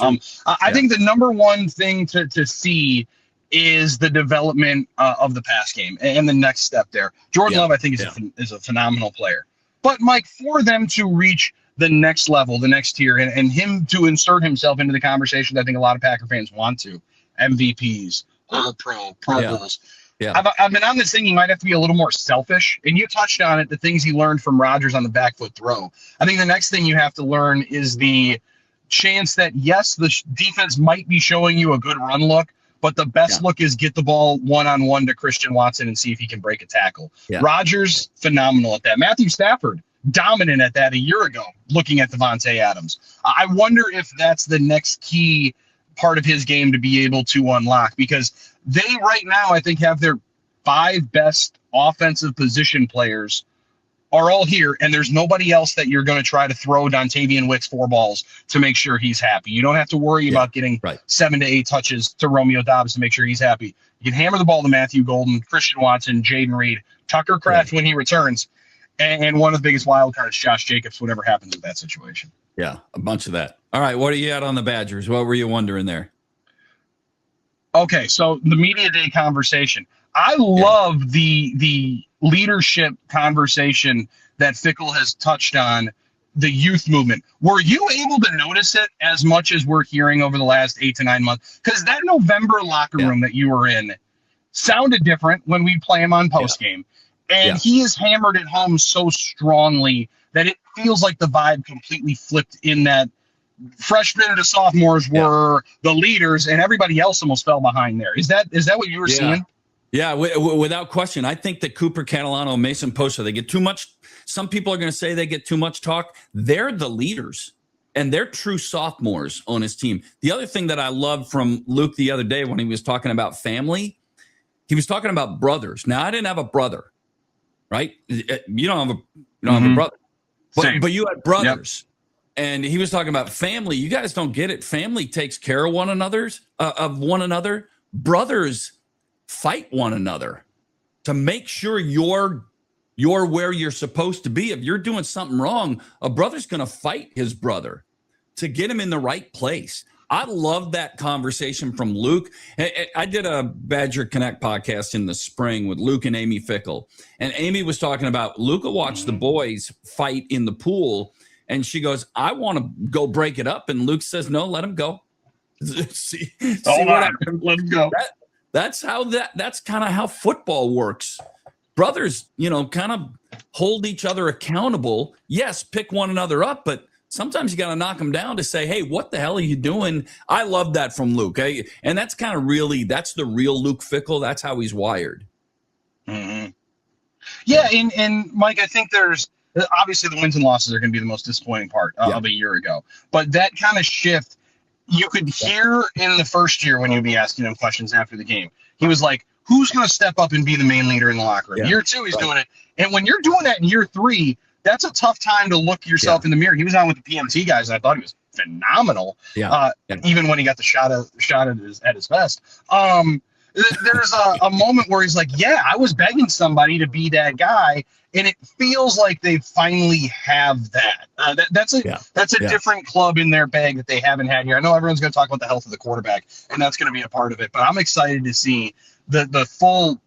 I think the number one thing to see is the development of the pass game and the next step there. Jordan Love, I think, is a phenomenal player. But, Mike, for them to reach the next level, the next tier, and him to insert himself into the conversation that I think a lot of Packer fans want to, MVPs, All-Pro, Pro Bowls. I've been on this thing. He might have to be a little more selfish, and you touched on it, the things he learned from Rodgers on the back foot throw. I think the next thing you have to learn is the chance that, yes, the defense might be showing you a good run look, but the best look is get the ball one-on-one to Christian Watson and see if he can break a tackle. Rodgers, phenomenal at that. Matthew Stafford, dominant at that a year ago, looking at Devontae Adams. I wonder if that's the next key part of his game to be able to unlock, because they right now, I think, have their 5 best offensive position players are all here, and there's nobody else that you're going to try to throw Dontavian Wicks 4 balls to make sure he's happy. You don't have to worry about getting 7 to 8 touches to Romeo Dobbs to make sure he's happy. You can hammer the ball to Matthew Golden, Christian Watson, Jaden Reed, Tucker Kraft when he returns, and one of the biggest wild cards, Josh Jacobs, whatever happens with that situation. Yeah, a bunch of that. All right, what are you at on the Badgers? What were you wondering there? Okay, so the media day conversation. I love the leadership conversation that Fickle has touched on, the youth movement. Were you able to notice it as much as we're hearing over the last 8 to 9 months? Because that November locker room that you were in sounded different when we play him on postgame. And he has hammered it home so strongly that it feels like the vibe completely flipped in that freshmen to sophomores were the leaders and everybody else almost fell behind there. Is that what you were seeing? Yeah, without question. I think that Cooper Catalano, Mason Posa, they get too much. Some people are going to say they get too much talk. They're the leaders, and they're true sophomores on his team. The other thing that I loved from Luke the other day when he was talking about family, he was talking about brothers. Now, I didn't have a brother, right? You don't have a brother, but you had brothers. And he was talking about family. You guys don't get it. Family takes care of one another. brothers fight one another to make sure you're where you're supposed to be. If you're doing something wrong, a brother's going to fight his brother to get him in the right place. I love that conversation from Luke. I did a Badger Connect podcast in the spring with Luke and Amy Fickle. And Amy was talking about Luca watched the boys fight in the pool. And she goes, I want to go break it up. And Luke says, no, let him go. see what happens. Let him go. That's kind of how football works. Brothers, kind of hold each other accountable. Yes, pick one another up, but sometimes you got to knock them down to say, hey, what the hell are you doing? I love that from Luke. And that's kind of that's the real Luke Fickle. That's how he's wired. Mm-hmm. Yeah. And Mike, I think there's obviously the wins and losses are going to be the most disappointing part of a year ago. But that kind of shift you could hear in the first year when you'd be asking him questions after the game. He was like, who's going to step up and be the main leader in the locker room? Yeah. Year 2, he's doing it. And when you're doing that in year 3, that's a tough time to look yourself in the mirror. He was on with the PMT guys, and I thought he was phenomenal. Even when he got the shot at his best. There's a moment where he's like, yeah, I was begging somebody to be that guy, and it feels like they finally have that. That's a different club in their bag that they haven't had here. I know everyone's going to talk about the health of the quarterback, and that's going to be a part of it, but I'm excited to see the full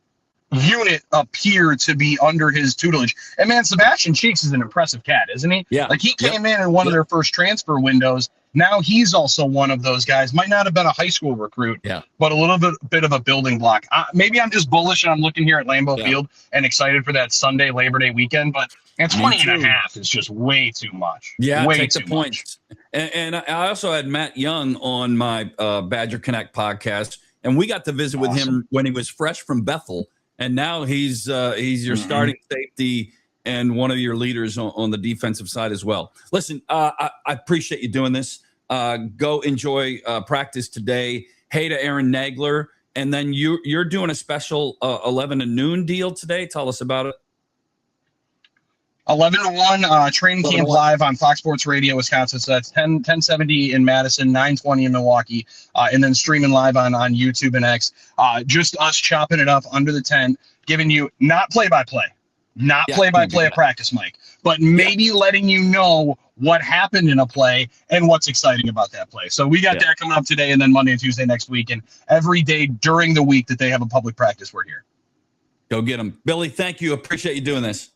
unit appear to be under his tutelage. And man, Sebastian Cheeks is an impressive cat, isn't he? Yeah. Like he came in one of their first transfer windows. Now he's also one of those guys. Might not have been a high school recruit, but a little bit of a building block. Maybe I'm just bullish and I'm looking here at Lambeau Field and excited for that Sunday Labor Day weekend, but 20 and a half is just way too much. Yeah, way take too the points. And I also had Matt Young on my Badger Connect podcast, and we got to visit with him when he was fresh from Bethel. And now he's your starting safety and one of your leaders on the defensive side as well. Listen, I appreciate you doing this. Go enjoy practice today. Hey to Aaron Nagler. And then you're doing a special 11 to noon deal today. Tell us about it. 11 to 1 training camp live on Fox Sports Radio Wisconsin. So that's 1070 in Madison, 920 in Milwaukee, and then streaming live on YouTube and X. Just us chopping it up under the tent, giving you not play-by-play at practice, Mike, but maybe letting you know what happened in a play and what's exciting about that play. So we got that coming up today, and then Monday and Tuesday next week, and every day during the week that they have a public practice, we're here. Go get them. Billy, thank you. Appreciate you doing this.